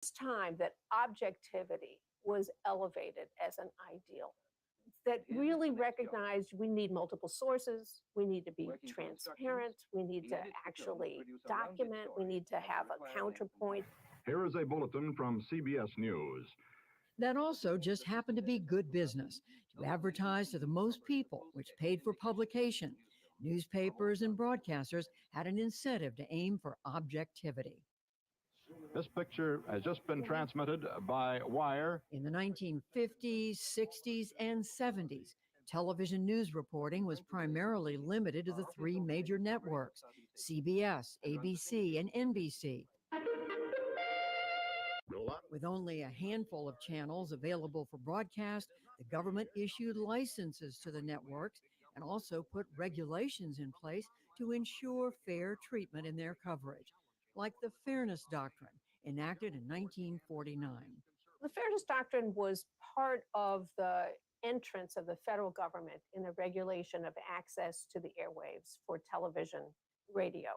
It's time that objectivity was elevated as an ideal, that really recognized we need multiple sources, we need to be transparent, we need to actually document, we need to have a counterpoint. Here is a bulletin from CBS News. That also just happened to be good business, to advertise to the most people, which paid for publication. Newspapers and broadcasters had an incentive to aim for objectivity. This picture has just been transmitted by wire. In the 1950s, 60s, and 70s, television news reporting was primarily limited to the three major networks, CBS, ABC, and NBC. With only a handful of channels available for broadcast, the government issued licenses to the networks and also put regulations in place to ensure fair treatment in their coverage, like the Fairness Doctrine, enacted in 1949. The Fairness Doctrine was part of the entrance of the federal government in the regulation of access to the airwaves for television, radio.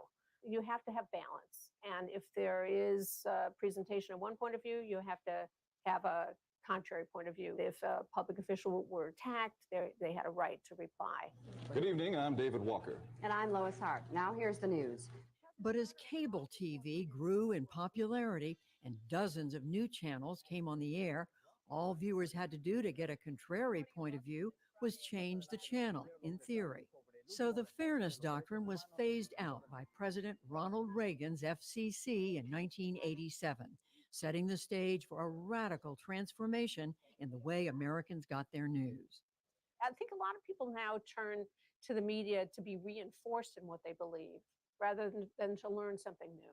You have to have balance. And if there is a presentation of one point of view, you have to have a contrary point of view. If a public official were attacked, they had a right to reply. Good evening, I'm David Walker. And I'm Lois Hart. Now here's the news. But as cable TV grew in popularity and dozens of new channels came on the air, all viewers had to do to get a contrary point of view was change the channel, in theory. So the Fairness Doctrine was phased out by President Ronald Reagan's FCC in 1987, setting the stage for a radical transformation in the way Americans got their news. I think a lot of people now turn to the media to be reinforced in what they believe, rather than to learn something new.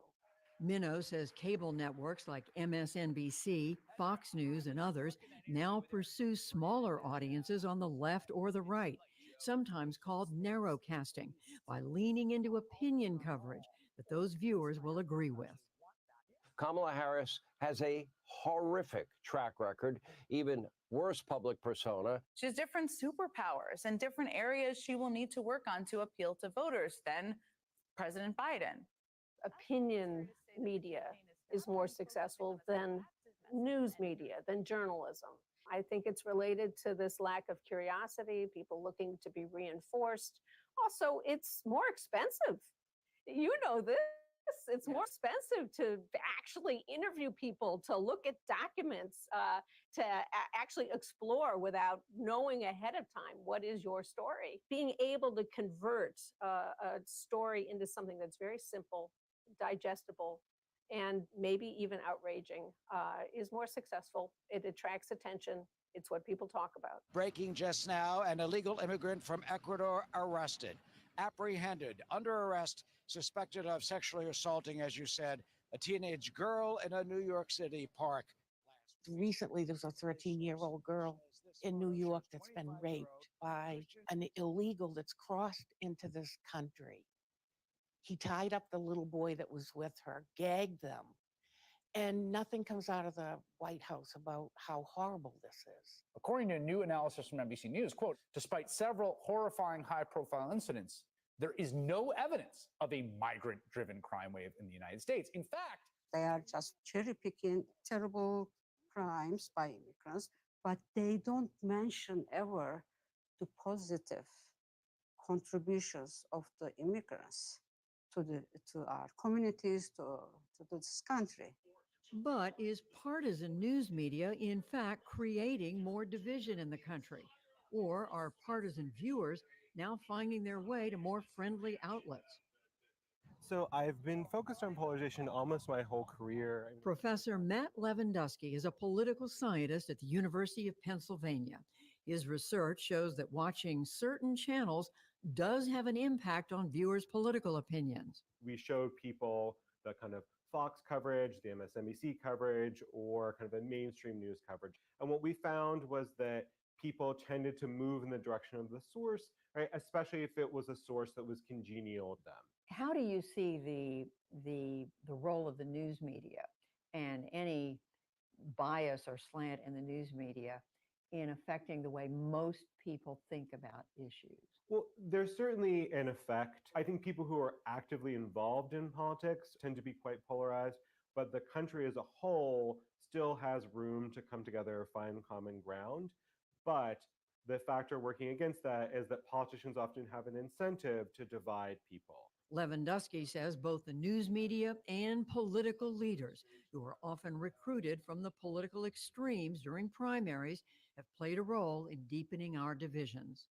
Minnow says cable networks like MSNBC, Fox News, and others now pursue smaller audiences on the left or the right, sometimes called narrowcasting, by leaning into opinion coverage that those viewers will agree with. Kamala Harris has a horrific track record, even worse public persona. She has different superpowers and different areas she will need to work on to appeal to voters than President Biden. Opinion media is more successful than news media, than journalism. I think it's related to this lack of curiosity, people looking to be reinforced. Also, it's more expensive. You know this. It's more expensive to actually interview people, to look at documents, to actually explore without knowing ahead of time what is your story. Being able to convert a story into something that's very simple, digestible, and maybe even outraging is more successful. It attracts attention. It's what people talk about. Breaking just now, an illegal immigrant from Ecuador arrested, apprehended, under arrest, suspected of sexually assaulting, as you said, a teenage girl in a New York City park. Recently, there's a 13-year-old girl in New York that's been raped by an illegal that's crossed into this country. He tied up the little boy that was with her, gagged them, and nothing comes out of the White House about how horrible this is. According to a new analysis from NBC News, quote, despite several horrifying high-profile incidents, there is no evidence of a migrant-driven crime wave in the United States. In fact, they are just cherry-picking terrible crimes by immigrants, but they don't mention ever the positive contributions of the immigrants to our communities, to this country. But is partisan news media, in fact, creating more division in the country? Or are partisan viewers now finding their way to more friendly outlets? So I've been focused on polarization almost my whole career. Professor Matt Lewandowski is a political scientist at the University of Pennsylvania. His research shows that watching certain channels does have an impact on viewers' political opinions. We showed people the kind of Fox coverage, the MSNBC coverage, or kind of the mainstream news coverage. And what we found was that people tended to move in the direction of the source, right? Especially if it was a source that was congenial to them. How do you see the role of the news media and any bias or slant in the news media in affecting the way most people think about issues? Well, there's certainly an effect. I think people who are actively involved in politics tend to be quite polarized. but the country as a whole still has room to come together, find common ground. But the factor working against that is that politicians often have an incentive to divide people. Lewandowski says both the news media and political leaders, who are often recruited from the political extremes during primaries, have played a role in deepening our divisions.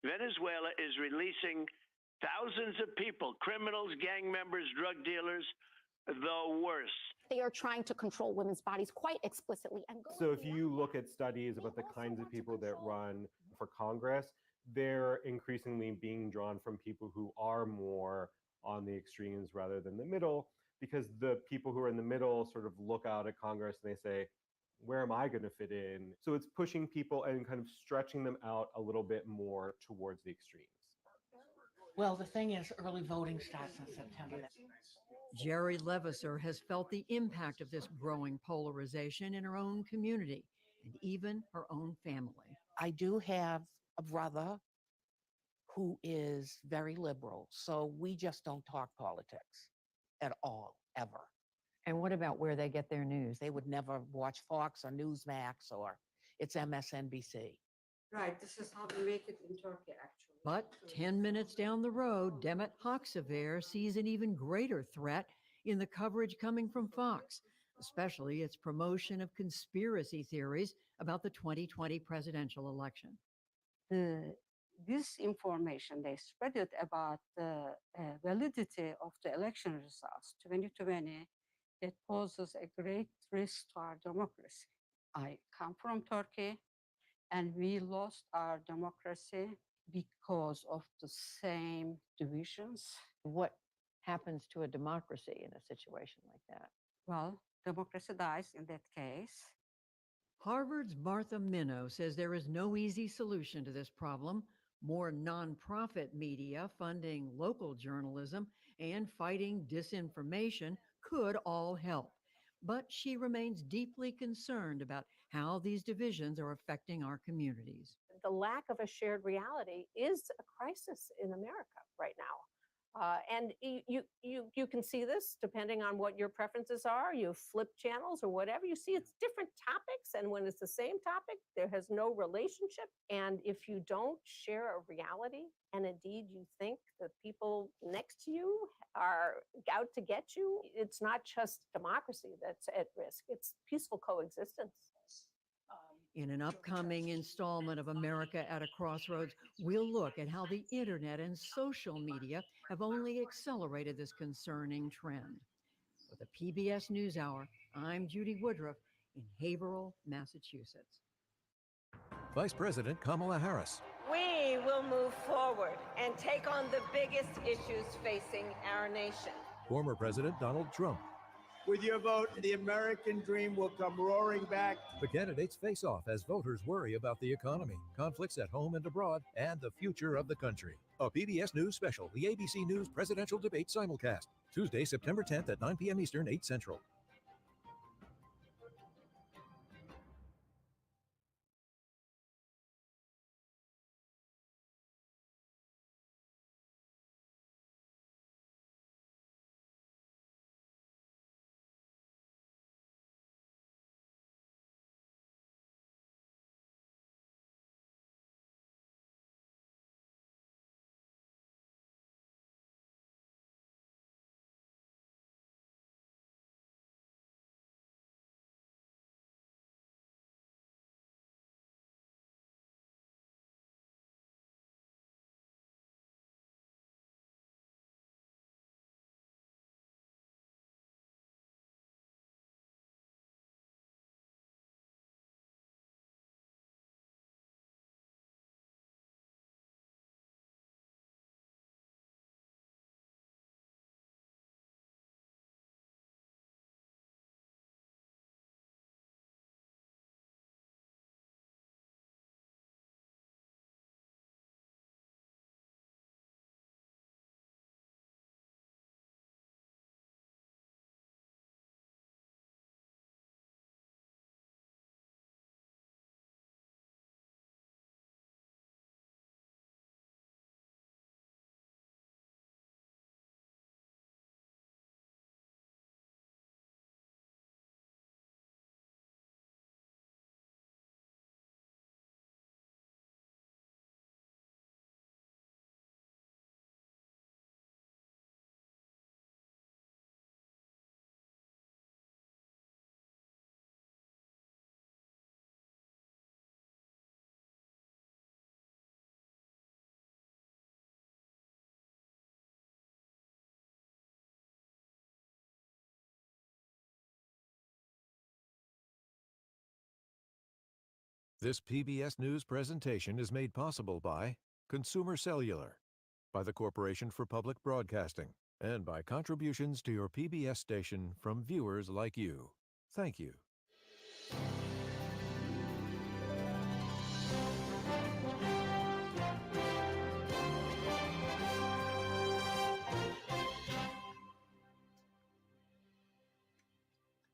Venezuela is releasing thousands of people, criminals, gang members, drug dealers, the worst. They are trying to control women's bodies quite explicitly. So if you look at studies about the kinds of people that run for Congress, they're increasingly being drawn from people who are more on the extremes rather than the middle, because the people who are in the middle sort of look out at Congress and they say, where am I going to fit in? So it's pushing people and kind of stretching them out a little bit more towards the extremes. Well, the thing is, early voting starts in September. Jerry Levasseur has felt the impact of this growing polarization in her own community and even her own family. I do have a brother who is very liberal, so we just don't talk politics at all, ever. And what about where they get their news? They would never watch Fox or Newsmax, or it's MSNBC. Right, this is how we make it in Turkey, actually. But 10 minutes down the road, Demet Aksever sees an even greater threat in the coverage coming from Fox, especially its promotion of conspiracy theories about the 2020 presidential election. The disinformation they spread it about the validity of the election results 2020 that poses a great risk to our democracy. I come from Turkey, and we lost our democracy because of the same divisions. What happens to a democracy in a situation like that? Well, democracy dies in that case. Harvard's Martha Minow says there is no easy solution to this problem. More nonprofit media funding local journalism and fighting disinformation could all help. But she remains deeply concerned about how these divisions are affecting our communities. The lack of a shared reality is a crisis in America right now. And you can see this depending on what your preferences are. You flip channels or whatever. You see it's different topics. And when it's the same topic, there has no relationship. And if you don't share a reality, and indeed you think that people next to you are out to get you, it's not just democracy that's at risk. It's peaceful coexistence. In an upcoming installment of America at a Crossroads, we'll look at how the internet and social media have only accelerated this concerning trend. For the PBS NewsHour, I'm Judy Woodruff in Haverhill, Massachusetts. Vice President Kamala Harris. We will move forward and take on the biggest issues facing our nation. Former President Donald Trump. With your vote, the American dream will come roaring back. The candidates face off as voters worry about the economy, conflicts at home and abroad, and the future of the country. A PBS News special, the ABC News Presidential Debate Simulcast. Tuesday, September 10th at 9 p.m. Eastern, 8 Central. This PBS News presentation is made possible by Consumer Cellular, by the Corporation for Public Broadcasting, and by contributions to your PBS station from viewers like you. Thank you.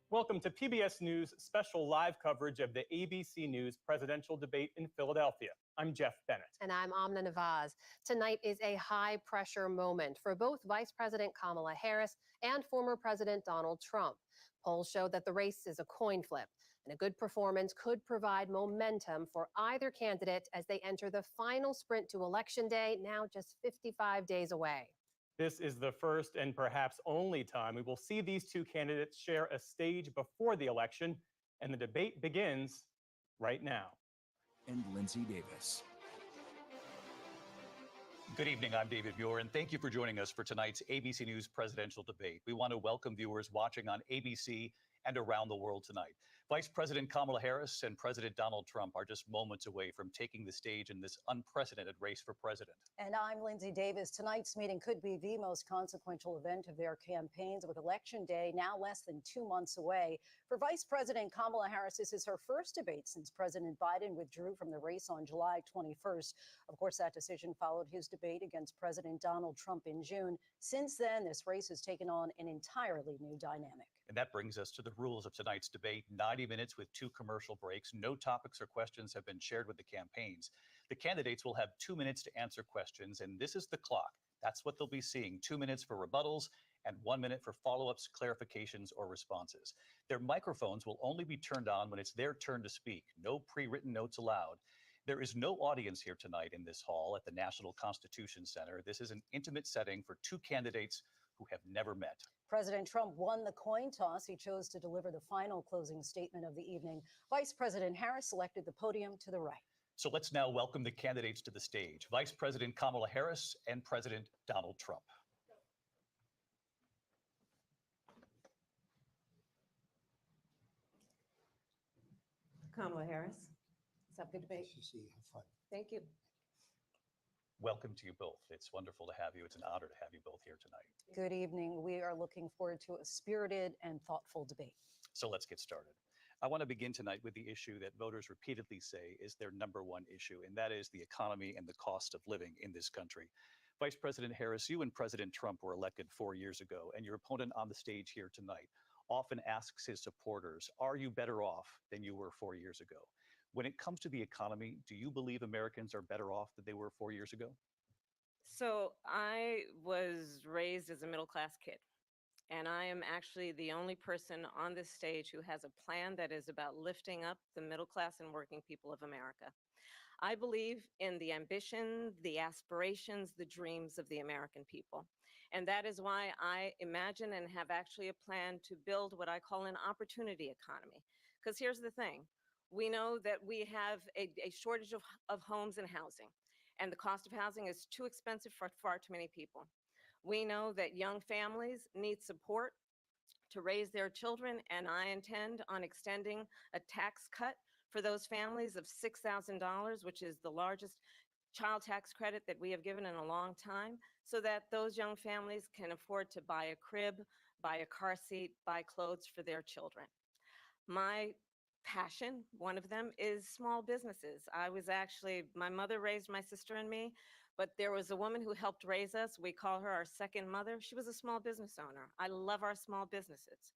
Welcome to PBS News' special live coverage of the ABC News presidential debate in Philadelphia. I'm Jeff Bennett. And I'm Amna Nawaz. Tonight is a high-pressure moment for both Vice President Kamala Harris and former President Donald Trump. Polls show that the race is a coin flip, and a good performance could provide momentum for either candidate as they enter the final sprint to Election Day, now just 55 days away. This is the first and perhaps only time we will see these two candidates share a stage before the election, and the debate begins right now. And Lindsay Davis. Good evening, I'm David Muir, and thank you for joining us for tonight's ABC News presidential debate. We want to welcome viewers watching on ABC and around the world tonight. Vice President Kamala Harris and President Donald Trump are just moments away from taking the stage in this unprecedented race for president. And I'm Lindsay Davis. Tonight's meeting could be the most consequential event of their campaigns, with Election Day now less than 2 months away. For Vice President Kamala Harris, this is her first debate since President Biden withdrew from the race on July 21st. Of course, that decision followed his debate against President Donald Trump in June. Since then, this race has taken on an entirely new dynamic. And that brings us to the rules of tonight's debate. 90 minutes with 2 commercial breaks. No topics or questions have been shared with the campaigns. The candidates will have 2 minutes to answer questions, and this is the clock. That's what they'll be seeing. 2 minutes for rebuttals and 1 minute for follow-ups, clarifications, or responses. Their microphones will only be turned on when it's their turn to speak. No pre-written notes allowed. There is no audience here tonight in this hall at the National Constitution Center. This is an intimate setting for 2 candidates who have never met. President Trump won the coin toss. He chose to deliver the final closing statement of the evening. Vice President Harris selected the podium to the right. So let's now welcome the candidates to the stage. Vice President Kamala Harris and President Donald Trump. Kamala Harris. Let's have a good debate. Have fun. Thank you. Welcome to you both. It's wonderful to have you. It's an honor to have you both here tonight. Good evening. We are looking forward to a spirited and thoughtful debate. So let's get started. I want to begin tonight with the issue that voters repeatedly say is their number one issue, and that is the economy and the cost of living in this country. Vice President Harris, you and President Trump were elected 4 years ago, and your opponent on the stage here tonight often asks his supporters, are you better off than you were 4 years ago? When it comes to the economy, do you believe Americans are better off than they were 4 years ago? So I was raised as a middle-class kid, and I am actually the only person on this stage who has a plan that is about lifting up the middle class and working people of America. I believe in the ambition, the aspirations, the dreams of the American people. And that is why I imagine and have actually a plan to build what I call an opportunity economy. Because here's the thing. We know that we have a shortage of homes and housing, and the cost of housing is too expensive for far too many people. We know that young families need support to raise their children, and I intend on extending a tax cut for those families of $6,000, which is the largest child tax credit that we have given in a long time, so that those young families can afford to buy a crib, buy a car seat, buy clothes for their children. My passion, one of them, is small businesses. My mother raised my sister and me, but there was a woman who helped raise us. We call her our second mother. She was a small business owner. I love our small businesses.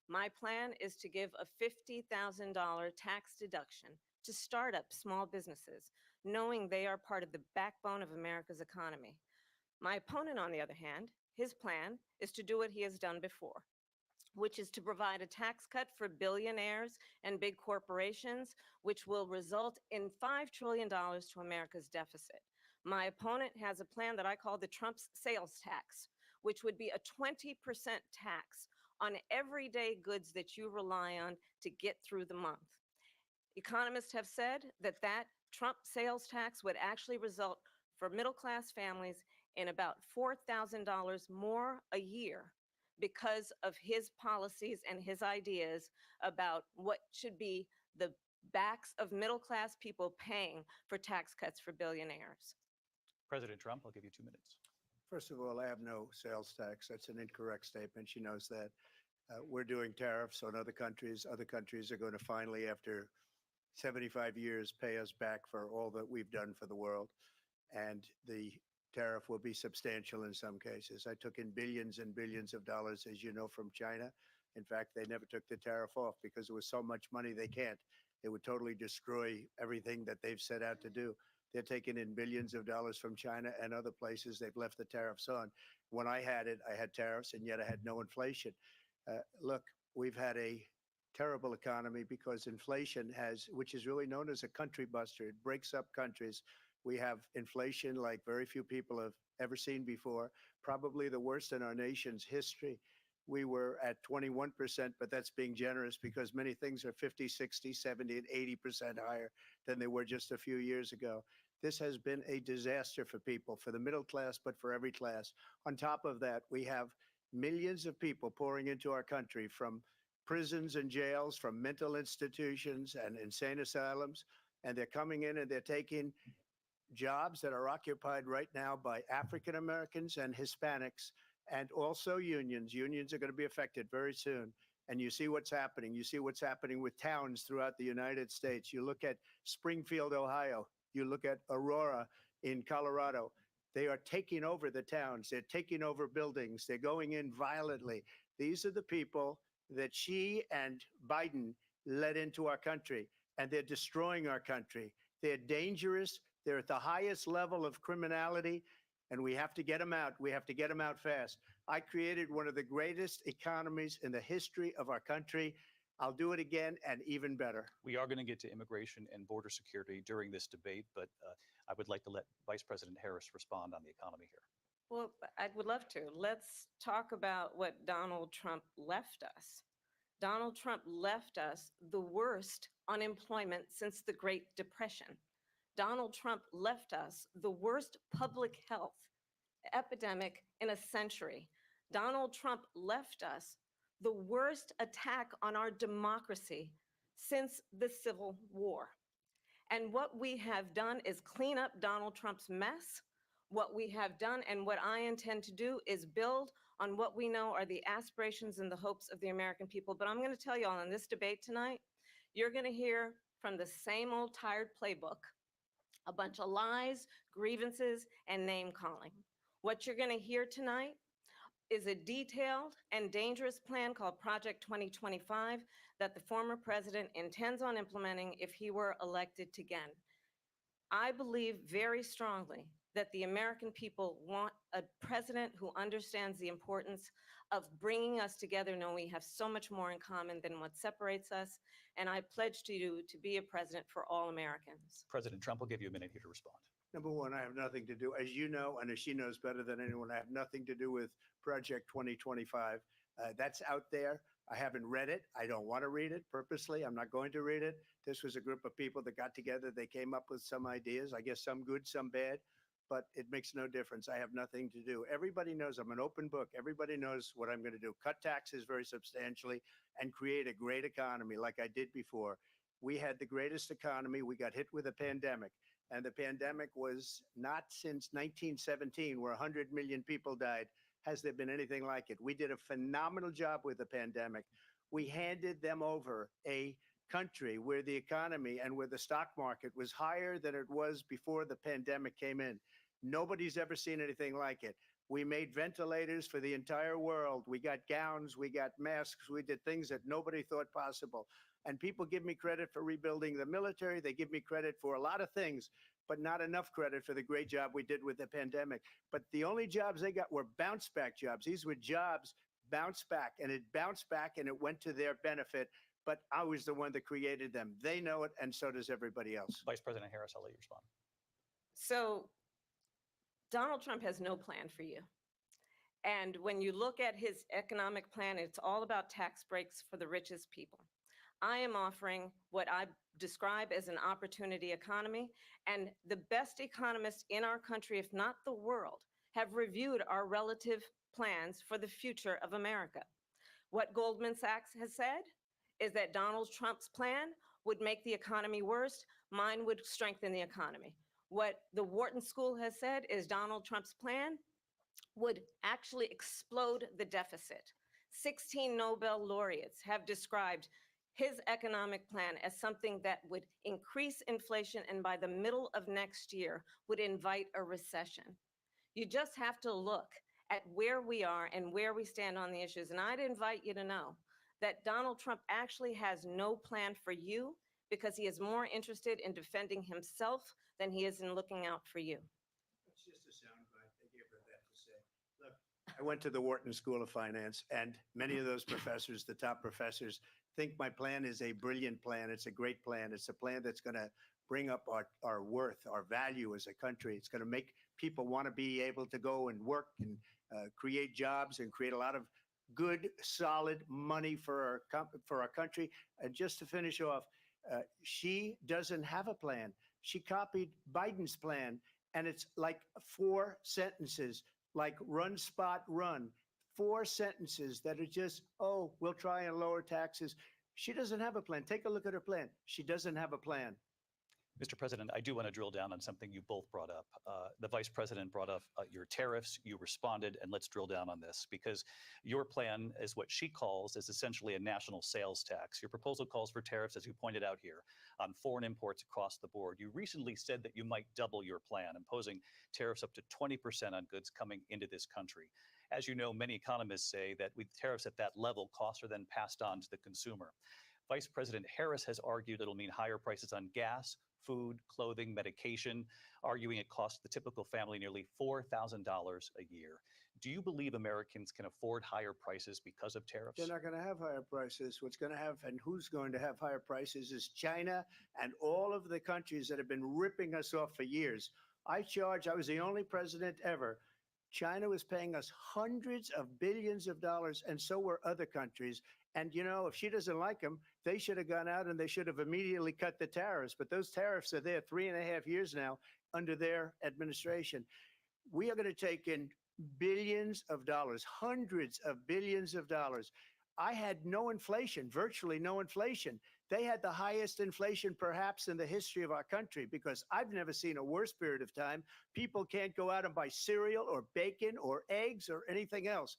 My plan is to give a $50,000 tax deduction to startup small businesses, knowing they are part of the backbone of America's economy. My opponent, on the other hand, his plan is to do what he has done before, which is to provide a tax cut for billionaires and big corporations, which will result in $5 trillion to America's deficit. My opponent has a plan that I call the Trump's sales tax, which would be a 20% tax on everyday goods that you rely on to get through the month. Economists have said that Trump sales tax would actually result for middle-class families in about $4,000 more a year because of his policies and his ideas about what should be the backs of middle-class people paying for tax cuts for billionaires. President Trump, I'll give you 2 minutes. First of all, I have no sales tax. That's an incorrect statement. She knows that. We're doing tariffs on other countries. Other countries are going to finally, after 75 years, pay us back for all that we've done for the world. And the tariff will be substantial in some cases. I took in billions and billions of dollars, as you know, from China. In fact, they never took the tariff off because there was so much money they can't. It would totally destroy everything that they've set out to do. They're taking in billions of dollars from China and other places. They've left the tariffs on. When I had it, I had tariffs, and yet I had no inflation. Look, we've had a terrible economy because inflation which is really known as a country buster. It breaks up countries. We have inflation like very few people have ever seen before, probably the worst in our nation's history. We were at 21%, but that's being generous because many things are 50, 60, 70, and 80% higher than they were just a few years ago. This has been a disaster for people, for the middle class, but for every class. On top of that, we have millions of people pouring into our country from prisons and jails, from mental institutions and insane asylums, and they're coming in and they're taking jobs that are occupied right now by African Americans and Hispanics, and also unions. Unions are going to be affected very soon. And you see what's happening. You see what's happening with towns throughout the United States. You look at Springfield, Ohio. You look at Aurora in Colorado. They are taking over the towns. They're taking over buildings. They're going in violently. These are the people that Xi and Biden led into our country, and they're destroying our country. They're dangerous. They're at the highest level of criminality, and we have to get them out. We have to get them out fast. I created one of the greatest economies in the history of our country. I'll do it again and even better. We are going to get to immigration and border security during this debate, but I would like to let Vice President Harris respond on the economy here. Well, I would love to. Let's talk about what Donald Trump left us. Donald Trump left us the worst unemployment since the Great Depression. Donald Trump left us the worst public health epidemic in a century. Donald Trump left us the worst attack on our democracy since the Civil War. And what we have done is clean up Donald Trump's mess. What we have done and what I intend to do is build on what we know are the aspirations and the hopes of the American people. But I'm going to tell you all in this debate tonight, you're going to hear from the same old tired playbook, a bunch of lies, grievances, and name calling. What you're going to hear tonight is a detailed and dangerous plan called Project 2025 that the former president intends on implementing if he were elected again. I believe very strongly that the American people want a president who understands the importance of bringing us together, knowing we have so much more in common than what separates us. And I pledge to you to be a president for all Americans. President Trump will give you a minute here to respond. Number one, I have nothing to do, as you know, and as she knows better than anyone, I have nothing to do with Project 2025. That's out there. I haven't read it. I don't want to read it purposely. I'm not going to read it. This was a group of people that got together. They came up with some ideas, I guess some good, some bad, but it makes no difference. I have nothing to do. Everybody knows I'm an open book. Everybody knows what I'm going to do. Cut taxes very substantially and create a great economy like I did before. We had the greatest economy. We got hit with a pandemic. And the pandemic was not since 1917, where 100 million people died, has there been anything like it. We did a phenomenal job with the pandemic. We handed them over a country where the economy and where the stock market was higher than it was before the pandemic came in. Nobody's ever seen anything like it. We made ventilators for the entire world. We got gowns, we got masks, we did things that nobody thought possible. And people give me credit for rebuilding the military. They give me credit for a lot of things, but not enough credit for the great job we did with the pandemic. But the only jobs they got were bounce back jobs. These were jobs bounced back, and it bounced back and it went to their benefit. But I was the one that created them. They know it, and so does everybody else. Vice President Harris, I'll let you respond. So Donald Trump has no plan for you. And when you look at his economic plan, it's all about tax breaks for the richest people. I am offering what I describe as an opportunity economy, and the best economists in our country, if not the world, have reviewed our relative plans for the future of America. What Goldman Sachs has said is that Donald Trump's plan would make the economy worse. Mine would strengthen the economy. What the Wharton School has said is Donald Trump's plan would actually explode the deficit. 16 Nobel laureates have described his economic plan as something that would increase inflation and by the middle of next year would invite a recession. You just have to look at where we are and where we stand on the issues. And I'd invite you to know that Donald Trump actually has no plan for you because he is more interested in defending himself than he is in looking out for you. It's just a soundbite. They gave her that to say. Look, I went to the Wharton School of Finance, and many of those professors, the top professors, think my plan is a brilliant plan. It's a great plan. It's a plan that's going to bring up our worth, our value as a country. It's going to make people want to be able to go and work and create jobs and create a lot of good, solid money for our country. And just to finish off, she doesn't have a plan. She copied Biden's plan, and it's like 4 sentences, like run, spot, run. 4 sentences that are just, oh, we'll try and lower taxes. She doesn't have a plan. Take a look at her plan. She doesn't have a plan. Mr. President, I do want to drill down on something you both brought up. The Vice President brought up your tariffs. You responded, and let's drill down on this because your plan is what she calls is essentially a national sales tax. Your proposal calls for tariffs, as you pointed out here, on foreign imports across the board. You recently said that you might double your plan, imposing tariffs up to 20% on goods coming into this country. As you know, many economists say that with tariffs at that level, costs are then passed on to the consumer. Vice President Harris has argued it'll mean higher prices on gas, food, clothing, medication, arguing it costs the typical family nearly $4,000 a year. Do you believe Americans can afford higher prices because of tariffs? They're not going to have higher prices. What's going to have and who's going to have higher prices is China and all of the countries that have been ripping us off for years. I was the only president ever. China was paying us hundreds of billions of dollars, and so were other countries. And, you know, if she doesn't like them, they should have gone out and they should have immediately cut the tariffs. But those tariffs are there 3.5 years now under their administration. We are going to take in billions of dollars, hundreds of billions of dollars. I had no inflation, virtually no inflation. They had the highest inflation perhaps in the history of our country because I've never seen a worse period of time. People can't go out and buy cereal or bacon or eggs or anything else.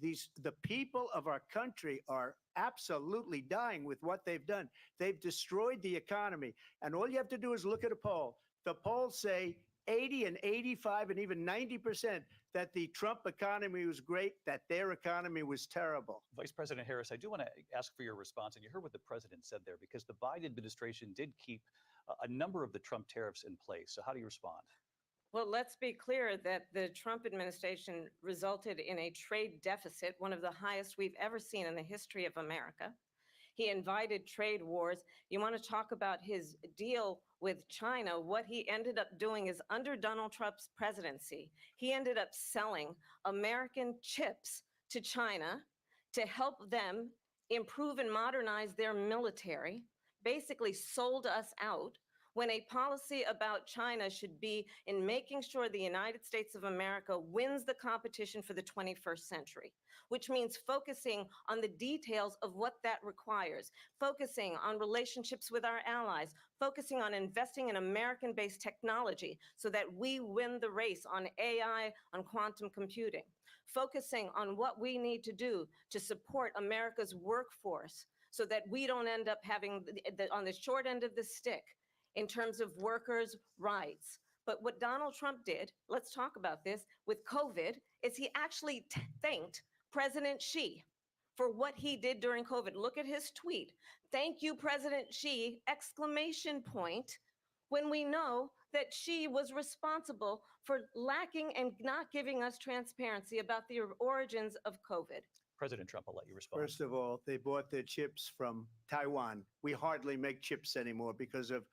The people of our country are absolutely dying with what they've done. They've destroyed the economy. And all you have to do is look at a poll. The polls say 80 and 85 and even 90% that the Trump economy was great, that their economy was terrible. Vice President Harris, I do want to ask for your response. And you heard what the president said there, because the Biden administration did keep a number of the Trump tariffs in place. So how do you respond? Well, let's be clear that the Trump administration resulted in a trade deficit, one of the highest we've ever seen in the history of America. He invited trade wars. You want to talk about his deal with China? What he ended up doing is under Donald Trump's presidency, he ended up selling American chips to China to help them improve and modernize their military, basically sold us out, when a policy about China should be in making sure the United States of America wins the competition for the 21st century, which means focusing on the details of what that requires, focusing on relationships with our allies, focusing on investing in American-based technology so that we win the race on AI, on quantum computing, focusing on what we need to do to support America's workforce so that we don't end up having on the short end of the stick in terms of workers' rights. But what Donald Trump did, let's talk about this, with COVID, is he actually thanked President Xi for what he did during COVID. Look at his tweet. Thank you, President Xi, exclamation point, when we know that Xi was responsible for lacking and not giving us transparency about the origins of COVID. President Trump, I'll let you respond. First of all, they bought their chips from Taiwan. We hardly make chips anymore because of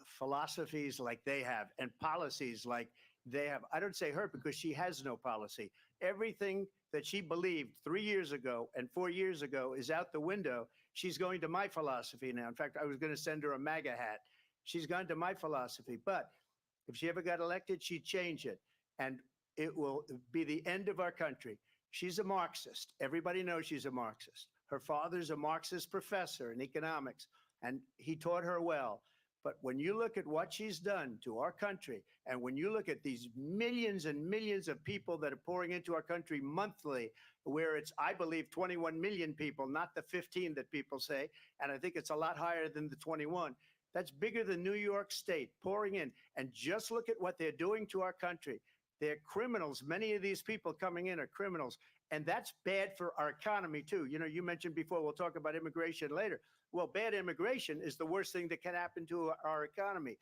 philosophies like they have and policies like they have. I don't say her because she has no policy. Everything that she believed 3 years ago and 4 years ago is out the window. She's going to my philosophy now. In fact, I was going to send her a MAGA hat. She's gone to my philosophy. But if she ever got elected, she'd change it. And it will be the end of our country. She's a Marxist. Everybody knows she's a Marxist. Her father's a Marxist professor in economics, and he taught her well. But when you look at what she's done to our country, and when you look at these millions and millions of people that are pouring into our country monthly, where it's, I believe, 21 million people, not the 15 that people say, and I think it's a lot higher than the 21. That's bigger than New York State pouring in. And just look at what they're doing to our country. They're criminals. Many of these people coming in are criminals. And that's bad for our economy, too. You know, you mentioned before, we'll talk about immigration later. Well, bad immigration is the worst thing that can happen to our economy.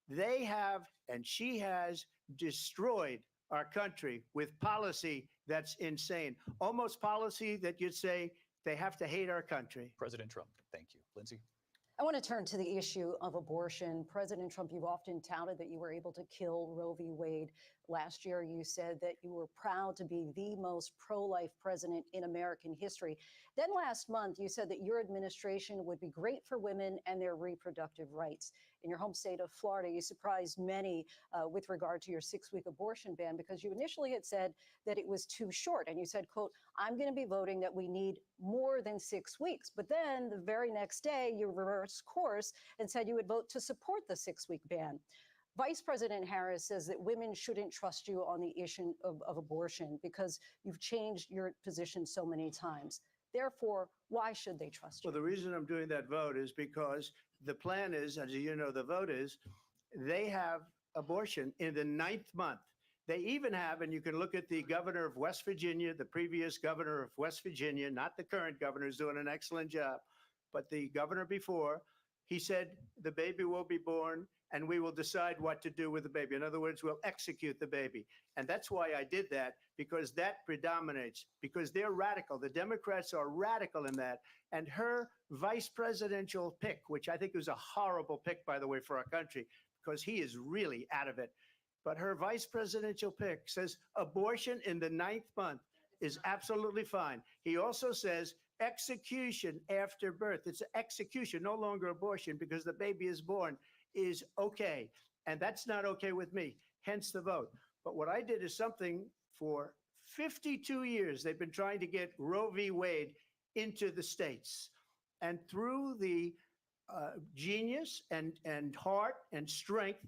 They have, and she has, destroyed our country with policy that's insane. Almost policy that you'd say they have to hate our country. President Trump, thank you. Lindsay? I want to turn to the issue of abortion. President Trump, you've often touted that you were able to kill Roe v. Wade. Last year, you said that you were proud to be the most pro-life president in American history. Then last month, you said that your administration would be great for women and their reproductive rights. In your home state of Florida, you surprised many with regard to your 6-week abortion ban, because you initially had said that it was too short. And you said, quote, I'm going to be voting that we need more than 6 weeks. But then the very next day, you reversed course and said you would vote to support the 6-week ban. Vice President Harris says that women shouldn't trust you on the issue of abortion because you've changed your position so many times. Therefore, why should they trust you? Well, the reason I'm doing that vote is because the plan is, as you know, the vote is, they have abortion in the 9th month. They even have, and you can look at the governor of West Virginia, the previous governor of West Virginia, not the current governor, is doing an excellent job, but the governor before, he said the baby will be born and we will decide what to do with the baby. In other words, we'll execute the baby. And that's why I did that, because that predominates, because they're radical. The Democrats are radical in that. And her vice presidential pick, which I think was a horrible pick, by the way, for our country, because he is really out of it. But her vice presidential pick says abortion in the 9th month is absolutely fine. He also says execution after birth. It's execution, no longer abortion, because the baby is born, is okay. And that's not okay with me, hence the vote. But what I did is something for 52 years, they've been trying to get Roe v. Wade into the states. And through the genius and heart and strength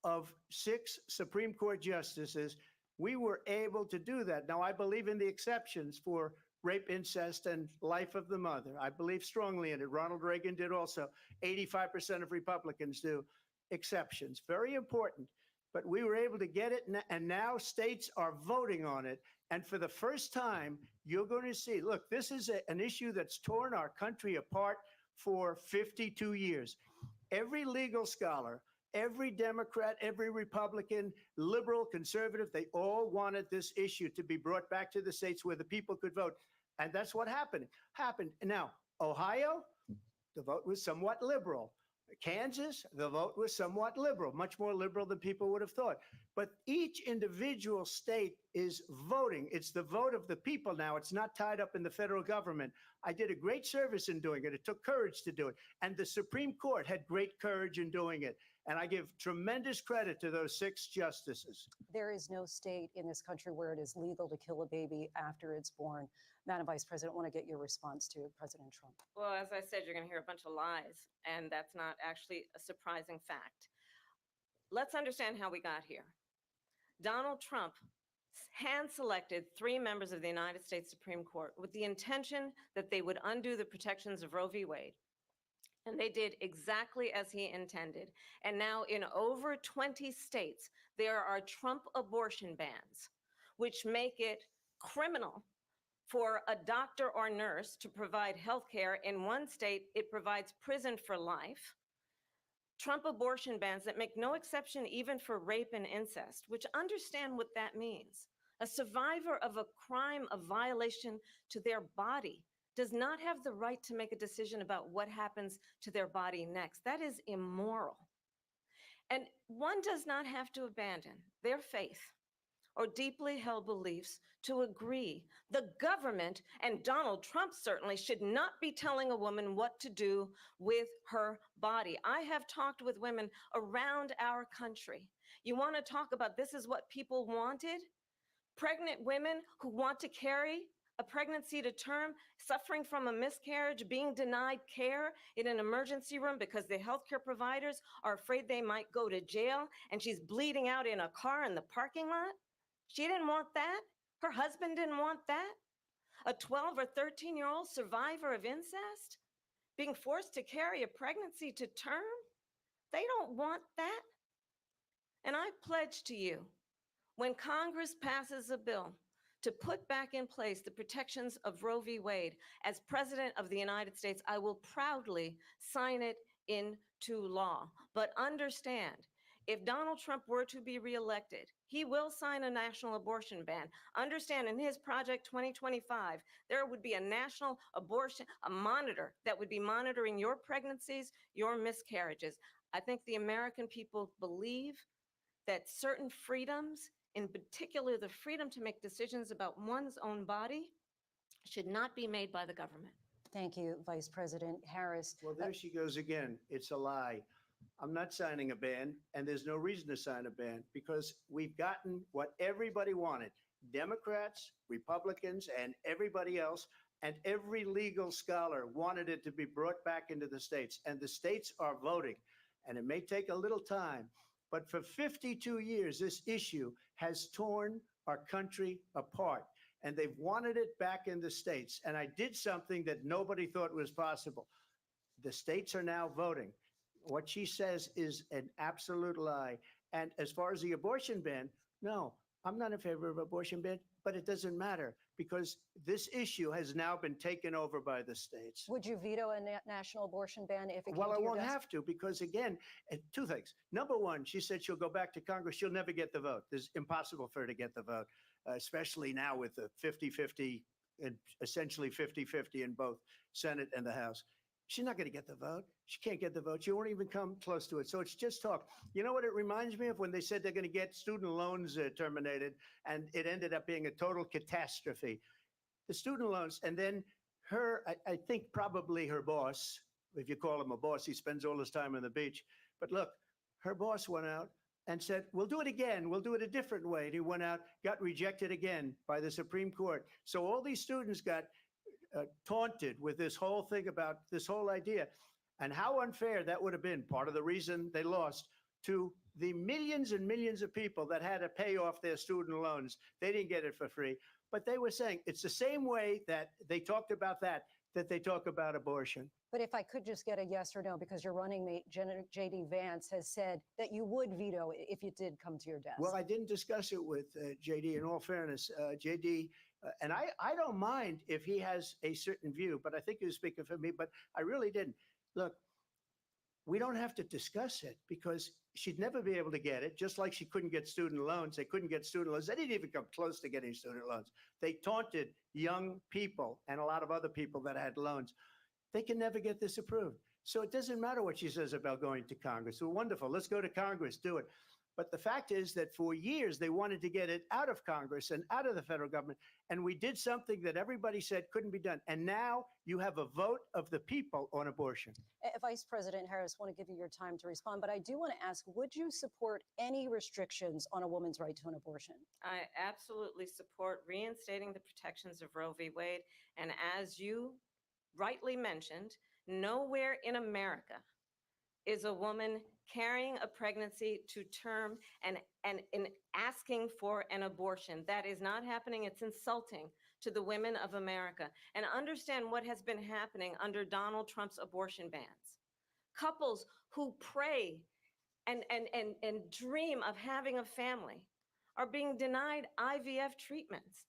of 6 Supreme Court justices, we were able to do that. Now, I believe in the exceptions for rape, incest, and life of the mother. I believe strongly in it. Ronald Reagan did also. 85% of Republicans do. Exceptions, very important. But we were able to get it, and now states are voting on it. And for the first time, you're going to see, look, this is an issue that's torn our country apart for 52 years. Every legal scholar, every Democrat, every Republican, liberal, conservative, they all wanted this issue to be brought back to the states where the people could vote. And that's what happened. Now, Ohio, the vote was somewhat liberal. Kansas, the vote was somewhat liberal, much more liberal than people would have thought. But each individual state is voting. It's the vote of the people now. It's not tied up in the federal government. I did a great service in doing it. It took courage to do it. And the Supreme Court had great courage in doing it. And I give tremendous credit to those 6 justices. There is no state in this country where it is legal to kill a baby after it's born. Madam Vice President, I want to get your response to President Trump. Well, as I said, you're going to hear a bunch of lies, and that's not actually a surprising fact. Let's understand how we got here. Donald Trump hand-selected 3 members of the United States Supreme Court with the intention that they would undo the protections of Roe v. Wade. And they did exactly as he intended. And now in over 20 states, there are Trump abortion bans, which make it criminal for a doctor or nurse to provide health care. In one state, it provides prison for life. Trump abortion bans that make no exception even for rape and incest, which understand what that means. A survivor of a crime of violation to their body does not have the right to make a decision about what happens to their body next. That is immoral. And one does not have to abandon their faith or deeply held beliefs to agree. The government, and Donald Trump certainly, should not be telling a woman what to do with her body. I have talked with women around our country. You want to talk about this is what people wanted? Pregnant women who want to carry a pregnancy to term, suffering from a miscarriage, being denied care in an emergency room because the healthcare providers are afraid they might go to jail, and she's bleeding out in a car in the parking lot? She didn't want that. Her husband didn't want that. A 12 or 13-year-old survivor of incest being forced to carry a pregnancy to term? They don't want that. And I pledge to you, when Congress passes a bill to put back in place the protections of Roe v. Wade, as President of the United States, I will proudly sign it into law. But understand, if Donald Trump were to be reelected, he will sign a national abortion ban. Understand, in his Project 2025, there would be a national abortion, a monitor that would be monitoring your pregnancies, your miscarriages. I think the American people believe that certain freedoms, in particular the freedom to make decisions about one's own body, should not be made by the government. Thank you, Vice President Harris. Well, there she goes again. It's a lie. I'm not signing a ban, and there's no reason to sign a ban because we've gotten what everybody wanted. Democrats, Republicans, and everybody else, and every legal scholar wanted it to be brought back into the states, and the states are voting. And it may take a little time, but for 52 years, this issue has torn our country apart, and they've wanted it back in the states. And I did something that nobody thought was possible. The states are now voting. What she says is an absolute lie. And as far as the abortion ban, no, I'm not in favor of abortion ban, but it doesn't matter because this issue has now been taken over by the states. Would you veto a national abortion ban if it came Well, to I your won't desk? have to because, again, two things. Number one, she said she'll go back to Congress. She'll never get the vote. It's impossible for her to get the vote, especially now with the 50-50 and essentially 50-50 in both Senate and the House. She's not going to get the vote. She can't get the vote. She won't even come close to it. So it's just talk. You know what it reminds me of when they said they're going to get student loans terminated, and it ended up being a total catastrophe. The student loans, and then her, I think probably her boss, if you call him a boss, he spends all his time on the beach. But look, her boss went out and said, we'll do it again. We'll do it a different way. And he went out, got rejected again by the Supreme Court. So all these students got taunted with this whole thing about this whole idea. And how unfair that would have been, part of the reason they lost, to the millions and millions of people that had to pay off their student loans. They didn't get it for free. But they were saying it's the same way that they talked about that they talk about abortion. But if I could just get a yes or no, because your running mate, J.D. Vance, has said that you would veto it if it did come to your desk. Well, I didn't discuss it with J.D. in all fairness. J.D., and I don't mind if he has a certain view, but I think he was speaking for me, but I really didn't. Look, we don't have to discuss it because she'd never be able to get it, just like she couldn't get student loans. They couldn't get student loans. They didn't even come close to getting student loans. They taunted young people and a lot of other people that had loans. They can never get this approved. So it doesn't matter what she says about going to Congress. Well, wonderful. Let's go to Congress, do it. But the fact is that for years, they wanted to get it out of Congress and out of the federal government. And we did something that everybody said couldn't be done. And now you have a vote of the people on abortion. Vice President Harris, I want to give you your time to respond, but I do want to ask, would you support any restrictions on a woman's right to an abortion? I absolutely support reinstating the protections of Roe v. Wade. And as you rightly mentioned, nowhere in America is a woman carrying a pregnancy to term and asking for an abortion. That is not happening. It's insulting to the women of America. And understand what has been happening under Donald Trump's abortion bans. Couples who pray and dream of having a family are being denied IVF treatments.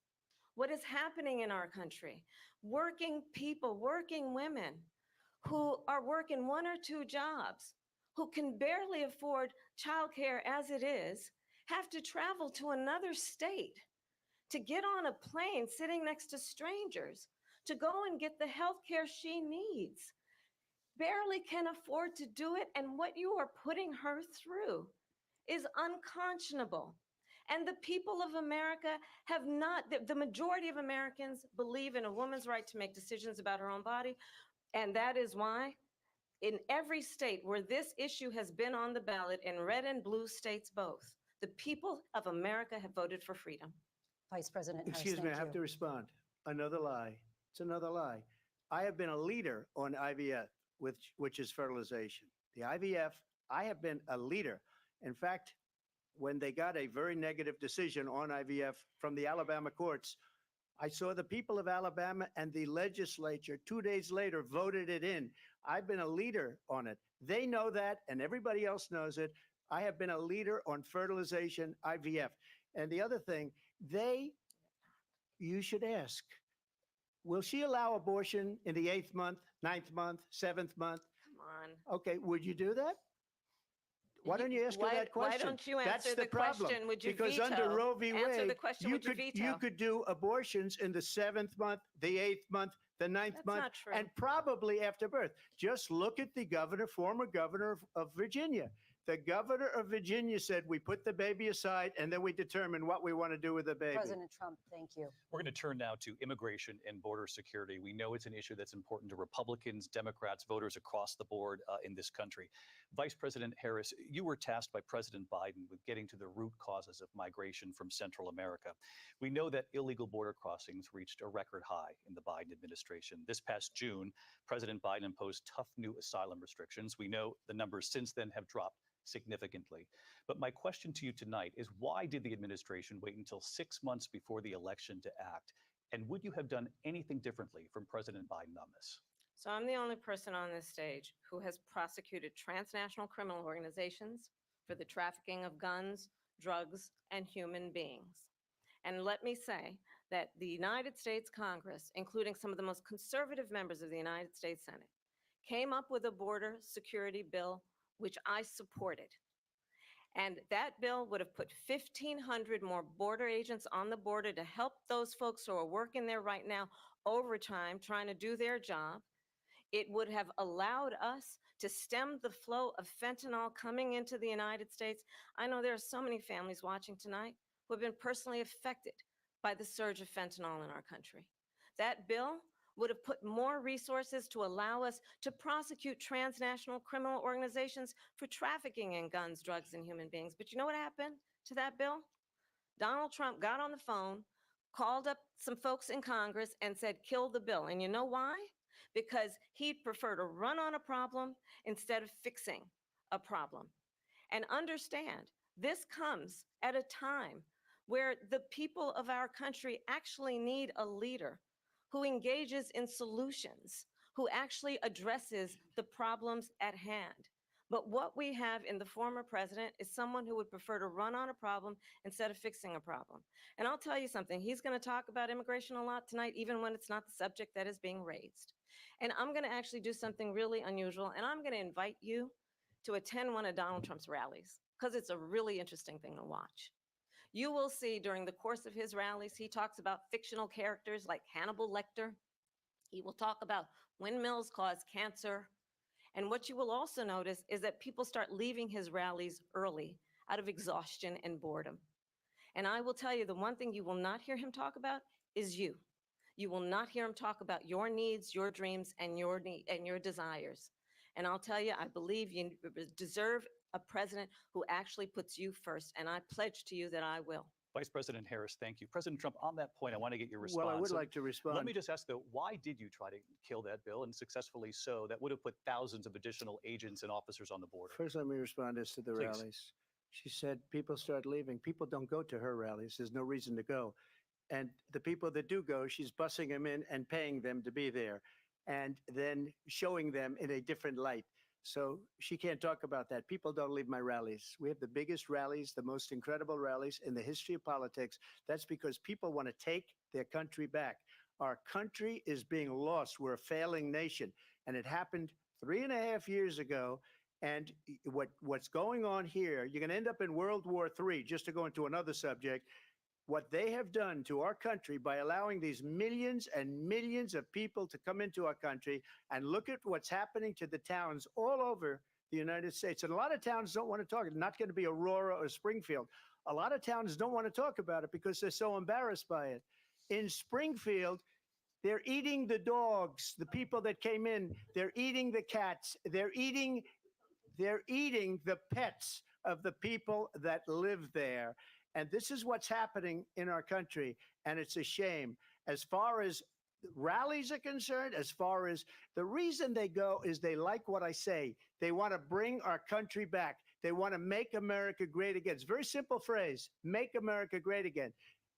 What is happening in our country? Working people, working women who are working 1 or 2 jobs, who can barely afford childcare as it is, have to travel to another state to get on a plane sitting next to strangers to go and get the health care she needs. Barely can afford to do it, and what you are putting her through is unconscionable. And the people of America have not, the majority of Americans believe in a woman's right to make decisions about her own body. And that is why in every state where this issue has been on the ballot, in red and blue states both, the people of America have voted for freedom. Vice President Harris, Excuse me, I thank have you. to respond. Another lie. It's another lie. I have been a leader on IVF, which is fertilization. The IVF, I have been a leader. In fact, when they got a very negative decision on IVF from the Alabama courts, I saw the people of Alabama and the legislature 2 days later voted it in. I've been a leader on it. They know that, and everybody else knows it. I have been a leader on fertilization, IVF. And the other thing, you should ask, will she allow abortion in the 8th month, 9th month, 7th month? Come on. Okay, would you do that? Why don't you ask her that question? Why don't you answer That's the problem. question? Would you because veto? under Roe v. Answer Wade, the question. Would you veto? you could do abortions in the 7th month, the 8th month, the 9th That's month, not true. and probably after birth. Just look at the governor, former governor of Virginia. The governor of Virginia said, we put the baby aside and then we determine what we want to do with the baby. President Trump, thank you. We're going to turn now to immigration and border security. We know it's an issue that's important to Republicans, Democrats, voters across the board in this country. Vice President Harris, you were tasked by President Biden with getting to the root causes of migration from Central America. We know that illegal border crossings reached a record high in the Biden administration. This past June, President Biden imposed tough new asylum restrictions. We know the numbers since then have dropped significantly. But my question to you tonight is, why did the administration wait until 6 months before the election to act? And would you have done anything differently from President Biden on this? So I'm the only person on this stage who has prosecuted transnational criminal organizations for the trafficking of guns, drugs, and human beings. And let me say that the United States Congress, including some of the most conservative members of the United States Senate, came up with a border security bill which I supported. And that bill would have put 1,500 more border agents on the border to help those folks who are working there right now overtime trying to do their job. It would have allowed us to stem the flow of fentanyl coming into the United States. I know there are so many families watching tonight who have been personally affected by the surge of fentanyl in our country. That bill would have put more resources to allow us to prosecute transnational criminal organizations for trafficking in guns, drugs, and human beings. But you know what happened to that bill? Donald Trump got on the phone, called up some folks in Congress and said, kill the bill. And you know why? Because he'd prefer to run on a problem instead of fixing a problem. And understand, this comes at a time where the people of our country actually need a leader who engages in solutions, who actually addresses the problems at hand. But what we have in the former president is someone who would prefer to run on a problem instead of fixing a problem. And I'll tell you something, he's going to talk about immigration a lot tonight, even when it's not the subject that is being raised. And I'm going to actually do something really unusual, and I'm going to invite you to attend one of Donald Trump's rallies, because it's a really interesting thing to watch. You will see during the course of his rallies, he talks about fictional characters like Hannibal Lecter. He will talk about windmills cause cancer. And what you will also notice is that people start leaving his rallies early out of exhaustion and boredom. And I will tell you, the one thing you will not hear him talk about is you. You will not hear him talk about your needs, your dreams, and your desires. And I'll tell you, I believe you deserve a president who actually puts you first. And I pledge to you that I will. Vice President Harris, thank you. President Trump, on that point, I want to get your response. Well, I would like to respond. Let me just ask, though, why did you try to kill that bill, and successfully so, that would have put thousands of additional agents and officers on the border? First, let me respond as to the Please. rallies. She said people start leaving. People don't go to her rallies. There's no reason to go. And the people that do go, she's bussing them in and paying them to be there, and then showing them in a different light. So she can't talk about that. People don't leave my rallies. We have the biggest rallies, the most incredible rallies in the history of politics. That's because people want to take their country back. Our country is being lost. We're a failing nation. And it happened 3.5 years ago. And what's going on here, you're going to end up in World War III, just to go into another subject. What they have done to our country by allowing these millions and millions of people to come into our country, and look at what's happening to the towns all over the United States. And a lot of towns don't want to talk. It's not going to be Aurora or Springfield. A lot of towns don't want to talk about it because they're so embarrassed by it. In Springfield, they're eating the dogs, the people that came in. They're eating the cats. They're eating the pets of the people that live there. And this is what's happening in our country, and it's a shame. As far as rallies are concerned, as far as the reason they go is they like what I say. They want to bring our country back. They want to make America great again. It's a very simple phrase, make America great again.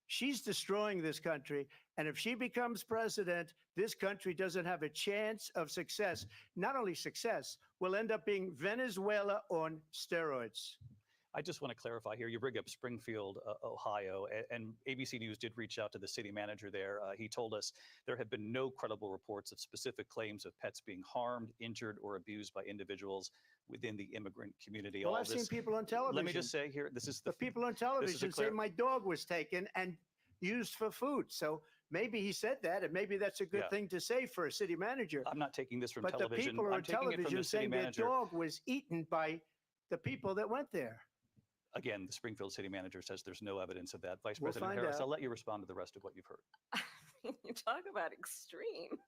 She's destroying this country. And if she becomes president, this country doesn't have a chance of success. Not only success, we'll end up being Venezuela on steroids. I just want to clarify here. You bring up Springfield, Ohio, and ABC News did reach out to the city manager there. He told us there have been no credible reports of specific claims of pets being harmed, injured, or abused by individuals within the immigrant community. Well, All I've this, seen people on television. Let me just say here, this is the people on television say clear- my dog was taken and used for food. So maybe he said that, and maybe that's a good Yeah. thing to say for a city manager. I'm not taking this from But television. the people are I'm on taking it from television the city saying their manager. dog was eaten by the people that went there. Again, the Springfield city manager says there's no evidence of that. Vice We'll President find Harris, out. I'll let you respond to the rest of what you've heard. You talk about extreme.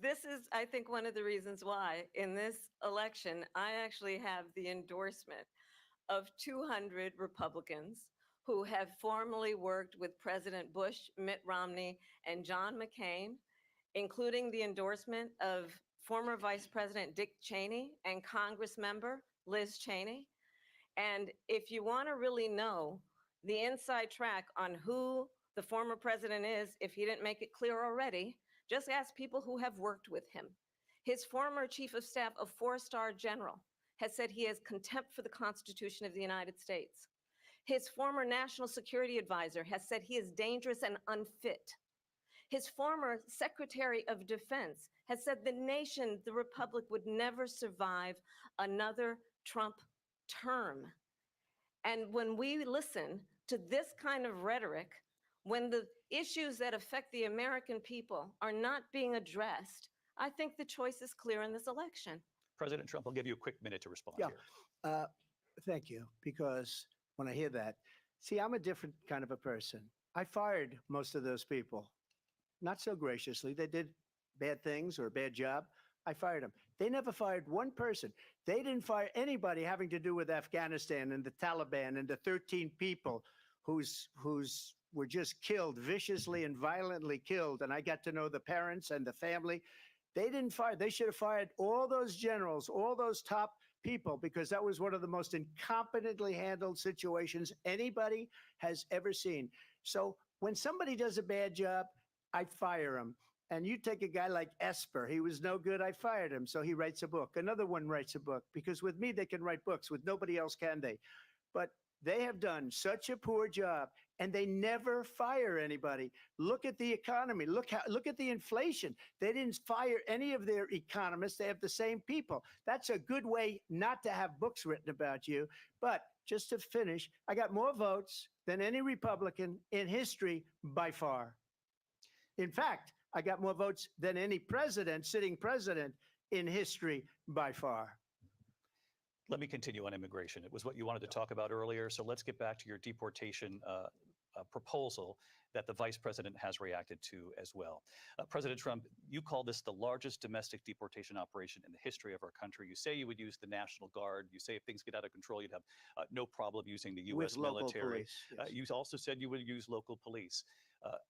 This is, I think, one of the reasons why in this election, I actually have the endorsement of 200 Republicans who have formerly worked with President Bush, Mitt Romney, and John McCain, including the endorsement of former Vice President Dick Cheney and Congress member Liz Cheney. And if you want to really know the inside track on who the former president is, if he didn't make it clear already, just ask people who have worked with him. His former chief of staff, a four-star general, has said he has contempt for the Constitution of the United States. His former national security advisor has said he is dangerous and unfit. His former Secretary of Defense has said the nation, the republic, would never survive another Trump term. And when we listen to this kind of rhetoric, when the issues that affect the American people are not being addressed, I think the choice is clear in this election. President Trump, I'll give you a quick minute to respond Yeah. here. Thank you. Because when I hear that, see, I'm a different kind of a person. I fired most of those people. Not so graciously. They did bad things or a bad job. I fired them. They never fired one person. They didn't fire anybody having to do with Afghanistan and the Taliban and the 13 people who's were just killed, viciously and violently killed. And I got to know the parents and the family. They didn't fire. They should have fired all those generals, all those top people, because that was one of the most incompetently handled situations anybody has ever seen. So when somebody does a bad job, I fire him. And you take a guy like Esper, he was no good, I fired him. So he writes a book. Another one writes a book, because with me, they can write books. With nobody else can they? But they have done such a poor job, and they never fire anybody. Look at the economy. Look at the inflation. They didn't fire any of their economists. They have the same people. That's a good way not to have books written about you. But just to finish, I got more votes than any Republican in history by far. In fact, I got more votes than any president, sitting president in history by far. Let me continue on immigration. It was what you wanted to talk about earlier. So let's get back to your deportation proposal that the vice president has reacted to as well. President Trump, you call this the largest domestic deportation operation in the history of our country. You say you would use the National Guard. You say if things get out of control, you'd have no problem using the U.S. With local military. police, yes. You also said you would use local police.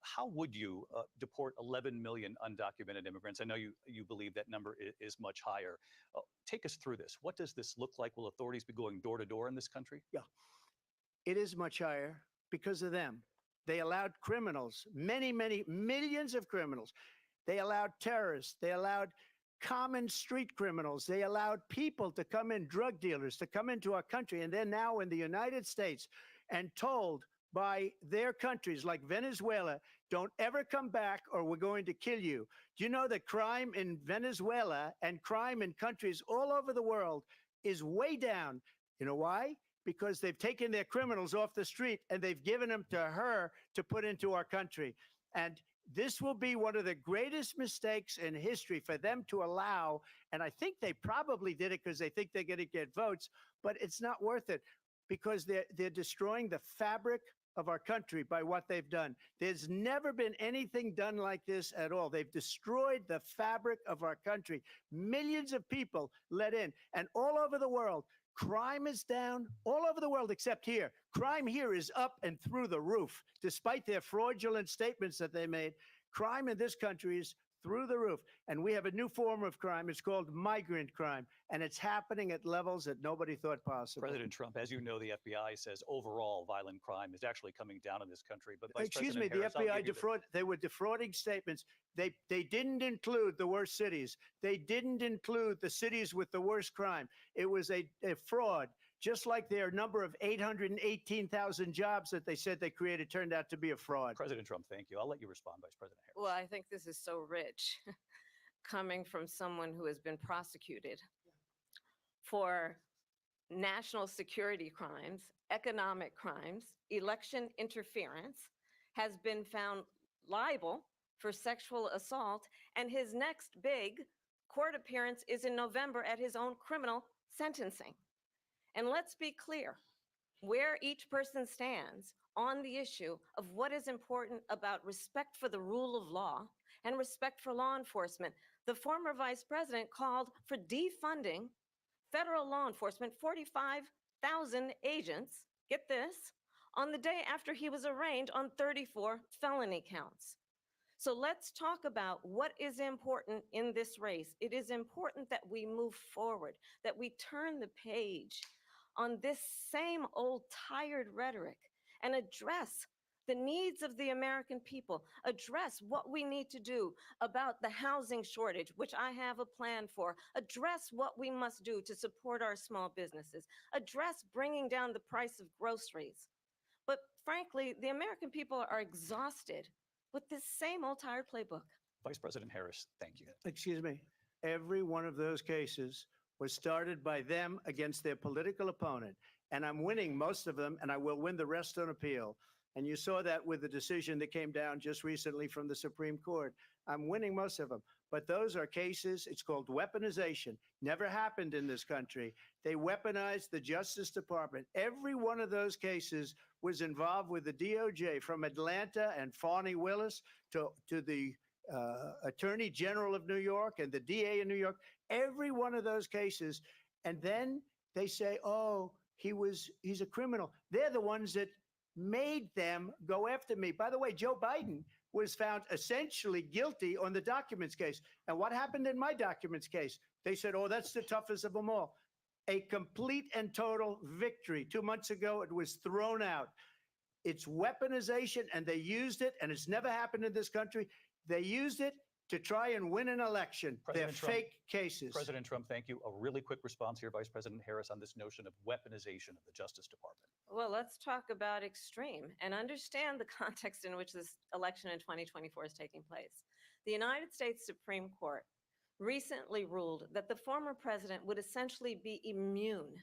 How would you deport 11 million undocumented immigrants? I know you believe that number is much higher. Take us through this. What does this look like? Will authorities be going door to door in this country? Yeah, it is much higher because of them. They allowed criminals, many, many millions of criminals. They allowed terrorists. They allowed common street criminals. They allowed people to come in, drug dealers, to come into our country. And they're now in the United States and told by their countries like Venezuela, don't ever come back or we're going to kill you. Do you know that crime in Venezuela and crime in countries all over the world is way down? You know why? Because they've taken their criminals off the street and they've given them to her to put into our country. And this will be one of the greatest mistakes in history for them to allow. And I think they probably did it because they think they're going to get votes, but it's not worth it because they're destroying the fabric of our country by what they've done. There's never been anything done like this at all. They've destroyed the fabric of our country. Millions of people let in, and all over the world, crime is down all over the world except here. Crime here is up and through the roof. Despite their fraudulent statements that they made, crime in this country is through the roof. And we have a new form of crime. It's called migrant crime. And it's happening at levels that nobody thought possible. President Trump, as you know, the FBI says overall violent crime is actually coming down in this country. But Vice Excuse President me, Harris, the I'll FBI give you they were defrauding statements. They didn't include the worst cities. They didn't include the cities with the worst crime. It was a fraud. Just like their number of 818,000 jobs that they said they created turned out to be a fraud. President Trump, thank you. I'll let you respond, Vice President Harris. Well, I think this is so rich coming from someone who has been prosecuted for national security crimes, economic crimes, election interference, has been found liable for sexual assault, and his next big court appearance is in November at his own criminal sentencing. And let's be clear where each person stands on the issue of what is important about respect for the rule of law and respect for law enforcement. The former vice president called for defunding federal law enforcement, 45,000 agents, get this, on the day after he was arraigned on 34 felony counts. So let's talk about what is important in this race. It is important that we move forward, that we turn the page on this same old tired rhetoric and address the needs of the American people, address what we need to do about the housing shortage, which I have a plan for, address what we must do to support our small businesses, address bringing down the price of groceries. But frankly, the American people are exhausted with this same old tired playbook. Vice President Harris, thank you. Excuse me. Every one of those cases was started by them against their political opponent. And I'm winning most of them, and I will win the rest on appeal. And you saw that with the decision that came down just recently from the Supreme Court. I'm winning most of them. But those are cases, it's called weaponization. Never happened in this country. They weaponized the Justice Department. Every one of those cases was involved with the DOJ, from Atlanta and Fani Willis to the Attorney General of New York and the DA in New York. Every one of those cases. And then they say, oh, he's a criminal. They're the ones that made them go after me. By the way, Joe Biden was found essentially guilty on the documents case. And what happened in my documents case? They said, oh, that's the toughest of them all. A complete and total victory. 2 months ago, it was thrown out. It's weaponization, and they used it, and it's never happened in this country. They used it to try and win an election. They're fake cases. President Trump, thank you. A really quick response here, Vice President Harris, on this notion of weaponization of the Justice Department. Well, let's talk about extreme and understand the context in which this election in 2024 is taking place. The United States Supreme Court recently ruled that the former president would essentially be immune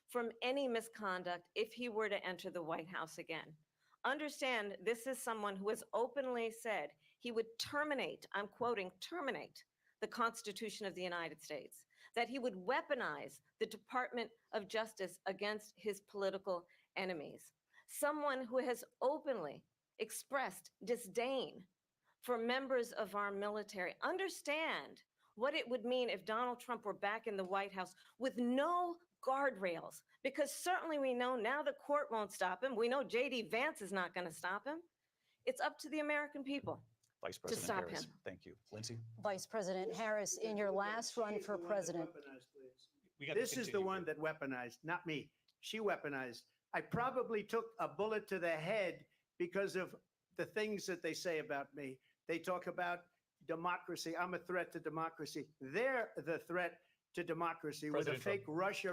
from any misconduct if he were to enter the White House again. Understand, this is someone who has openly said he would terminate, I'm quoting, terminate the Constitution of the United States, that he would weaponize the Department of Justice against his political enemies. Someone who has openly expressed disdain for members of our military. Understand what it would mean if Donald Trump were back in the White House with no guardrails, because certainly we know now the court won't stop him. We know J.D. Vance is not going to stop him. It's up to the American people Vice to President stop Harris, him. thank you. Lindsay? Vice President Harris, in your last run for president. This is the one that weaponized, not me. She weaponized. I probably took a bullet to the head because of the things that they say about me. They talk about democracy. I'm a threat to democracy. They're the threat to democracy with a fake Russia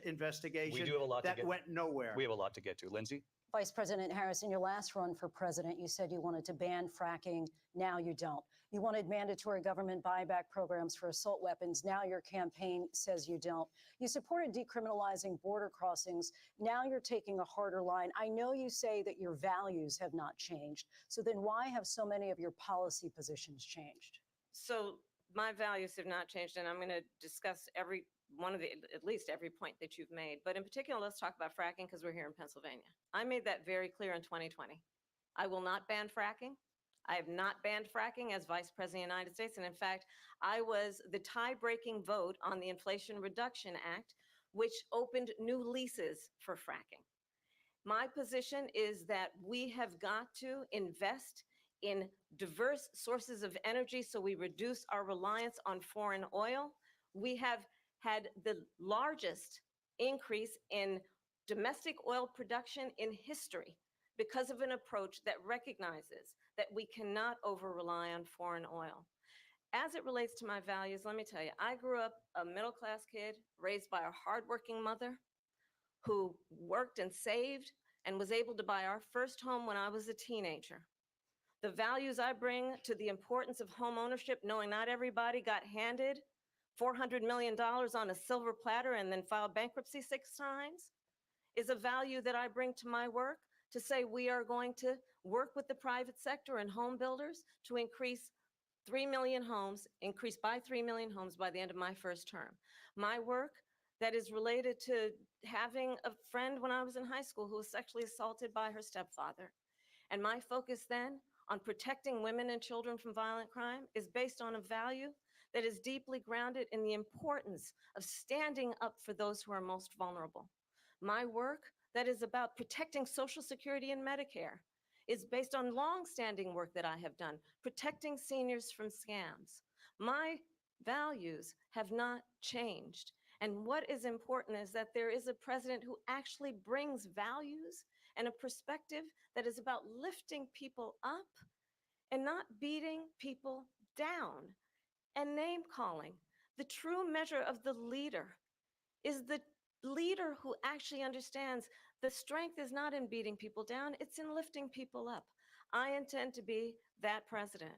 investigation We do have a lot to that get. went nowhere. We have a lot to get to. Lindsay? Vice President Harris, in your last run for president, you said you wanted to ban fracking. Now you don't. You wanted mandatory government buyback programs for assault weapons. Now your campaign says you don't. You supported decriminalizing border crossings. Now you're taking a harder line. I know you say that your values have not changed. So then why have so many of your policy positions changed? So my values have not changed, and I'm going to discuss every one of the, at least every point that you've made. But in particular, let's talk about fracking because we're here in Pennsylvania. I made that very clear in 2020. I will not ban fracking. I have not banned fracking as Vice President of the United States. And in fact, I was the tie-breaking vote on the Inflation Reduction Act, which opened new leases for fracking. My position is that we have got to invest in diverse sources of energy so we reduce our reliance on foreign oil. We have had the largest increase in domestic oil production in history because of an approach that recognizes that we cannot over-rely on foreign oil. As it relates to my values, let me tell you, I grew up a middle-class kid raised by a hardworking mother who worked and saved and was able to buy our first home when I was a teenager. The values I bring to the importance of home ownership, knowing not everybody got handed $400 million on a silver platter and then filed bankruptcy 6 times, is a value that I bring to my work to say we are going to work with the private sector and home builders to increase 3 million homes, increase by 3 million homes by the end of my first term. My work that is related to having a friend when I was in high school who was sexually assaulted by her stepfather. And my focus then on protecting women and children from violent crime is based on a value that is deeply grounded in the importance of standing up for those who are most vulnerable. My work that is about protecting Social Security and Medicare is based on long-standing work that I have done, protecting seniors from scams. My values have not changed. And what is important is that there is a president who actually brings values and a perspective that is about lifting people up and not beating people down and name calling. The true measure of the leader is the leader who actually understands the strength is not in beating people down, it's in lifting people up. I intend to be that president.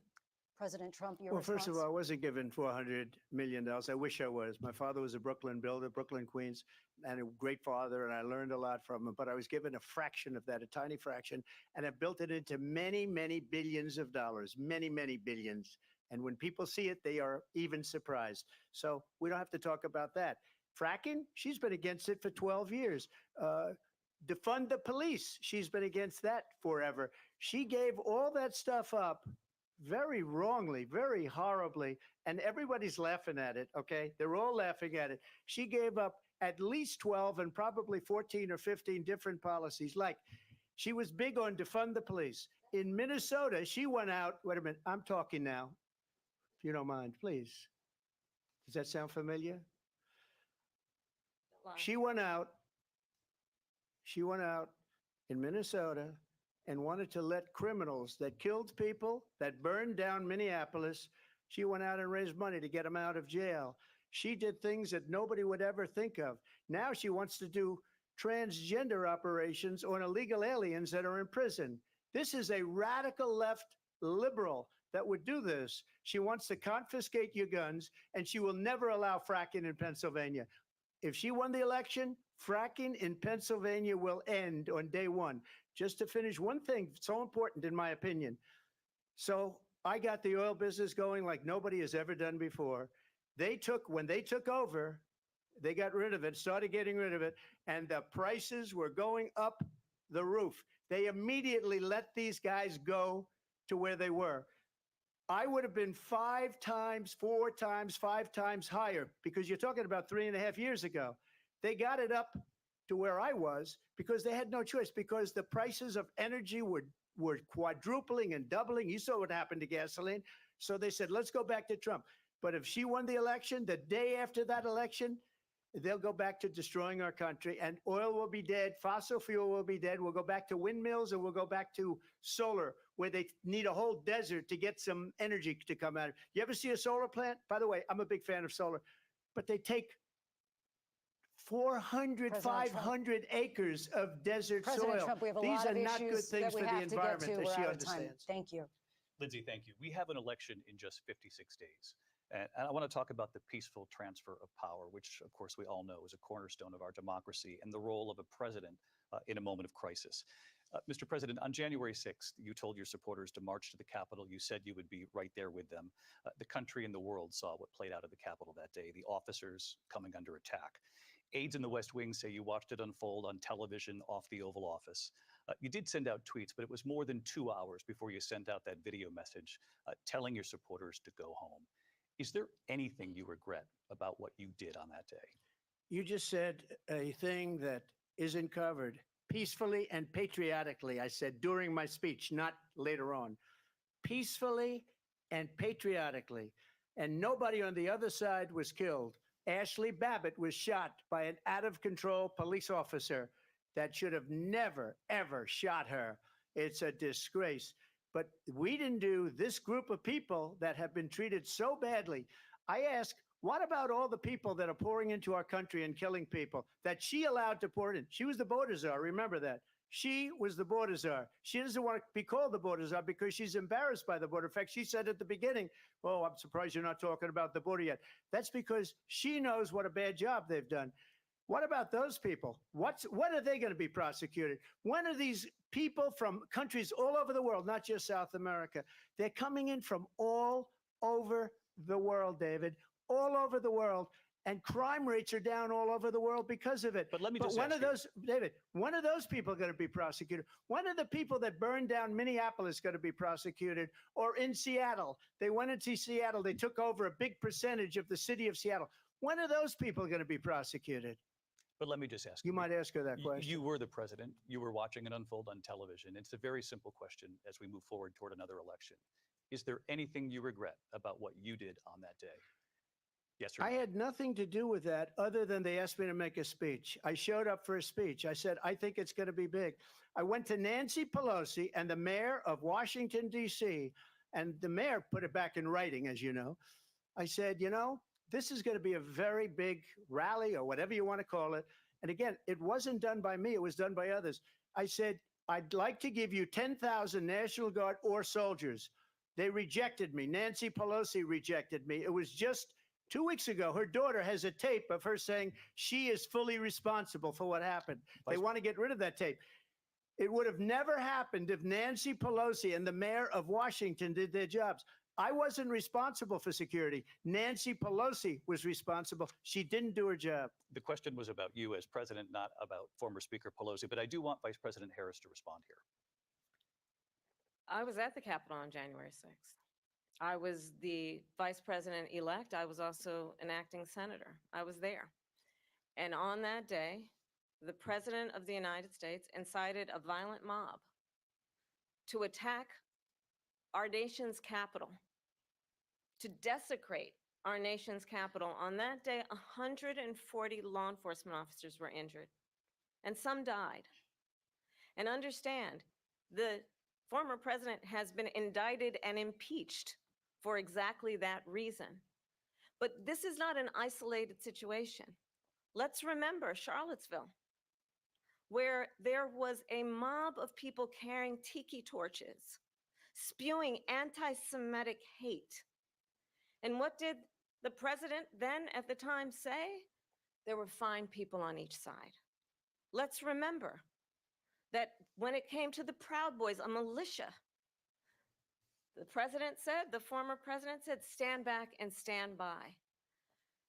President Trump, your Well, response? first of all, I wasn't given $400 million. I wish I was. My father was a Brooklyn builder, Brooklyn, Queens, and a great father, and I learned a lot from him. But I was given a fraction of that, a tiny fraction, and I built it into many, many billions of dollars, many, many billions. And when people see it, they are even surprised. So we don't have to talk about that. Fracking, she's been against it for 12 years. Defund the police, she's been against that forever. She gave all that stuff up very wrongly, very horribly, and everybody's laughing at it, okay? They're all laughing at it. She gave up at least 12 and probably 14 or 15 different policies. Like, she was big on defund the police. In Minnesota, she went out, wait a minute, I'm talking now, if you don't mind, please. Does that sound familiar? She went out in Minnesota and wanted to let criminals that killed people, that burned down Minneapolis, she went out and raised money to get them out of jail. She did things that nobody would ever think of. Now she wants to do transgender operations on illegal aliens that are in prison. This is a radical left liberal that would do this. She wants to confiscate your guns, and she will never allow fracking in Pennsylvania. If she won the election, fracking in Pennsylvania will end on day one. Just to finish one thing, so important in my opinion. So I got the oil business going like nobody has ever done before. When they took over, they got rid of it, started getting rid of it, and the prices were going up the roof. They immediately let these guys go to where they were. I would have been 5 times, 4 times, 5 times higher, because you're talking about 3.5 years ago. They got it up to where I was because they had no choice, because the prices of energy were quadrupling and doubling. You saw what happened to gasoline. So they said, let's go back to Trump. But if she won the election, the day after that election, they'll go back to destroying our country, and oil will be dead. Fossil fuel will be dead. We'll go back to windmills, and we'll go back to solar, where they need a whole desert to get some energy to come out. You ever see a solar plant? By the way, I'm a big fan of solar, but they take 400, 500 acres of desert President soil. Trump, we have a These lot are of not good issues things that we for the have to get environment, to. as We're she out of time. understands. Thank you. Lindsay, thank you. We have an election in just 56 days. And I want to talk about the peaceful transfer of power, which, of course, we all know is a cornerstone of our democracy, and the role of a president in a moment of crisis. Mr. President, on January 6th, you told your supporters to march to the Capitol. You said you would be right there with them. The country and the world saw what played out at the Capitol that day, the officers coming under attack. Aides in the West Wing say you watched it unfold on television off the Oval Office. You did send out tweets, but it was more than 2 hours before you sent out that video message telling your supporters to go home. Is there anything you regret about what you did on that day? You just said a thing that isn't covered. Peacefully and patriotically, I said during my speech, not later on. Peacefully and patriotically. And nobody on the other side was killed. Ashley Babbitt was shot by an out-of-control police officer that should have never, ever shot her. It's a disgrace. But we didn't do this group of people that have been treated so badly. I ask, what about all the people that are pouring into our country and killing people that she allowed to pour in? She was the border czar. Remember that. She was the border czar. She doesn't want to be called the border czar because she's embarrassed by the border. In fact, she said at the beginning, oh, I'm surprised you're not talking about the border yet. That's because she knows what a bad job they've done. What about those people? When are they going to be prosecuted? When are these people from countries all over the world, not just South America? They're coming in from all over the world, David. All over the world, and crime rates are down all over the world because of it. But let me just when ask are those, David, when are those people going to be prosecuted? When are the people that burned down Minneapolis going to be prosecuted? Or in Seattle, they went into Seattle, they took over a big percentage of the city of Seattle. When are those people going to be prosecuted? But let me just ask You might ask her that question. You were the president. You were watching it unfold on television. It's a very simple question as we move forward toward another election. Is there anything you regret about what you did on that day? Yes or no? I had nothing to do with that other than they asked me to make a speech. I showed up for a speech. I said, I think it's going to be big. I went to Nancy Pelosi and the mayor of Washington, D.C., and the mayor put it back in writing, as you know. I said, you know, this is going to be a very big rally or whatever you want to call it. And again, it wasn't done by me. It was done by others. I said, I'd like to give you 10,000 National Guard or soldiers. They rejected me. Nancy Pelosi rejected me. It was just 2 weeks ago, her daughter has a tape of her saying she is fully responsible for what happened. They want to get rid of that tape. It would have never happened if Nancy Pelosi and the mayor of Washington did their jobs. I wasn't responsible for security. Nancy Pelosi was responsible. She didn't do her job. The question was about you as president, not about former Speaker Pelosi, but I do want Vice President Harris to respond here. I was at the Capitol on January 6th. I was the vice president-elect. I was also an acting senator. I was there. And on that day, the president of the United States incited a violent mob to attack our nation's capital, to desecrate our nation's capital. On that day, 140 law enforcement officers were injured, and some died. And understand, the former president has been indicted and impeached for exactly that reason. But this is not an isolated situation. Let's remember Charlottesville, where there was a mob of people carrying tiki torches, spewing anti-Semitic hate. And what did the president then at the time say? There were fine people on each side. Let's remember that when it came to the Proud Boys, a militia, the president said, the former president said, stand back and stand by.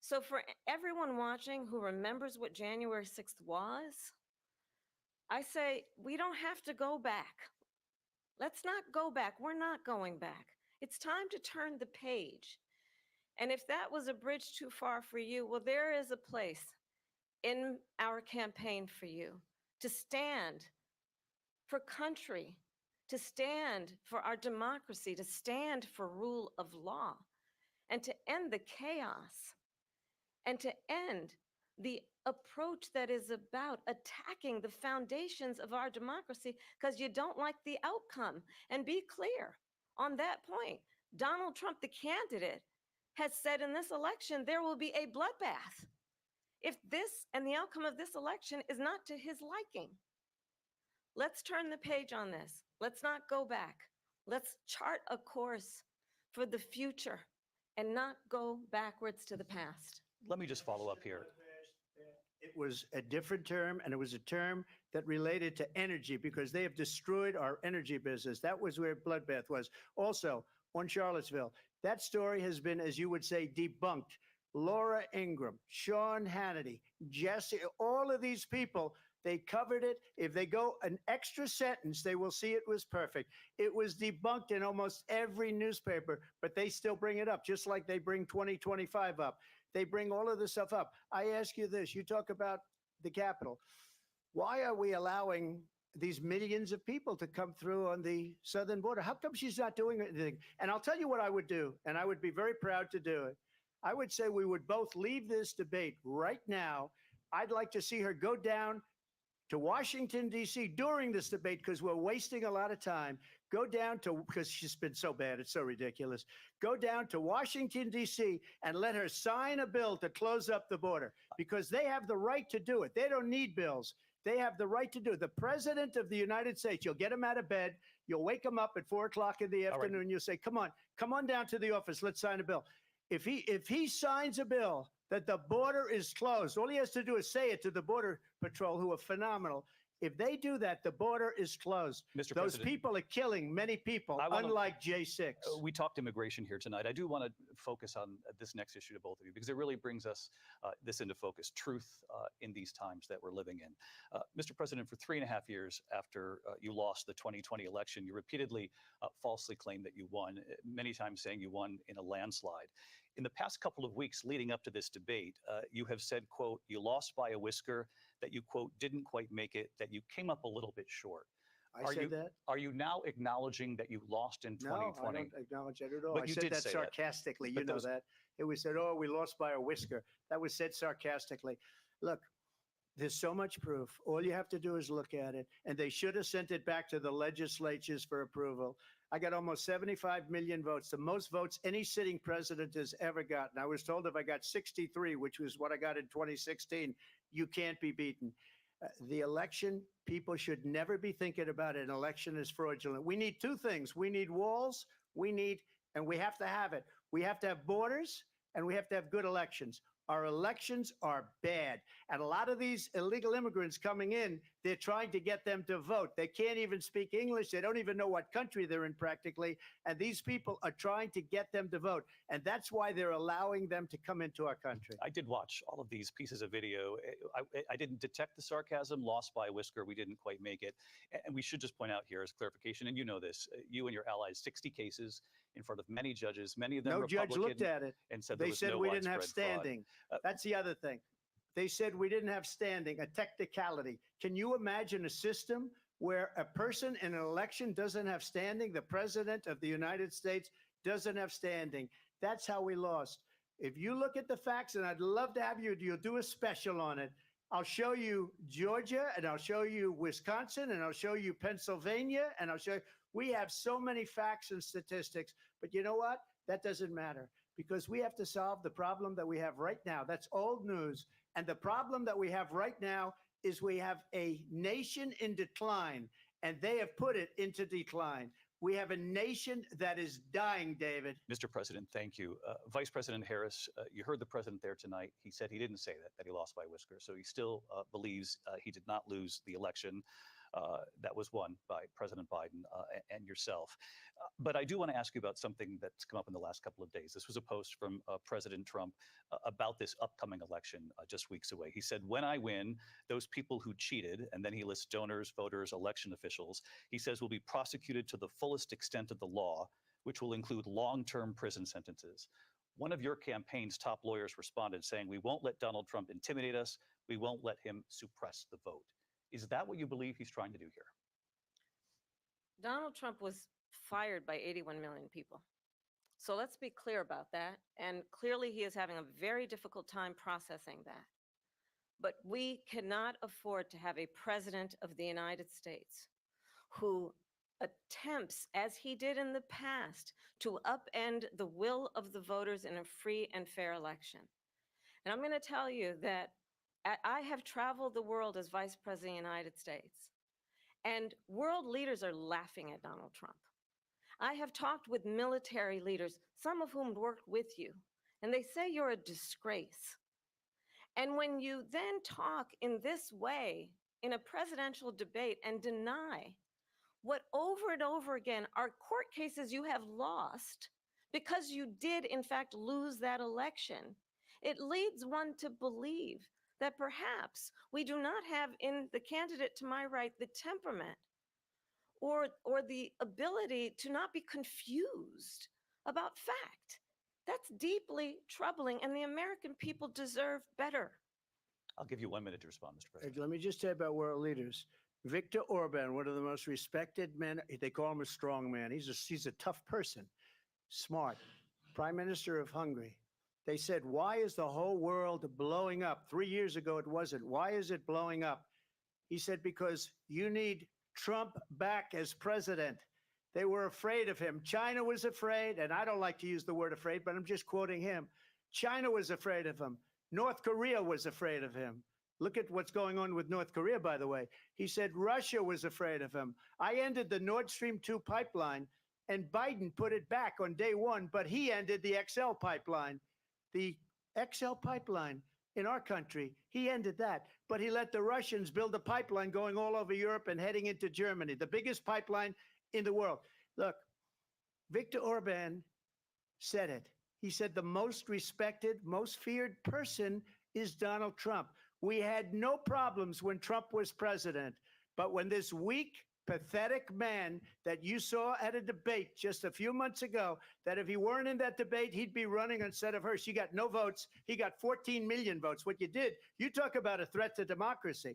So for everyone watching who remembers what January 6th was, I say, we don't have to go back. Let's not go back. We're not going back. It's time to turn the page. And if that was a bridge too far for you, well, there is a place in our campaign for you to stand for country, to stand for our democracy, to stand for rule of law, and to end the chaos, and to end the approach that is about attacking the foundations of our democracy because you don't like the outcome. And be clear on that point. Donald Trump, the candidate, has said in this election there will be a bloodbath if this and the outcome of this election is not to his liking. Let's turn the page on this. Let's not go back. Let's chart a course for the future and not go backwards to the past. Let me just follow up here. It was a different term, and it was a term that related to energy because they have destroyed our energy business. That was where bloodbath was. Also, on Charlottesville, that story has been, as you would say, debunked. Laura Ingraham, Sean Hannity, Jesse, all of these people, they covered it. If they go an extra sentence, they will see it was perfect. It was debunked in almost every newspaper, but they still bring it up, just like they bring 2025 up. They bring all of this stuff up. I ask you this, you talk about the Capitol. Why are we allowing these millions of people to come through on the southern border? How come she's not doing anything? And I'll tell you what I would do, and I would be very proud to do it. I would say we would both leave this debate right now. I'd like to see her go down to Washington, D.C. during this debate because we're wasting a lot of time. Go down to, because she's been so bad, it's so ridiculous. Go down to Washington, D.C. and let her sign a bill to close up the border because they have the right to do it. They don't need bills. They have the right to do it. The president of the United States, you'll get him out of bed. You'll wake him up at 4 o'clock in the afternoon. Right. You'll say, come on down to the office. Let's sign a bill. If he signs a bill that the border is closed, all he has to do is say it to the Border Patrol, who are phenomenal. If they do that, the border is closed. Mr. Those President, people are killing many people, unlike J6. We talked immigration here tonight. I do want to focus on this next issue to both of you because it really brings us this into focus, truth in these times that we're living in. Mr. President, for 3.5 years after you lost the 2020 election, you repeatedly falsely claimed that you won, many times saying you won in a landslide. In the past couple of weeks leading up to this debate, you have said, quote, you lost by a whisker, that you, quote, didn't quite make it, that you came up a little bit short. I said that? Are you now acknowledging that you lost in 2020? No, I don't acknowledge that at all. But I you said did that say sarcastically. That. You know that. It was said, oh, we lost by a whisker. That was said sarcastically. Look, there's so much proof. All you have to do is look at it. And they should have sent it back to the legislatures for approval. I got almost 75 million votes, the most votes any sitting president has ever gotten. I was told if I got 63, which was what I got in 2016, you can't be beaten. The election, people should never be thinking about an election as fraudulent. We need two things. We need walls, and we have to have it. We have to have borders, and we have to have good elections. Our elections are bad. And a lot of these illegal immigrants coming in, they're trying to get them to vote. They can't even speak English. They don't even know what country they're in practically. And these people are trying to get them to vote. And that's why they're allowing them to come into our country. I did watch all of these pieces of video. I didn't detect the sarcasm, lost by a whisker. We didn't quite make it. And we should just point out here as clarification, and you know this, you and your allies, 60 cases in front of many judges, many of them Republican. No judge looked at it. And said they said no we didn't have widespread standing. fraud. That's the other thing. They said we didn't have standing, a technicality. Can you imagine a system where a person in an election doesn't have standing? The president of the United States doesn't have standing. That's how we lost. If you look at the facts, and I'd love to have you'll do a special on it. I'll show you Georgia, and I'll show you Wisconsin, and I'll show you Pennsylvania, and I'll show you. We have so many facts and statistics, but you know what? That doesn't matter because we have to solve the problem that we have right now. That's old news. And the problem that we have right now is we have a nation in decline, and they have put it into decline. We have a nation that is dying, David. Mr. President, thank you. Vice President Harris, you heard the president there tonight. He said he didn't say that he lost by a whisker. So he still believes he did not lose the election that was won by President Biden and yourself. But I do want to ask you about something that's come up in the last couple of days. This was a post from President Trump about this upcoming election just weeks away. He said, when I win, those people who cheated, and then he lists donors, voters, election officials, he says will be prosecuted to the fullest extent of the law, which will include long-term prison sentences. One of your campaign's top lawyers responded saying, we won't let Donald Trump intimidate us. We won't let him suppress the vote. Is that what you believe he's trying to do here? Donald Trump was fired by 81 million people. So let's be clear about that. And clearly he is having a very difficult time processing that. But we cannot afford to have a president of the United States who attempts, as he did in the past, to upend the will of the voters in a free and fair election. And I'm going to tell you that I have traveled the world as Vice President of the United States, and world leaders are laughing at Donald Trump. I have talked with military leaders, some of whom worked with you, and they say you're a disgrace. And when you then talk in this way in a presidential debate and deny what over and over again are court cases you have lost because you did, in fact, lose that election, it leads one to believe that perhaps we do not have in the candidate to my right the temperament or the ability to not be confused about fact. That's deeply troubling, and the American people deserve better. I'll give you 1 minute to respond, Mr. President. Let me just tell you about world leaders. Viktor Orban, one of the most respected men, they call him a strong man. He's a tough person, smart. Prime Minister of Hungary. They said, why is the whole world blowing up? 3 years ago, it wasn't. Why is it blowing up? He said, because you need Trump back as president. They were afraid of him. China was afraid, and I don't like to use the word afraid, but I'm just quoting him. China was afraid of him. North Korea was afraid of him. Look at what's going on with North Korea, by the way. He said Russia was afraid of him. I ended the Nord Stream 2 pipeline, and Biden put it back on day one, but he ended the XL pipeline. The XL pipeline in our country, he ended that. But he let the Russians build a pipeline going all over Europe and heading into Germany, the biggest pipeline in the world. Look, Viktor Orban said it. He said the most respected, most feared person is Donald Trump. We had no problems when Trump was president. But when this weak, pathetic man that you saw at a debate just a few months ago, that if he weren't in that debate, he'd be running instead of her. She got no votes. He got 14 million votes. What you did, you talk about a threat to democracy.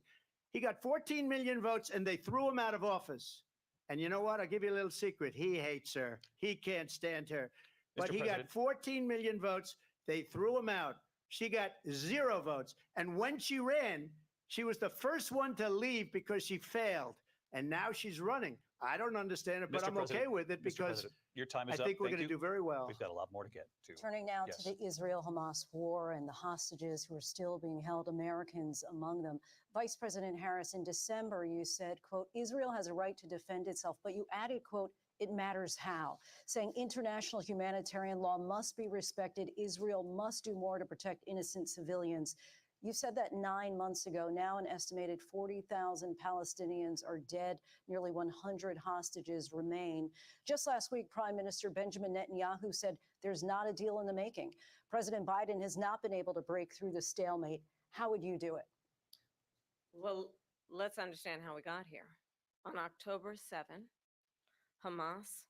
He got 14 million votes, and they threw him out of office. And you know what? I'll give you a little secret. He hates her. He can't stand her. But he got 14 million votes. They threw him out. She got 0 votes. And when she ran, she was the first one to leave because she failed. And now she's running. I don't understand it, but I'm okay with it because your time is I think up. we're Thank going to you. do very well. We've got a lot more to get to. Turning now Yes. to the Israel-Hamas war and the hostages who are still being held, Americans among them. Vice President Harris, in December, you said, quote, Israel has a right to defend itself, but you added, quote, it matters how, saying international humanitarian law must be respected. Israel must do more to protect innocent civilians. You said that 9 months ago. Now an estimated 40,000 Palestinians are dead. Nearly 100 hostages remain. Just last week, Prime Minister Benjamin Netanyahu said there's not a deal in the making. President Biden has not been able to break through the stalemate. How would you do it? Well, let's understand how we got here. On October 7, Hamas,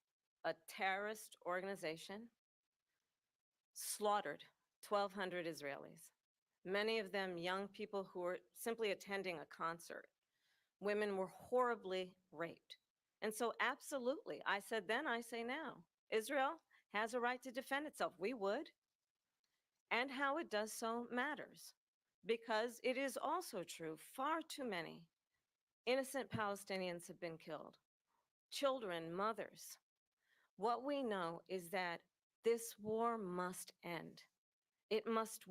a terrorist organization, slaughtered 1,200 Israelis. Many of them young people who were simply attending a concert. Women were horribly raped. And so absolutely, I said then, I say now, Israel has a right to defend itself. We would. And how it does so matters, because it is also true, far too many innocent Palestinians have been killed. Children, mothers. What we know is that this war must end. It must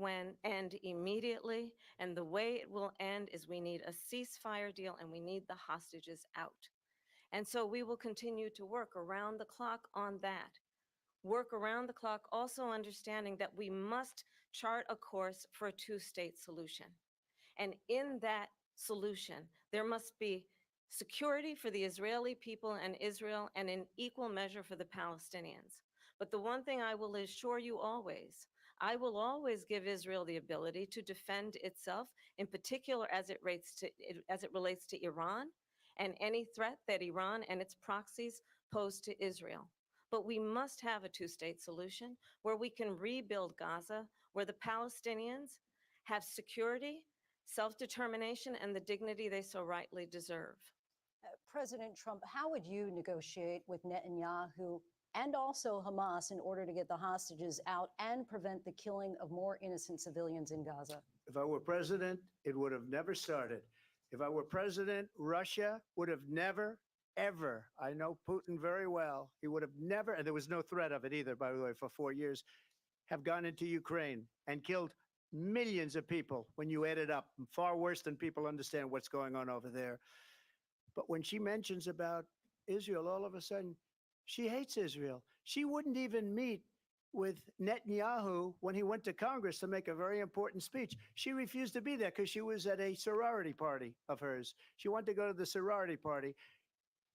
end immediately, and the way it will end is we need a ceasefire deal and we need the hostages out. And so we will continue to work around the clock on that. Work around the clock, also understanding that we must chart a course for a two-state solution. And in that solution, there must be security for the Israeli people and Israel, and in equal measure for the Palestinians. But the one thing I will assure you always, I will always give Israel the ability to defend itself, in particular as it relates to Iran and any threat that Iran and its proxies pose to Israel. But we must have a two-state solution where we can rebuild Gaza, where the Palestinians have security, self-determination, and the dignity they so rightly deserve. President Trump, how would you negotiate with Netanyahu and also Hamas in order to get the hostages out and prevent the killing of more innocent civilians in Gaza? If I were president, it would have never started. If I were president, Russia would have never, ever, I know Putin very well, he would have never, and there was no threat of it either, by the way, for 4 years, have gone into Ukraine and killed millions of people when you add it up, far worse than people understand what's going on over there. But when she mentions about Israel, all of a sudden, she hates Israel. She wouldn't even meet with Netanyahu when he went to Congress to make a very important speech. She refused to be there because she was at a sorority party of hers. She wanted to go to the sorority party.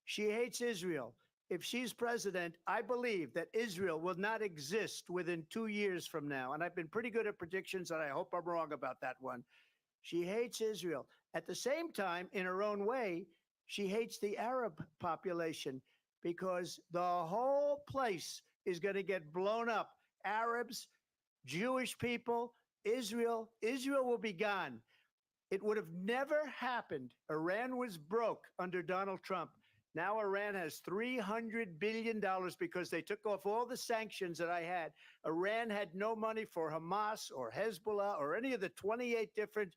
She hates Israel. If she's president, I believe that Israel will not exist within 2 years from now. And I've been pretty good at predictions, and I hope I'm wrong about that one. She hates Israel. At the same time, in her own way, she hates the Arab population because the whole place is going to get blown up. Arabs, Jewish people, Israel will be gone. It would have never happened. Iran was broke under Donald Trump. Now Iran has $300 billion because they took off all the sanctions that I had. Iran had no money for Hamas or Hezbollah or any of the 28 different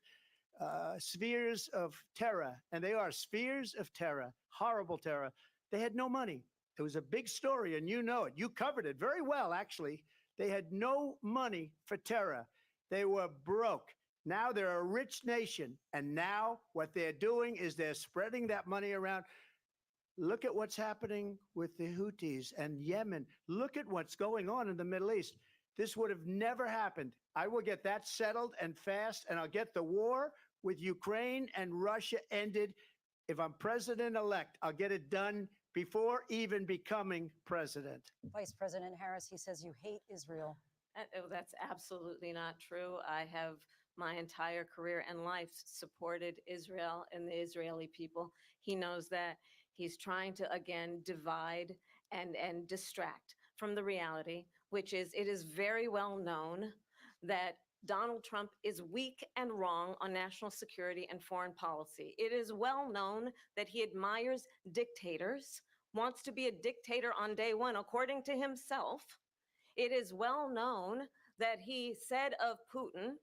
spheres of terror. And they are spheres of terror, horrible terror. They had no money. It was a big story, and you know it. You covered it very well, actually. They had no money for terror. They were broke. Now they're a rich nation. And now what they're doing is they're spreading that money around. Look at what's happening with the Houthis and Yemen. Look at what's going on in the Middle East. This would have never happened. I will get that settled and fast, and I'll get the war with Ukraine and Russia ended. If I'm president-elect, I'll get it done before even becoming president. Vice President Harris, he says you hate Israel. That's absolutely not true. I have my entire career and life supported Israel and the Israeli people. He knows that. He's trying to, again, divide and distract from the reality, which is it is very well known that Donald Trump is weak and wrong on national security and foreign policy. It is well known that he admires dictators, wants to be a dictator on day one, according to himself. It is well known that he said of Putin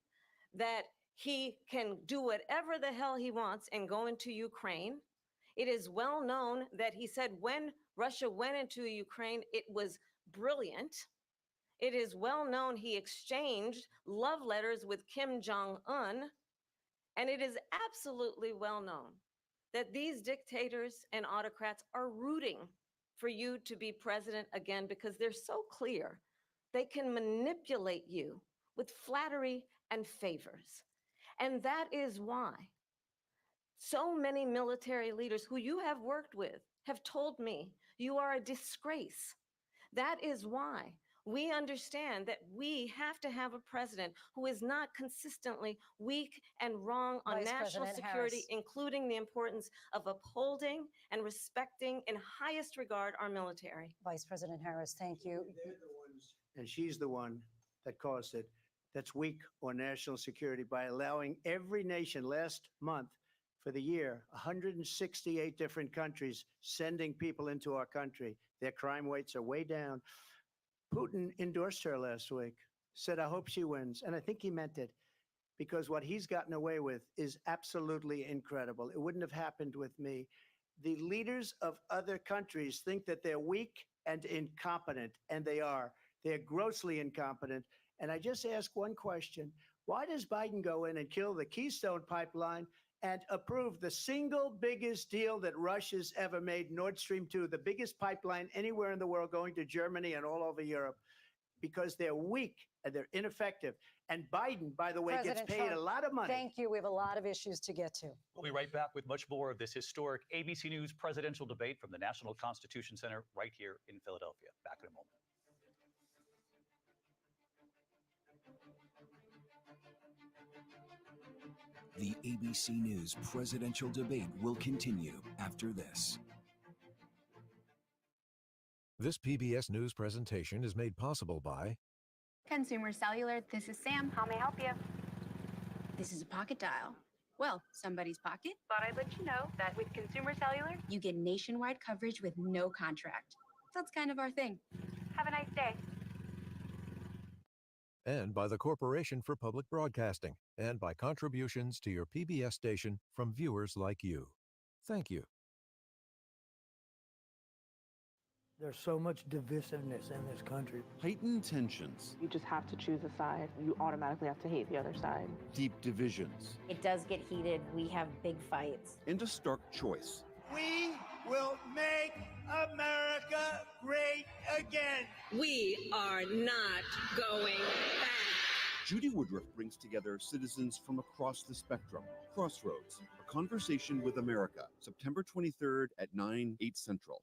that he can do whatever the hell he wants and go into Ukraine. It is well known that he said when Russia went into Ukraine, it was brilliant. It is well known he exchanged love letters with Kim Jong-un. And it is absolutely well known that these dictators and autocrats are rooting for you to be president again because they're so clear. They can manipulate you with flattery and favors. And that is why so many military leaders who you have worked with have told me you are a disgrace. That is why we understand that we have to have a president who is not consistently weak and wrong on Vice national President security, Harris. including the importance of upholding and respecting in highest regard our military. Vice President Harris, thank you. And she's the one that caused it, that's weak on national security by allowing every nation last month for the year, 168 different countries sending people into our country. Their crime rates are way down. Putin endorsed her last week, said, I hope she wins. And I think he meant it because what he's gotten away with is absolutely incredible. It wouldn't have happened with me. The leaders of other countries think that they're weak and incompetent, and they are. They're grossly incompetent. And I just ask one question. Why does Biden go in and kill the Keystone Pipeline and approve the single biggest deal that Russia's ever made, Nord Stream 2, the biggest pipeline anywhere in the world going to Germany and all over Europe? Because they're weak and they're ineffective. And Biden, by the way, President Trump, Trump, gets paid a lot of money. Thank you. We have a lot of issues to get to. We'll be right back with much more of this historic ABC News presidential debate from the National Constitution Center right here in Philadelphia. Back in a moment. The ABC News presidential debate will continue after this. This PBS News presentation is made possible by Consumer Cellular, this is Sam. How may I help you? This is a pocket dial. Well, somebody's pocket. Thought I'd let you know that with Consumer Cellular, you get nationwide coverage with no contract. That's kind of our thing. Have a nice day. and by the Corporation for Public Broadcasting, and by contributions to your PBS station from viewers like you. Thank you. There's so much divisiveness in this country. Heightened tensions. You just have to choose a side. You automatically have to hate the other side. Deep divisions. It does get heated. We have big fights. And a stark choice. We will make America great again. We are not going back. Judy Woodruff brings together citizens from across the spectrum. Crossroads, a conversation with America, September 23rd at 9/8 Central.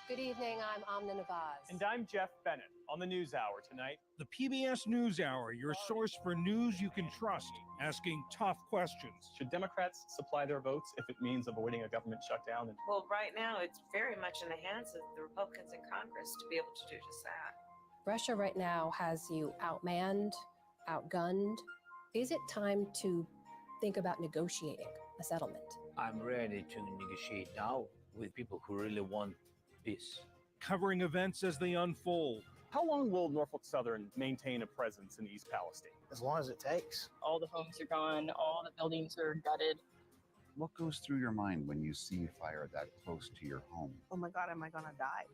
Good evening, I'm Amna Nawaz. And I'm Jeff Bennett on the NewsHour tonight. The PBS NewsHour, your source for news you can trust, asking tough questions. Should Democrats supply their votes if it means avoiding a government shutdown? Well, right now, it's very much in the hands of the Republicans in Congress to be able to do just that. Russia right now has you outmanned, outgunned. Is it time to think about negotiating a settlement? I'm ready to negotiate now with people who really want peace. Covering events as they unfold. How long will Norfolk Southern maintain a presence in East Palestine? As long as it takes. All the homes are gone, all the buildings are gutted. What goes through your mind when you see fire that close to your home? Oh my God, am I gonna die?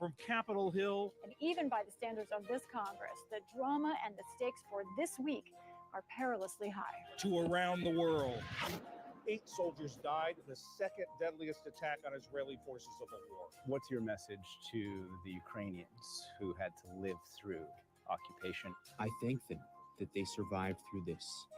From Capitol Hill. And even by the standards of this Congress, the drama and the stakes for this week are perilously high. To around the world. 8 soldiers died in the second deadliest attack on Israeli forces of the war. What's your message to the Ukrainians who had to live through occupation? I think that they survived through this.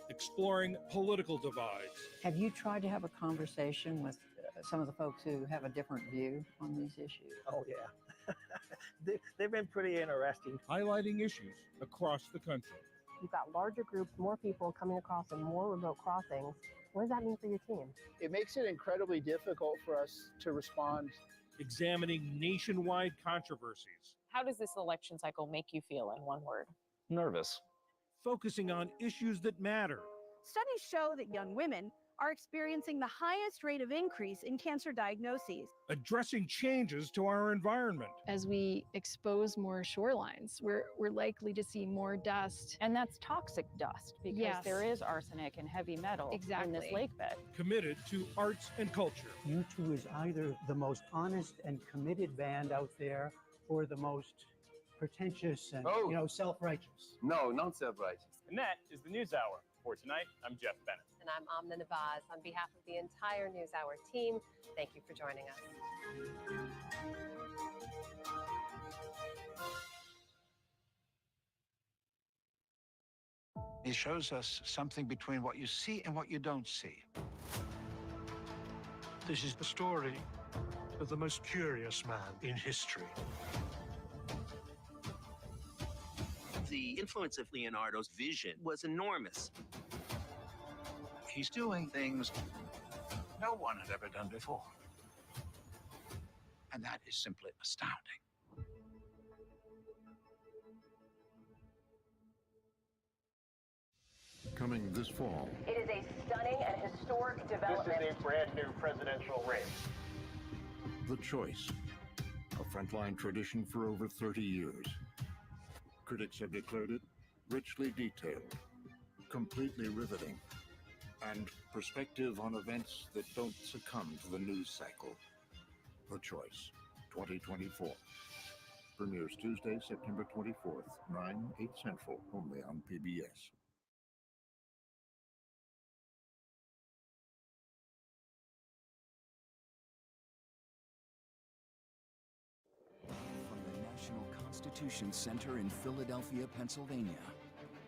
Exploring political divides. Have you tried to have a conversation with some of the folks who have a different view on these issues? Oh, yeah. They've been pretty interesting. Highlighting issues across the country. You've got larger groups, more people coming across and more remote crossings. What does that mean for your team? It makes it incredibly difficult for us to respond. Examining nationwide controversies. How does this election cycle make you feel in one word? Nervous. Focusing on issues that matter. Studies show that young women are experiencing the highest rate of increase in cancer diagnoses. Addressing changes to our environment. As we expose more shorelines, we're likely to see more dust. And that's toxic dust because there is arsenic and heavy metal in this lake bed. Committed to arts and culture. U2 is either the most honest and committed band out there or the most pretentious and, self-righteous. No, not self-righteous. And that is the NewsHour. For tonight, I'm Jeff Bennett. And I'm Amna Nawaz. On behalf of the entire NewsHour team, thank you for joining us. It shows us something between what you see and what you don't see. This is the story of the most curious man in history. The influence of Leonardo's vision was enormous. He's doing things no one had ever done before. And that is simply astounding. Coming this fall. It is a stunning and historic development. This is a brand new presidential race. The Choice, a frontline tradition for over 30 years. Critics have declared it richly detailed, completely riveting, and perspective on events that don't succumb to the news cycle. The Choice, 2024. Premieres Tuesday, September 24th, 9/8 Central, only on PBS. From the National Constitution Center in Philadelphia, Pennsylvania.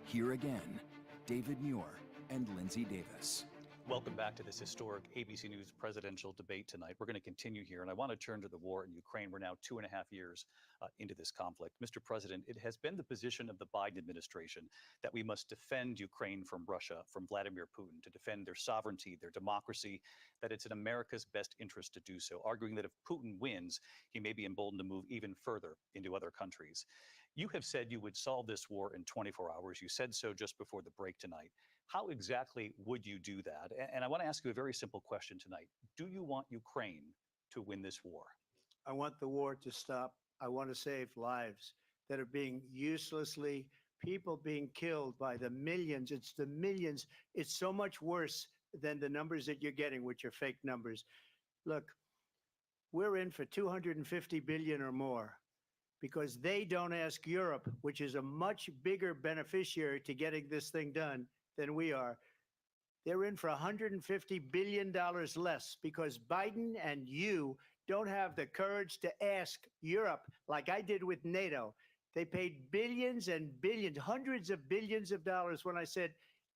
Here again, David Muir and Lindsay Davis. Welcome back to this historic ABC News presidential debate tonight. We're going to continue here, and I want to turn to the war in Ukraine. We're now 2.5 years into this conflict. Mr. President, it has been the position of the Biden administration that we must defend Ukraine from Russia, from Vladimir Putin, to defend their sovereignty, their democracy, that it's in America's best interest to do so, arguing that if Putin wins, he may be emboldened to move even further into other countries. You have said you would solve this war in 24 hours. You said so just before the break tonight. How exactly would you do that? And I want to ask you a very simple question tonight. Do you want Ukraine to win this war? I want the war to stop. I want to save lives that are being uselessly, people being killed by the millions. It's the millions. It's so much worse than the numbers that you're getting, which are fake numbers. Look, we're in for 250 billion or more because they don't ask Europe, which is a much bigger beneficiary to getting this thing done than we are. they're in for $150 billion less because Biden and you don't have the courage to ask Europe like I did with NATO. They paid billions and billions, hundreds of billions of dollars when I said,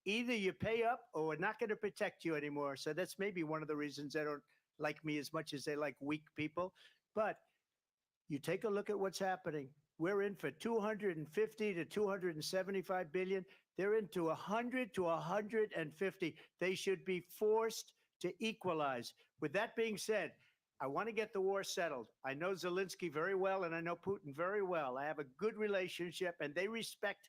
either you pay up or we're not going to protect you anymore. So that's maybe one of the reasons they don't like me as much as they like weak people. But you take a look at what's happening. We're in for 250 to 275 billion. They're into 100 to 150. They should be forced to equalize. With that being said, I want to get the war settled. I know Zelensky very well, and I know Putin very well. I have a good relationship, and they respect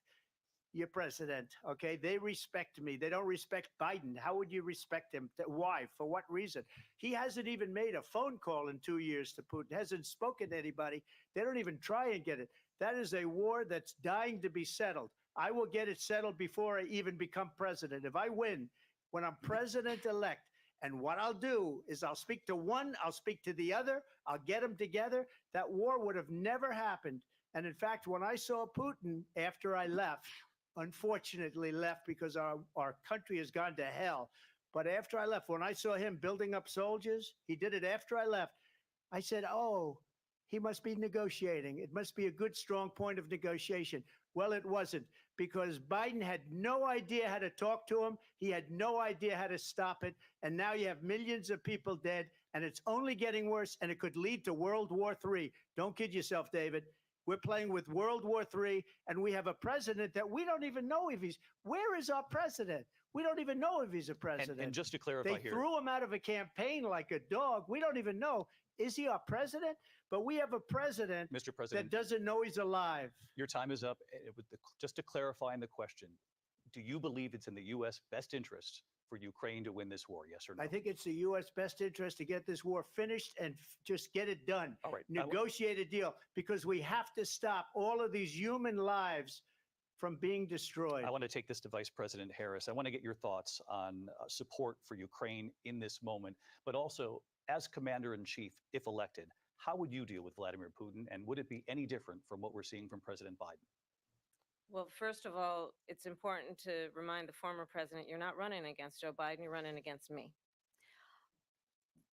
your president, okay? They respect me. They don't respect Biden. How would you respect him? Why? For what reason? He hasn't even made a phone call in 2 years to Putin, hasn't spoken to anybody. They don't even try and get it. That is a war that's dying to be settled. I will get it settled before I even become president. If I win, when I'm president-elect, and what I'll do is I'll speak to one, I'll speak to the other, I'll get them together. That war would have never happened. And in fact, when I saw Putin after I left, unfortunately left because our country has gone to hell. But after I left, when I saw him building up soldiers, he did it after I left. I said, oh, he must be negotiating. It must be a good, strong point of negotiation. Well, it wasn't, because Biden had no idea how to talk to him. He had no idea how to stop it. And now you have millions of people dead, and it's only getting worse, and it could lead to World War III. Don't kid yourself, David. We're playing with World War III, and we have a president that we don't even know if he's, where is our president? We don't even know if he's a president. And just to clarify they here. threw him out of a campaign like a dog. We don't even know. Is he our president? But we have a president, Mr. President, that doesn't know he's alive. Your time is up. Just to clarify in the question, do you believe it's in the U.S. best interest for Ukraine to win this war, yes or no? I think it's the U.S. best interest to get this war finished and just get it done. All right. Negotiate a deal, because we have to stop all of these human lives from being destroyed. I want to take this to Vice President Harris. I want to get your thoughts on support for Ukraine in this moment, but also as Commander-in-Chief, if elected, how would you deal with Vladimir Putin, and would it be any different from what we're seeing from President Biden? Well, first of all, it's important to remind the former president, you're not running against Joe Biden, you're running against me.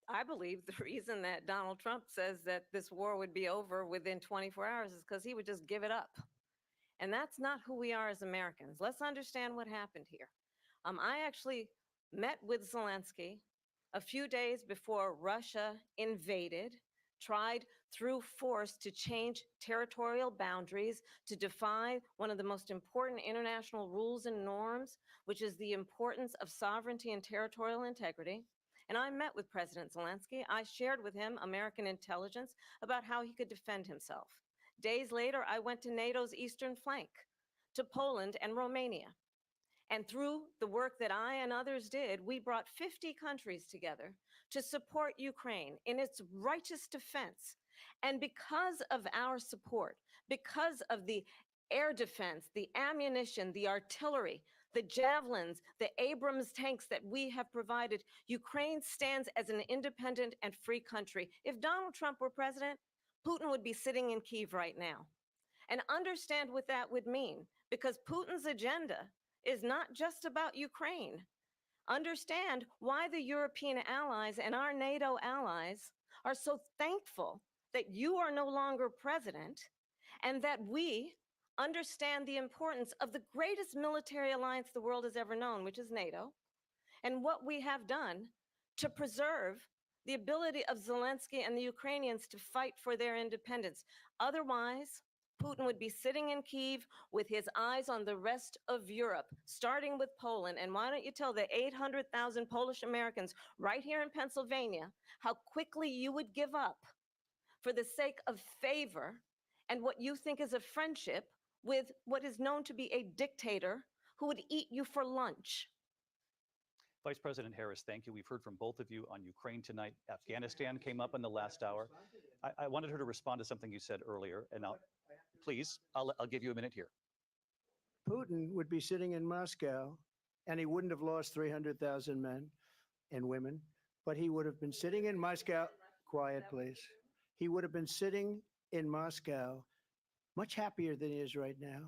I believe the reason that Donald Trump says that this war would be over within 24 hours is because he would just give it up. And that's not who we are as Americans. Let's understand what happened here. I actually met with Zelensky a few days before Russia invaded, tried through force to change territorial boundaries, to defy one of the most important international rules and norms, which is the importance of sovereignty and territorial integrity. And I met with President Zelensky. I shared with him American intelligence about how he could defend himself. Days later, I went to NATO's eastern flank, to Poland and Romania. And through the work that I and others did, we brought 50 countries together to support Ukraine in its righteous defense. And because of our support, because of the air defense, the ammunition, the artillery, the javelins, the Abrams tanks that we have provided, Ukraine stands as an independent and free country. If Donald Trump were president, Putin would be sitting in Kyiv right now. And understand what that would mean, because Putin's agenda is not just about Ukraine. Understand why the European allies and our NATO allies are so thankful that you are no longer president, and that we understand the importance of the greatest military alliance the world has ever known, which is NATO, and what we have done to preserve the ability of Zelensky and the Ukrainians to fight for their independence. Otherwise, Putin would be sitting in Kyiv with his eyes on the rest of Europe, starting with Poland. And why don't you tell the 800,000 Polish Americans right here in Pennsylvania how quickly you would give up for the sake of favor and what you think is a friendship with what is known to be a dictator who would eat you for lunch. Vice President Harris, thank you. We've heard from both of you on Ukraine tonight. Afghanistan came up in the last hour. I wanted her to respond to something you said earlier, and please, I'll give you a minute here. Putin would be sitting in Moscow, and he wouldn't have lost 300,000 men and women, but he would have been sitting in Moscow. Quiet, please. He would have been sitting in Moscow much happier than he is right now.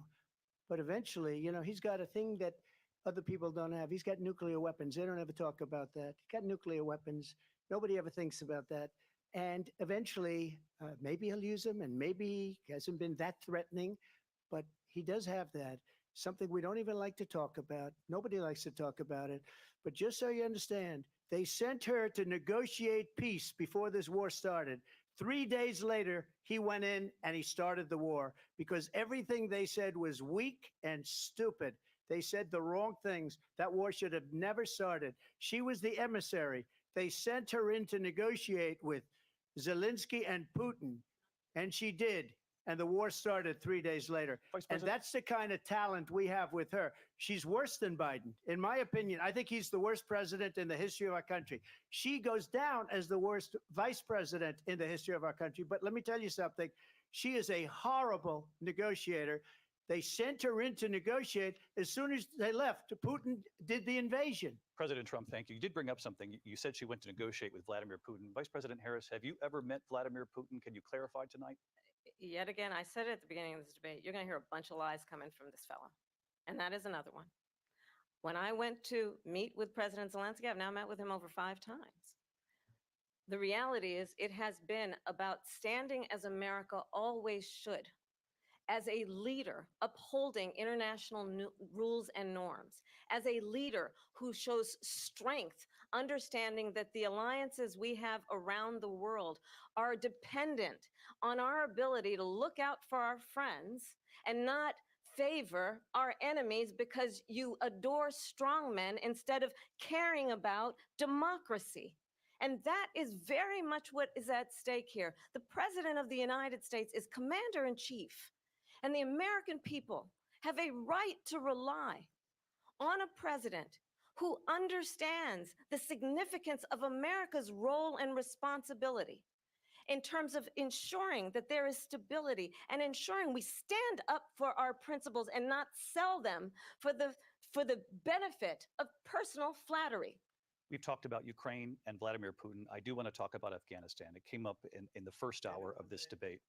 But eventually, you know, he's got a thing that other people don't have. He's got nuclear weapons. They don't ever talk about that. He's got nuclear weapons. Nobody ever thinks about that. And eventually, maybe he'll use them, and maybe he hasn't been that threatening, but he does have that. Something we don't even like to talk about. Nobody likes to talk about it. But just so you understand, they sent her to negotiate peace before this war started. 3 days later, he went in and he started the war because everything they said was weak and stupid. They said the wrong things. That war should have never started. She was the emissary. They sent her in to negotiate with Zelensky and Putin, and she did. And the war started 3 days later. And that's the kind of talent we have with her. She's worse than Biden. In my opinion, I think he's the worst president in the history of our country. She goes down as the worst vice president in the history of our country. But let me tell you something. She is a horrible negotiator. They sent her in to negotiate. As soon as they left, Putin did the invasion. President Trump, thank you. You did bring up something. You said she went to negotiate with Vladimir Putin. Vice President Harris, have you ever met Vladimir Putin? Can you clarify tonight? Yet again, I said it at the beginning of this debate, you're going to hear a bunch of lies coming from this fella. And that is another one. When I went to meet with President Zelensky, I've now met with him over 5 times. The reality is it has been about standing as America always should, as a leader upholding international rules and norms, as a leader who shows strength, understanding that the alliances we have around the world are dependent on our ability to look out for our friends and not favor our enemies because you adore strong men instead of caring about democracy. And that is very much what is at stake here. The President of the United States is commander-in-chief, and the American people have a right to rely on a president who understands the significance of America's role and responsibility in terms of ensuring that there is stability and ensuring we stand up for our principles and not sell them for the benefit of personal flattery. We've talked about Ukraine and Vladimir Putin. I do want to talk about Afghanistan. It came up in the first hour of this debate.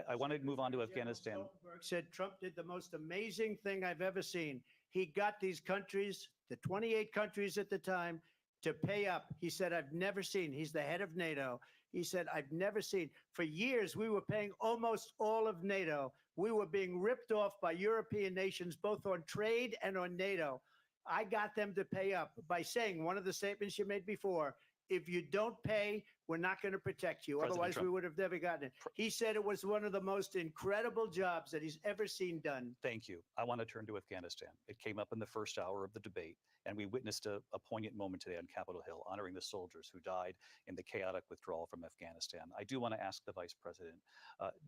I want to move on to Afghanistan. Stoltenberg said Trump did the most amazing thing I've ever seen. He got these countries, the 28 countries at the time, to pay up. He said, I've never seen. He's the head of NATO. He said, I've never seen. For years, we were paying almost all of NATO. We were being ripped off by European nations, both on trade and on NATO. I got them to pay up by saying one of the statements you made before, if you don't pay, we're not going to protect you. President Otherwise, Trump. we would have never gotten it. He said it was one of the most incredible jobs that he's ever seen done. Thank you. I want to turn to Afghanistan. It came up in the first hour of the debate, and we witnessed a poignant moment today on Capitol Hill, honoring the soldiers who died in the chaotic withdrawal from Afghanistan. I do want to ask the Vice President,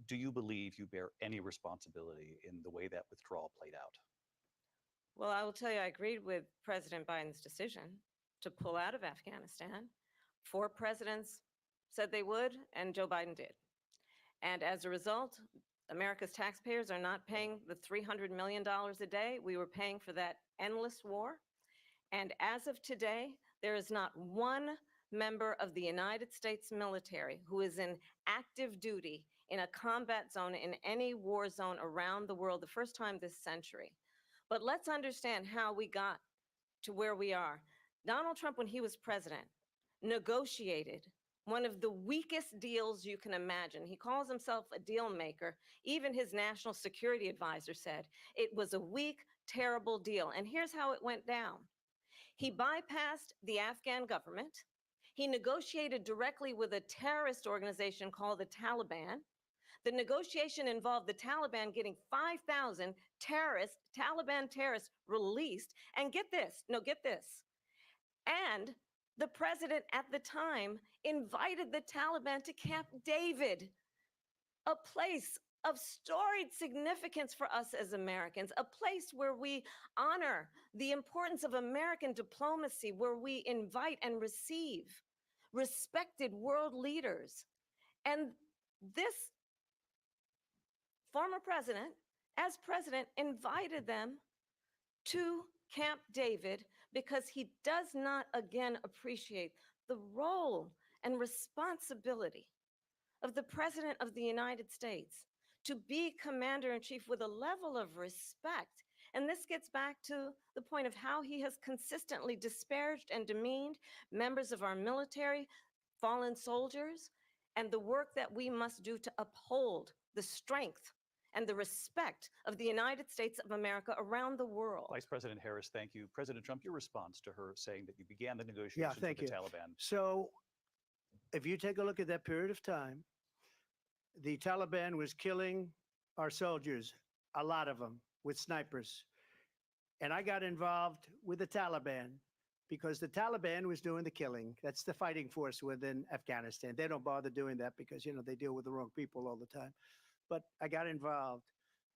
do you believe you bear any responsibility in the way that withdrawal played out? Well, I will tell you, I agreed with President Biden's decision to pull out of Afghanistan. 4 presidents said they would, and Joe Biden did. And as a result, America's taxpayers are not paying the $300 million a day we were paying for that endless war. And as of today, there is not one member of the United States military who is in active duty in a combat zone in any war zone around the world, the first time this century. But let's understand how we got to where we are. Donald Trump, when he was president, negotiated one of the weakest deals you can imagine. He calls himself a deal maker. Even his national security advisor said it was a weak, terrible deal. And here's how it went down. He bypassed the Afghan government. He negotiated directly with a terrorist organization called the Taliban. The negotiation involved the Taliban getting 5,000 Taliban terrorists released. And get this, and the president at the time invited the Taliban to Camp David, a place of storied significance for us as Americans, a place where we honor the importance of American diplomacy, where we invite and receive respected world leaders. And this former president, as president, invited them to Camp David because he does not, again, appreciate the role and responsibility of the President of the United States to be commander-in-chief with a level of respect And this gets back to the point of how he has consistently disparaged and demeaned members of our military, fallen soldiers, and the work that we must do to uphold the strength and the respect of the United States of America around the world. Vice President Harris, thank you. President Trump, your response to her saying that you began the negotiations thank with the you. Taliban. So if you take a look at that period of time, the Taliban was killing our soldiers, a lot of them, with snipers. And I got involved with the Taliban because the Taliban was doing the killing. That's the fighting force within Afghanistan. They don't bother doing that because, you know, they deal with the wrong people all the time. But I got involved.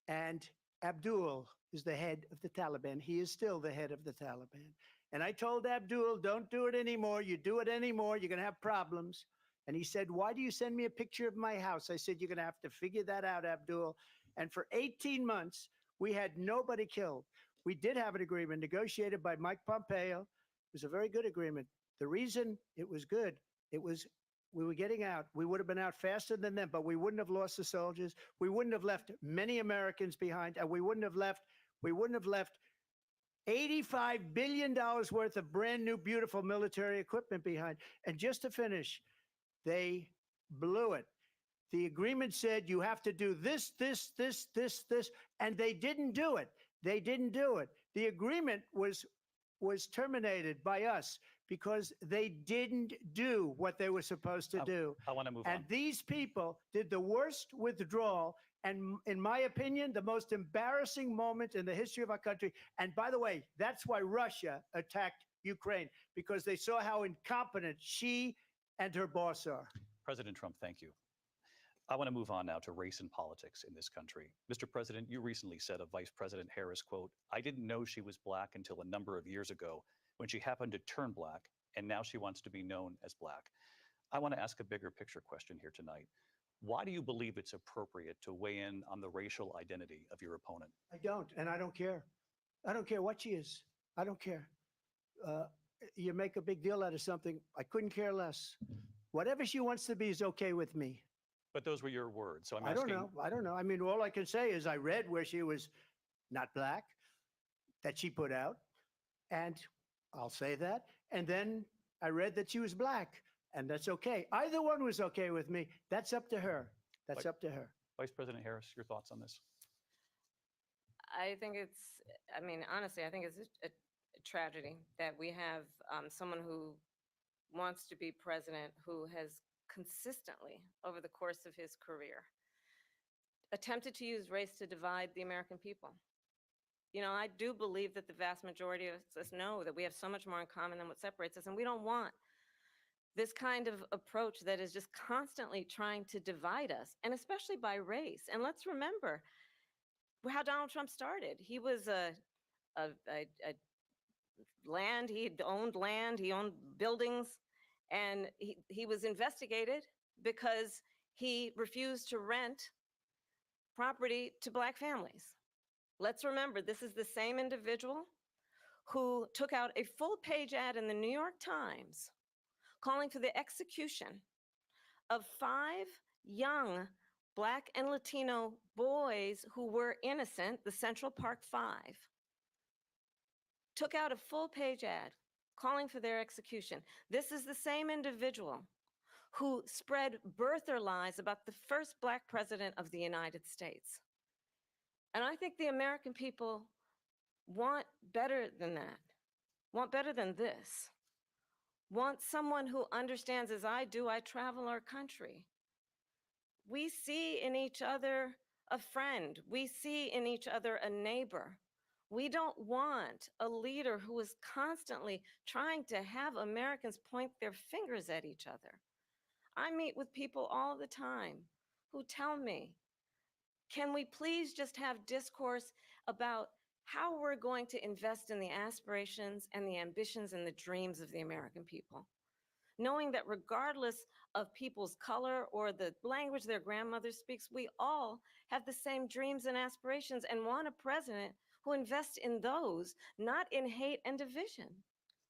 And Abdul is the head of the Taliban. He is still the head of the Taliban. And I told Abdul, don't do it anymore. You do it anymore, you're going to have problems. And he said, why do you send me a picture of my house? I said, you're going to have to figure that out, Abdul. And for 18 months, we had nobody killed. We did have an agreement negotiated by Mike Pompeo. It was a very good agreement. The reason it was good, it was we were getting out. We would have been out faster than them, but we wouldn't have lost the soldiers. We wouldn't have left many Americans behind, and we wouldn't have left $85 billion worth of brand new, beautiful military equipment behind. And just to finish, they blew it. The agreement said you have to do this, and they didn't do it. They didn't do it. The agreement was terminated by us because they didn't do what they were supposed to do. I want to move on. And these people did the worst withdrawal, and in my opinion, the most embarrassing moment in the history of our country. And by the way, that's why Russia attacked Ukraine, because they saw how incompetent she and her boss are. President Trump, thank you. I want to move on now to race and politics in this country. Mr. President, you recently said of Vice President Harris, quote, I didn't know she was black until a number of years ago when she happened to turn black, and now she wants to be known as black. I want to ask a bigger picture question here tonight. Why do you believe it's appropriate to weigh in on the racial identity of your opponent? I don't, and I don't care. I don't care what she is. I don't care. You make a big deal out of something. I couldn't care less. Whatever she wants to be is okay with me. But those were your words, so I'm I asking. don't know. I mean, all I can say is I read where she was not black, that she put out, and I'll say that. And then I read that she was black, and that's okay. Either one was okay with me. That's up to her. That's up to her. Vice President Harris, your thoughts on this? I think honestly, I think it's a tragedy that we have someone who wants to be president who has consistently, over the course of his career, attempted to use race to divide the American people. You know, I do believe that the vast majority of us know that we have so much more in common than what separates us, and we don't want this kind of approach that is just constantly trying to divide us, and especially by race. And let's remember how Donald Trump started. He was he owned buildings, and he was investigated because he refused to rent property to black families. Let's remember, this is the same individual who took out a full-page ad in the New York Times calling for the execution of 5 young Black and Latino boys who were innocent, the Central Park 5. Took out a full-page ad calling for their execution. This is the same individual who spread birther lies about the first Black president of the United States. And I think the American people want better than that, want better than this, want someone who understands, as I do, I travel our country. We see in each other a friend. We see in each other a neighbor. We don't want a leader who is constantly trying to have Americans point their fingers at each other. I meet with people all the time who tell me, can we please just have discourse about how we're going to invest in the aspirations and the ambitions and the dreams of the American people? Knowing that regardless of people's color or the language their grandmother speaks, we all have the same dreams and aspirations and want a president who invests in those, not in hate and division.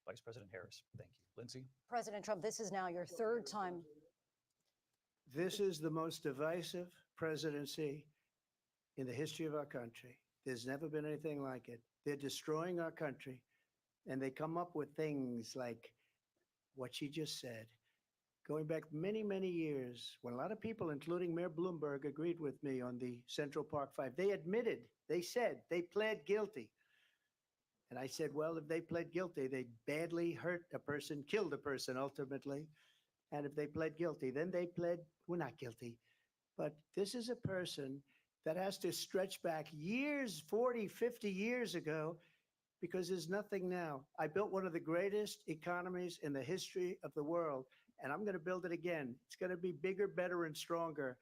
Vice President Harris, thank you. Lindsay? President Trump, this is now your 3rd time. This is the most divisive presidency in the history of our country. There's never been anything like it. They're destroying our country, and they come up with things like what she just said. Going back many, many years, when a lot of people, including Mayor Bloomberg, agreed with me on the Central Park Five, they admitted, they said, they pled guilty. And I said, well, if they pled guilty, they badly hurt a person, killed a person ultimately. And if they pled guilty, then they pled, we're not guilty. But this is a person that has to stretch back years, 40, 50 years ago, because there's nothing now. I built one of the greatest economies in the history of the world, and I'm going to build it again. It's going to be bigger, better, and stronger.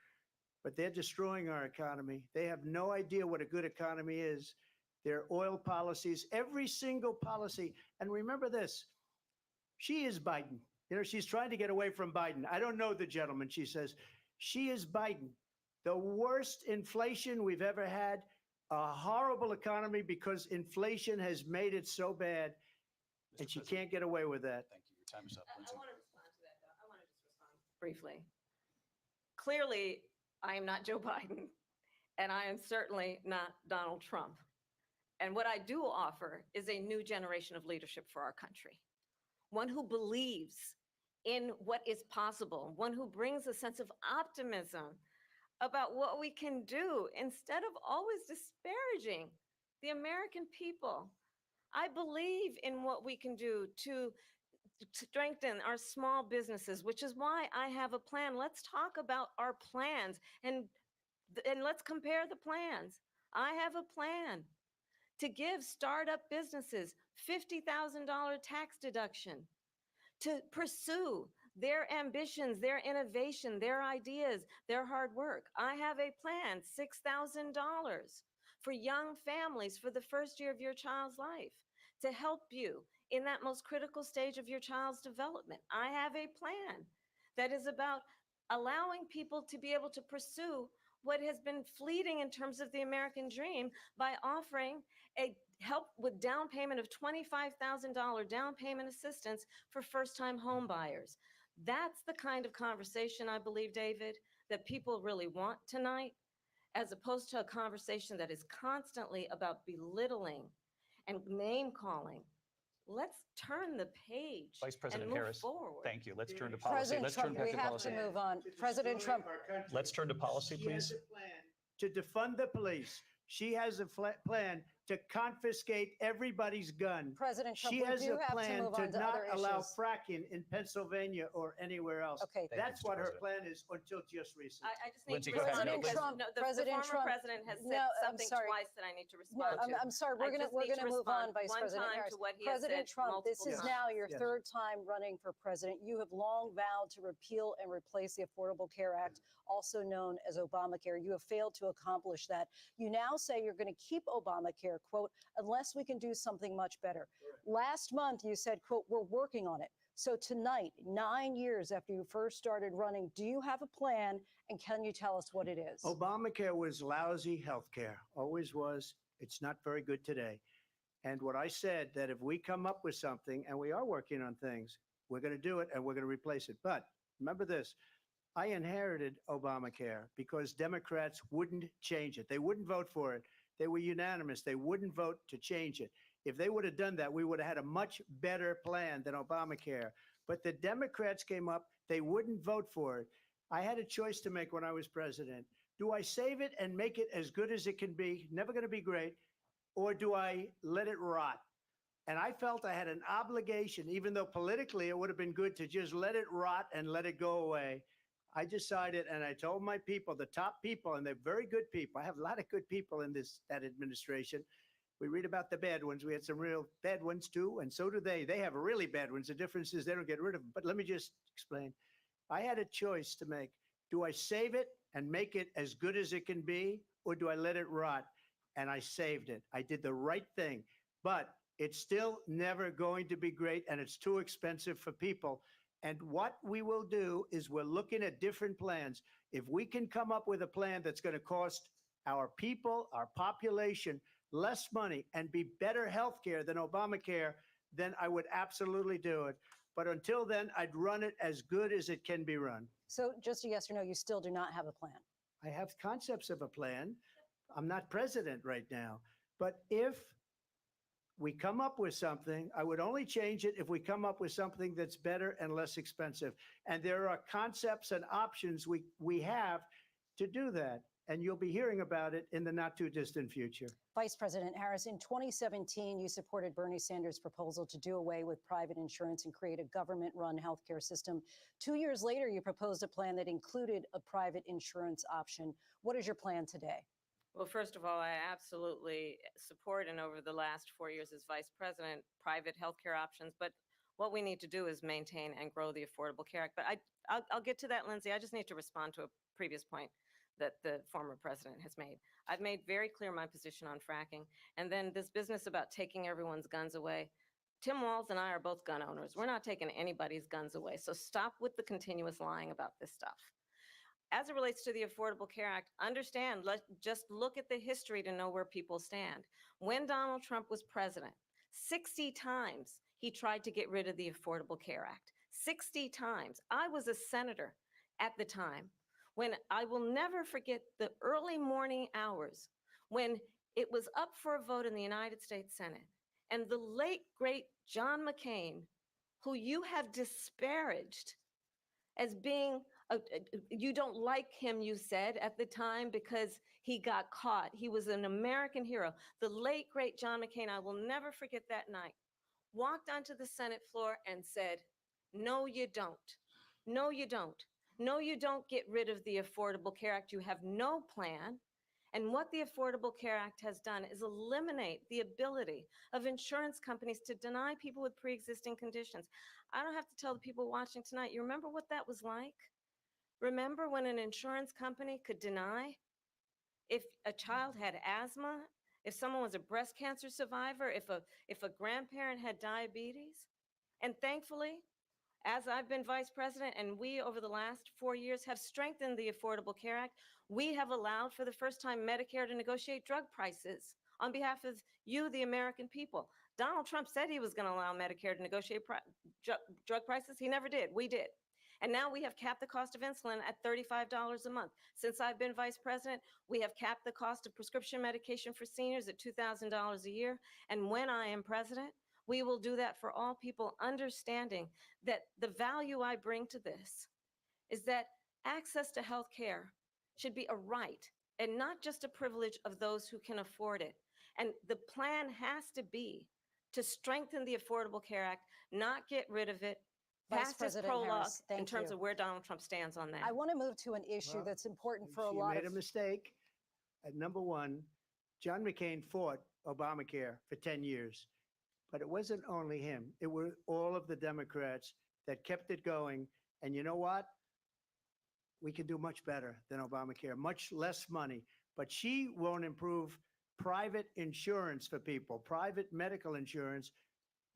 But they're destroying our economy. They have no idea what a good economy is. Their oil policies, every single policy. And remember this, she is Biden. You know, she's trying to get away from Biden. I don't know the gentleman, she says. She is Biden. The worst inflation we've ever had, a horrible economy because inflation has made it so bad, and she can't get away with that. Thank you. Your time is up. I want to respond to that, though. I want to just respond briefly. Clearly, I am not Joe Biden, and I am certainly not Donald Trump. And what I do offer is a new generation of leadership for our country, one who believes in what is possible, one who brings a sense of optimism about what we can do instead of always disparaging the American people. I believe in what we can do to strengthen our small businesses, which is why I have a plan. Let's talk about our plans and let's compare the plans. I have a plan to give startup businesses $50,000 tax deduction to pursue their ambitions, their innovation, their ideas, their hard work. I have a plan, $6,000 for young families for the first year of your child's life to help you in that most critical stage of your child's development. I have a plan that is about allowing people to be able to pursue what has been fleeting in terms of the American dream by offering a help with down payment of $25,000 down payment assistance for first-time home buyers. That's the kind of conversation, I believe, David, that people really want tonight, as opposed to a conversation that is constantly about belittling and name-calling. Let's turn the page Vice President and move Harris, forward. thank you. Let's turn to policy. President Let's Trump, turn back we to have policy. to move on. President Trump. Let's turn to policy, She has please. a plan to defund the police. She has a plan to confiscate everybody's gun. President Trump, she we has do a have to plan move to on to not other allow issues. fracking in Pennsylvania or anywhere else. Okay. That's Thank you, what Mr. her plan is until just recently. I just need Lindsay, to go ahead. respond No, because Trump, the President former Trump. president has said No, I'm something sorry. twice that I need to No, respond to. I'm sorry. We're I gonna just need to move on, respond Vice one President time Harris. to what he has President said Trump, this is multiple now times. your Yes. third time running for president. You have long vowed to repeal and replace the Affordable Care Act, also known as Obamacare. You have failed to accomplish that. You now say you're going to keep Obamacare, quote, unless we can do something much better. Last month, you said, quote, we're working on it. So tonight, 9 years after you first started running, do you have a plan, and can you tell us what it is? Obamacare was lousy health care, always was. It's not very good today. And what I said, that if we come up with something, and we are working on things, we're going to do it and we're going to replace it. But remember this, I inherited Obamacare because Democrats wouldn't change it. They wouldn't vote for it. They were unanimous. They wouldn't vote to change it. If they would have done that, we would have had a much better plan than Obamacare. But the Democrats came up, they wouldn't vote for it. I had a choice to make when I was president. Do I save it and make it as good as it can be, never going to be great, or do I let it rot? And I felt I had an obligation, even though politically it would have been good to just let it rot and let it go away. I decided, and I told my people, the top people, and they're very good people. I have a lot of good people in that administration. We read about the bad ones. We had some real bad ones too, and so do they. They have really bad ones. The difference is they don't get rid of them. But let me just explain. I had a choice to make. Do I save it and make it as good as it can be, or do I let it rot? And I saved it. I did the right thing. But it's still never going to be great, and it's too expensive for people. And what we will do is we're looking at different plans. If we can come up with a plan that's going to cost our people, our population, less money and be better health care than Obamacare, then I would absolutely do it. But until then, I'd run it as good as it can be run. So just a yes or no, you still do not have a plan. I have concepts of a plan. I'm not president right now. But if we come up with something, I would only change it if we come up with something that's better and less expensive. And there are concepts and options we have to do that. And you'll be hearing about it in the not too distant future. Vice President Harris, in 2017, you supported Bernie Sanders' proposal to do away with private insurance and create a government-run healthcare system. 2 years later, you proposed a plan that included a private insurance option. What is your plan today? Well, first of all, I absolutely support, and over the last 4 years as vice president, private healthcare options. But what we need to do is maintain and grow the Affordable Care Act. But I'll get to that, Lindsay. I just need to respond to a previous point that the former president has made. I've made very clear my position on fracking. And then this business about taking everyone's guns away. Tim Walz and I are both gun owners. We're not taking anybody's guns away. So stop with the continuous lying about this stuff. As it relates to the Affordable Care Act, understand, just look at the history to know where people stand. When Donald Trump was president, 60 times he tried to get rid of the Affordable Care Act. 60 times. I was a senator at the time. When I will never forget the early morning hours when it was up for a vote in the United States Senate, and the late, great John McCain, who you have disparaged as being, you don't like him, you said at the time, because he got caught. He was an American hero. The late, great John McCain, I will never forget that night, walked onto the Senate floor and said, no, you don't. No, you don't. No, you don't get rid of the Affordable Care Act. You have no plan. And what the Affordable Care Act has done is eliminate the ability of insurance companies to deny people with pre-existing conditions. I don't have to tell the people watching tonight, you remember what that was like? Remember when an insurance company could deny if a child had asthma, if someone was a breast cancer survivor, if a grandparent had diabetes? And thankfully, as I've been vice president and we over the last 4 years have strengthened the Affordable Care Act, we have allowed for the first time Medicare to negotiate drug prices on behalf of you, the American people. Donald Trump said he was going to allow Medicare to negotiate drug prices. He never did. We did. And now we have capped the cost of insulin at $35 a month. Since I've been vice president, we have capped the cost of prescription medication for seniors at $2,000 a year. And when I am president, we will do that for all people, understanding that the value I bring to this is that access to health care should be a right and not just a privilege of those who can afford it. And the plan has to be to strengthen the Affordable Care Act, not get rid of it. Vice Past President prologue Harris, thank in terms you. of where Donald Trump stands on that. I want to move to an issue that's important for a lot She made of a mistake. At number one, John McCain fought Obamacare for 10 years. But it wasn't only him. It were all of the Democrats that kept it going. And you know what? We can do much better than Obamacare, much less money. But she won't improve private insurance for people, private medical insurance.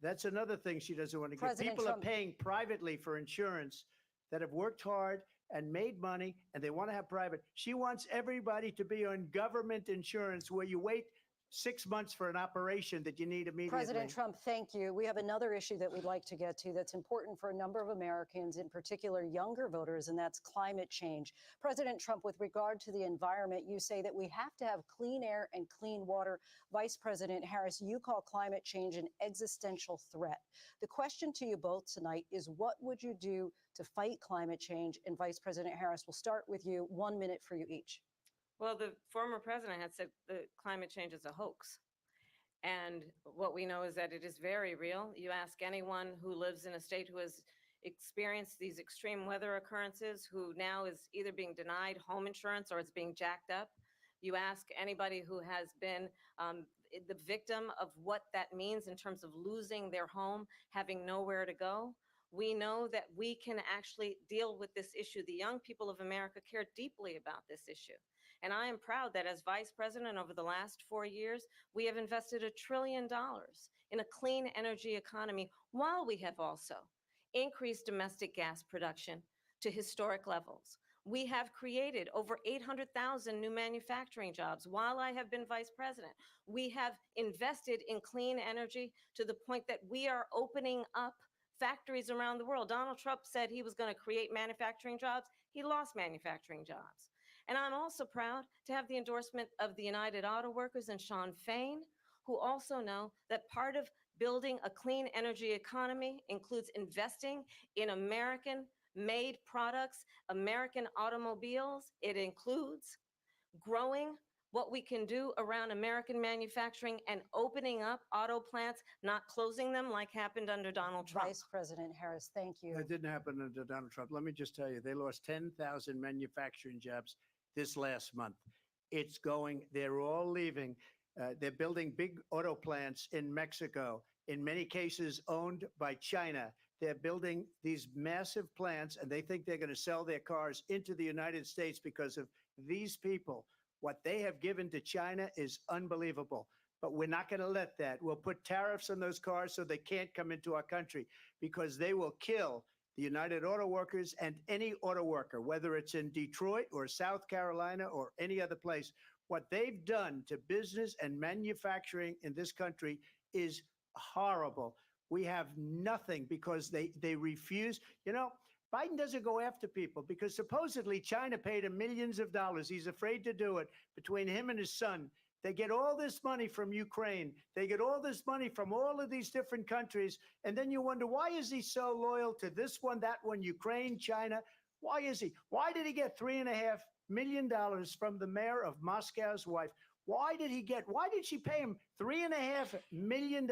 That's another thing she doesn't want to get. People are paying privately for insurance that have worked hard and made money, and they want to have private. She wants everybody to be on government insurance where you wait 6 months for an operation that you need immediately. President Trump, thank you. We have another issue that we'd like to get to that's important for a number of Americans, in particular younger voters, and that's climate change. President Trump, with regard to the environment, you say that we have to have clean air and clean water. Vice President Harris, you call climate change an existential threat. The question to you both tonight is, what would you do to fight climate change? And Vice President Harris, we'll start with you. 1 minute for you each. Well, the former president had said that climate change is a hoax. And what we know is that it is very real. You ask anyone who lives in a state who has experienced these extreme weather occurrences, who now is either being denied home insurance or it's being jacked up. You ask anybody who has been the victim of what that means in terms of losing their home, having nowhere to go. We know that we can actually deal with this issue. The young people of America care deeply about this issue. And I am proud that as vice president over the last 4 years, we have invested $1 trillion in a clean energy economy, while we have also increased domestic gas production to historic levels. We have created over 800,000 new manufacturing jobs while I have been vice president. We have invested in clean energy to the point that we are opening up factories around the world. Donald Trump said he was going to create manufacturing jobs. He lost manufacturing jobs. And I'm also proud to have the endorsement of the United Auto Workers and Sean Fain, who also know that part of building a clean energy economy includes investing in American-made products, American automobiles. It includes growing what we can do around American manufacturing and opening up auto plants, not closing them like happened under Donald Trump. Vice President Harris, thank you. That didn't happen under Donald Trump. Let me just tell you, they lost 10,000 manufacturing jobs this last month. It's going, they're all leaving. They're building big auto plants in Mexico, in many cases owned by China. They're building these massive plants, and they think they're going to sell their cars into the United States because of these people. What they have given to China is unbelievable. But we're not going to let that. We'll put tariffs on those cars so they can't come into our country, because they will kill the United Auto Workers and any auto worker, whether it's in Detroit or South Carolina or any other place. What they've done to business and manufacturing in this country is horrible. We have nothing because they refuse. You know, Biden doesn't go after people because supposedly China paid him millions of dollars. He's afraid to do it. Between him and his son, they get all this money from Ukraine. They get all this money from all of these different countries. And then you wonder, why is he so loyal to this one, that one, Ukraine, China? Why is he? Why did he get $3.5 million from the mayor of Moscow's wife? Why did she pay him $3.5 million?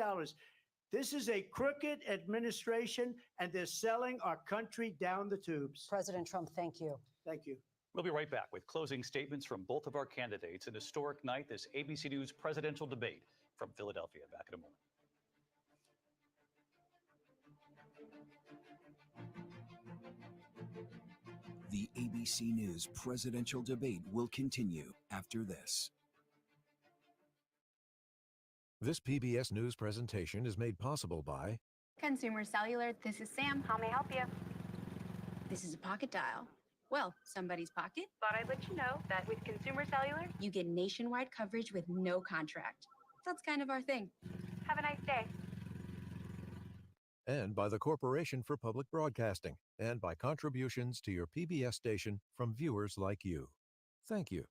This is a crooked administration, and they're selling our country down the tubes. President Trump, thank you. Thank you. We'll be right back with closing statements from both of our candidates. An historic night, this ABC News presidential debate from Philadelphia. Back in a moment. The ABC News presidential debate will continue after this. This PBS News presentation is made possible by Consumer Cellular. This is Sam. How may I help you? This is a pocket dial. Well, somebody's pocket. Thought I'd let you know that with Consumer Cellular, you get nationwide coverage with no contract. That's kind of our thing. Have a nice day. and by the Corporation for Public Broadcasting, and by contributions to your PBS station from viewers like you. Thank you.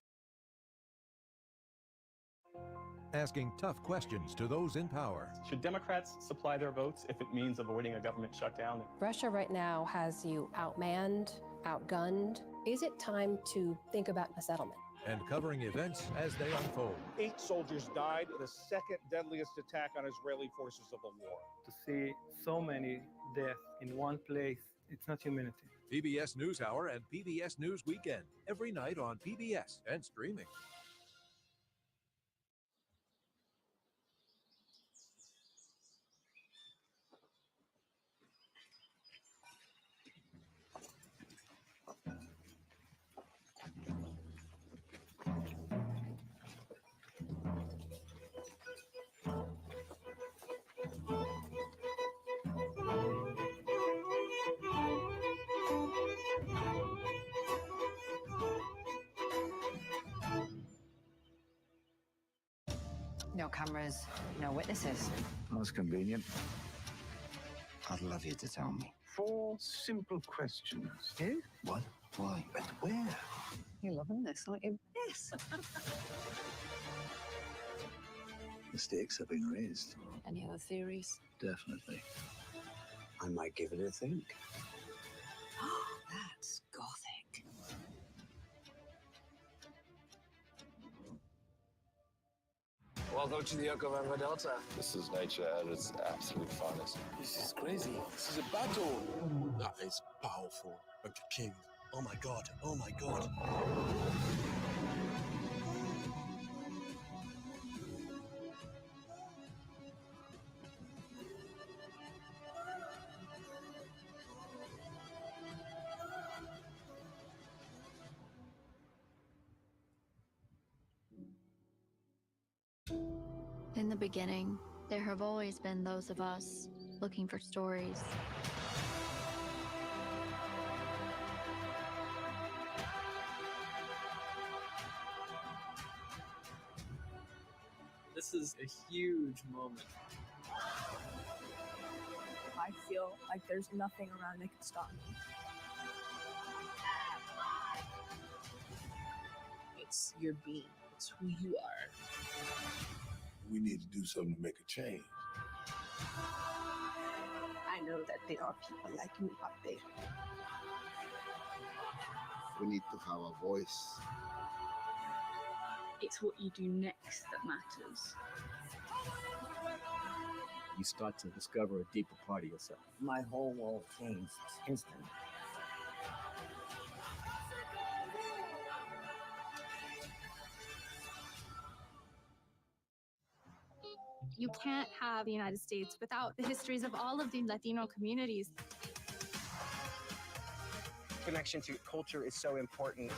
Asking tough questions to those in power. Should Democrats supply their votes if it means avoiding a government shutdown? Russia right now has you outmanned, outgunned. Is it time to think about a settlement? And covering events as they unfold. 8 soldiers died in the second deadliest attack on Israeli forces of the war. To see so many deaths in one place, it's not humanity. PBS NewsHour and PBS News Weekend, every night on PBS and streaming. No cameras, no witnesses. That's convenient. I'd love you to tell me. 4 simple questions. Eh? What? Why? And where? You're loving this, aren't you? Yes. The stakes have been raised. Any other theories? Definitely. I might give it a think. That's gothic. Welcome to the Yokohama Delta. This is nature at its absolute finest. This is crazy. This is a battle. That is powerful. Dr. King. Oh my God. Oh my God. In the beginning, there have always been those of us looking for stories. This is a huge moment. I feel like there's nothing around that can stop me. your being. It's who you are. We need to do something to make a change. I know that there are people like you out there. We need to have a voice. It's what you do next that matters. You start to discover a deeper part of yourself. My whole world changed instantly. You can't have the United States without the histories of all of the Latino communities. Connection to culture is so important.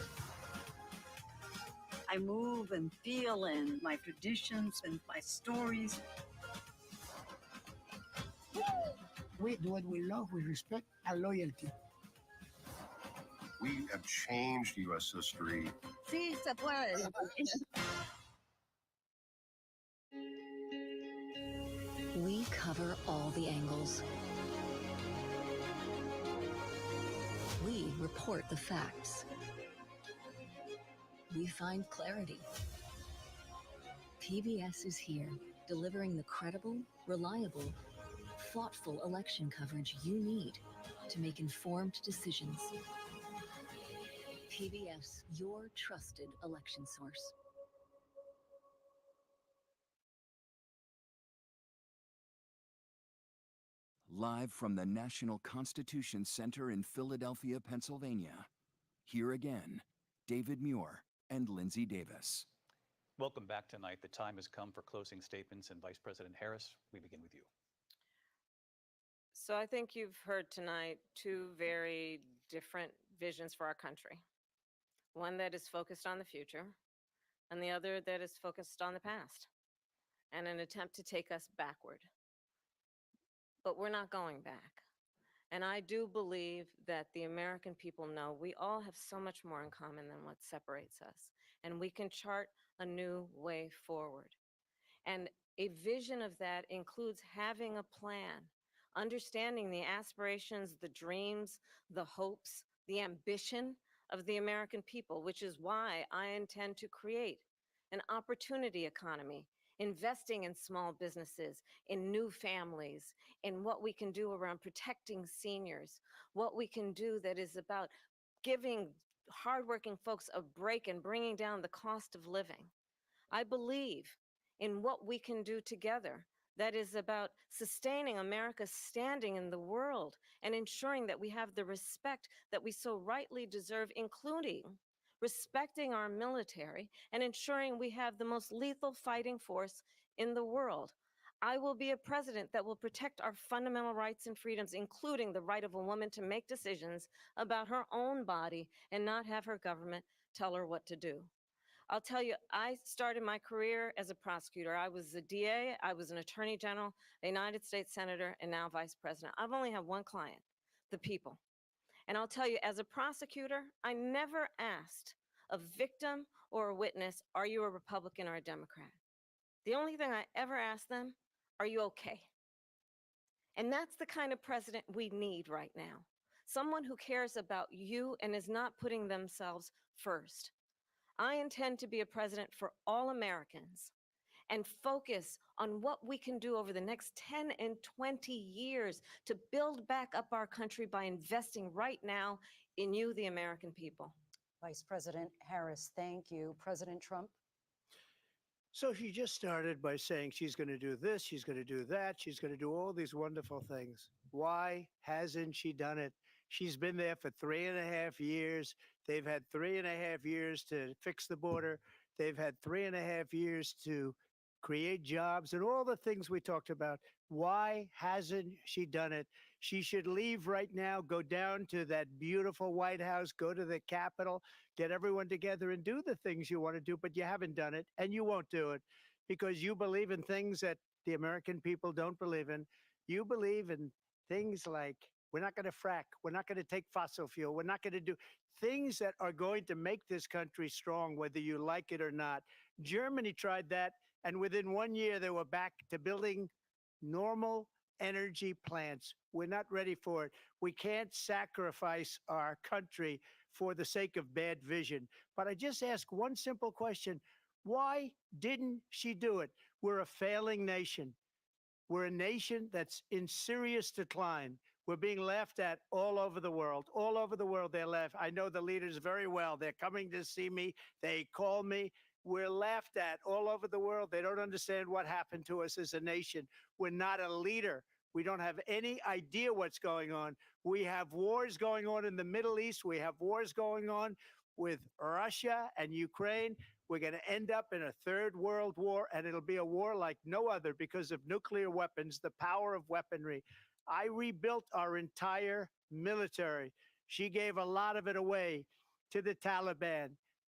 I move and feel in my traditions and my stories. We do what we love with respect and loyalty. We have changed U.S. history. Sí, se puede. We cover all the angles. We report the facts. We find clarity. PBS is here, delivering the credible, reliable, thoughtful election coverage you need to make informed decisions. PBS, your trusted election source. Live from the National Constitution Center in Philadelphia, Pennsylvania. Here again, David Muir and Lindsay Davis. Welcome back tonight. The time has come for closing statements, and Vice President Harris, we begin with you. So I think you've heard tonight two very different visions for our country. One that is focused on the future, and the other that is focused on the past, and an attempt to take us backward. But we're not going back. And I do believe that the American people know we all have so much more in common than what separates us. And we can chart a new way forward. And a vision of that includes having a plan, understanding the aspirations, the dreams, the hopes, the ambition of the American people, which is why I intend to create an opportunity economy, investing in small businesses, in new families, in what we can do around protecting seniors, what we can do that is about giving hardworking folks a break and bringing down the cost of living. I believe in what we can do together that is about sustaining America's standing in the world and ensuring that we have the respect that we so rightly deserve, including respecting our military and ensuring we have the most lethal fighting force in the world. I will be a president that will protect our fundamental rights and freedoms, including the right of a woman to make decisions about her own body and not have her government tell her what to do. I'll tell you, I started my career as a prosecutor. I was a DA, I was an attorney general, a United States senator, and now vice president. I've only had one client, the people. And I'll tell you, as a prosecutor, I never asked a victim or a witness, are you a Republican or a Democrat? The only thing I ever asked them, are you okay? And that's the kind of president we need right now. Someone who cares about you and is not putting themselves first. I intend to be a president for all Americans and focus on what we can do over the next 10 and 20 years to build back up our country by investing right now in you, the American people. Vice President Harris, thank you. President Trump? So she just started by saying she's going to do this, she's going to do that, she's going to do all these wonderful things. Why hasn't she done it? She's been there for 3.5 years. They've had 3.5 years to fix the border. They've had 3.5 years to create jobs and all the things we talked about. Why hasn't she done it? She should leave right now, go down to that beautiful White House, go to the Capitol, get everyone together and do the things you want to do, but you haven't done it and you won't do it because you believe in things that the American people don't believe in. You believe in things like we're not going to frack, we're not going to take fossil fuel, we're not going to do things that are going to make this country strong, whether you like it or not. Germany tried that, and within 1 year, they were back to building normal energy plants. We're not ready for it. We can't sacrifice our country for the sake of bad vision. But I just ask one simple question. Why didn't she do it? We're a failing nation. We're a nation that's in serious decline. We're being laughed at all over the world. All over the world, they're laughed. I know the leaders very well. They're coming to see me. They call me. We're laughed at all over the world. They don't understand what happened to us as a nation. We're not a leader. We don't have any idea what's going on. We have wars going on in the Middle East. We have wars going on with Russia and Ukraine. We're going to end up in a third world war, and it'll be a war like no other because of nuclear weapons, the power of weaponry. I rebuilt our entire military. She gave a lot of it away to the Taliban.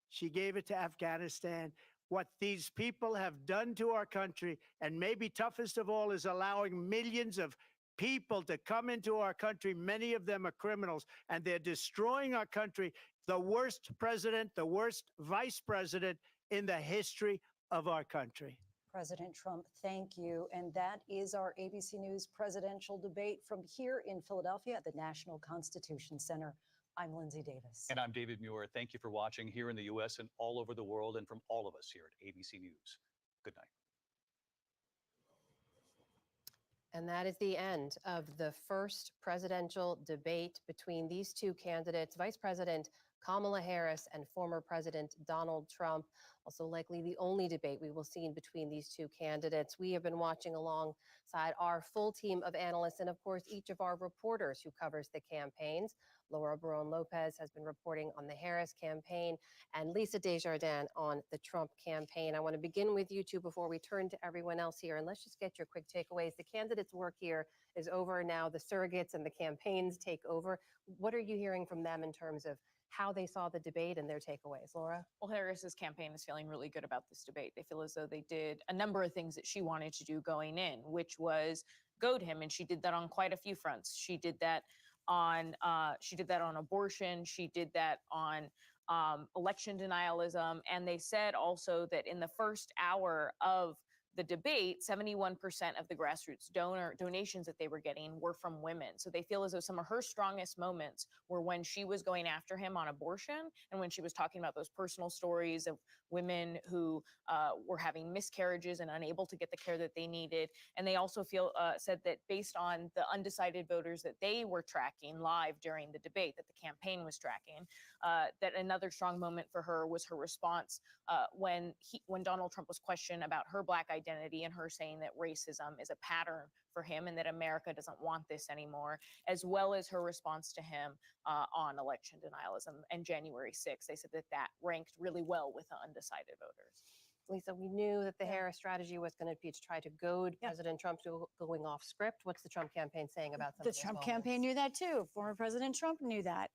She gave it to Afghanistan. What these people have done to our country, and maybe toughest of all, is allowing millions of people to come into our country. Many of them are criminals, and they're destroying our country. The worst president, the worst vice president in the history of our country. President Trump, thank you. And that is our ABC News presidential debate from here in Philadelphia at the National Constitution Center. I'm Lindsay Davis. And I'm David Muir. Thank you for watching here in the U.S. and all over the world, and from all of us here at ABC News. Good night. And that is the end of the first presidential debate between these two candidates, Vice President Kamala Harris and former President Donald Trump. Also likely the only debate we will see in between these two candidates. We have been watching alongside our full team of analysts and, of course, each of our reporters who covers the campaigns. Laura Barone-Lopez has been reporting on the Harris campaign and Lisa Desjardins on the Trump campaign. I want to begin with you two before we turn to everyone else here. And let's just get your quick takeaways. The candidates' work here is over now. The surrogates and the campaigns take over. What are you hearing from them in terms of how they saw the debate and their takeaways? Laura? Well, Harris's campaign is feeling really good about this debate. They feel as though they did a number of things that she wanted to do going in, which was goad him, and she did that on quite a few fronts. She did that on abortion. She did that on election denialism, and they said also that in the first hour of the debate, 71% of the grassroots donations that they were getting were from women. So they feel as though some of her strongest moments were when she was going after him on abortion and when she was talking about those personal stories of women who were having miscarriages and unable to get the care that they needed. And they also said that based on the undecided voters that they were tracking live during the debate, that the campaign was tracking, that another strong moment for her was her response when Donald Trump was questioned about her Black identity and her saying that racism is a pattern for him and that America doesn't want this anymore, as well as her response to him on election denialism and January 6th. They said that that ranked really well with the undecided voters. Lisa, we knew that the Harris strategy was going to be to try to goad President Trump to going off script. What's the Trump campaign saying about some The of those Trump moments? campaign knew that too. Former President Trump knew that.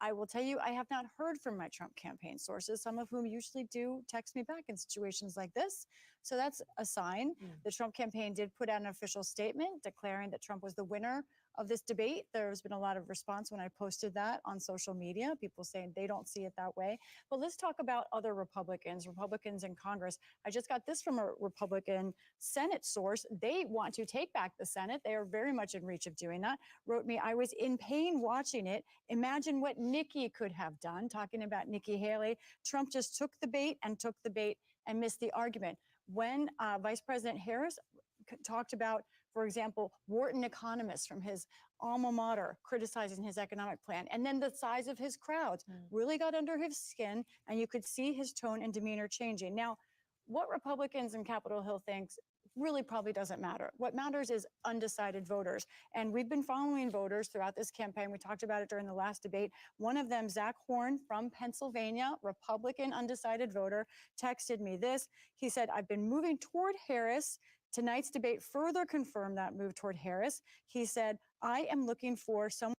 I will tell you, I have not heard from my Trump campaign sources, some of whom usually do text me back in situations like this. So that's a sign. The Trump campaign did put out an official statement declaring that Trump was the winner of this debate. There's been a lot of response when I posted that on social media, people saying they don't see it that way. But let's talk about other Republicans in Congress. I just got this from a Republican Senate source. They want to take back the Senate. They are very much in reach of doing that. Wrote me, I was in pain watching it. Imagine what Nikki could have done, talking about Nikki Haley. Trump just took the bait and missed the argument. When Vice President Harris talked about, for example, Wharton economists from his alma mater criticizing his economic plan, and then the size of his crowds really got under his skin, and you could see his tone and demeanor changing. Now, what Republicans in Capitol Hill thinks really probably doesn't matter. What matters is undecided voters. And we've been following voters throughout this campaign. We talked about it during the last debate. One of them, Zach Horn from Pennsylvania, Republican undecided voter, texted me this. He said, I've been moving toward Harris. Tonight's debate further confirmed that move toward Harris. He said, I am looking for someone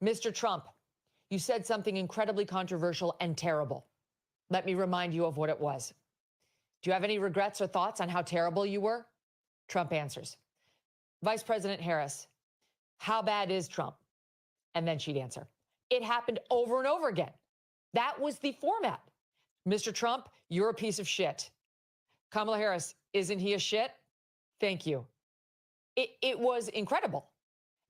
Mr. Trump, you said something incredibly controversial and terrible. Let me remind you of what it was. Do you have any regrets or thoughts on how terrible you were? Trump answers. Vice President Harris, how bad is Trump? And then she'd answer. It happened over and over again. That was the format. Mr. Trump, you're a piece of shit. Kamala Harris, isn't he a shit? Thank you. It was incredible.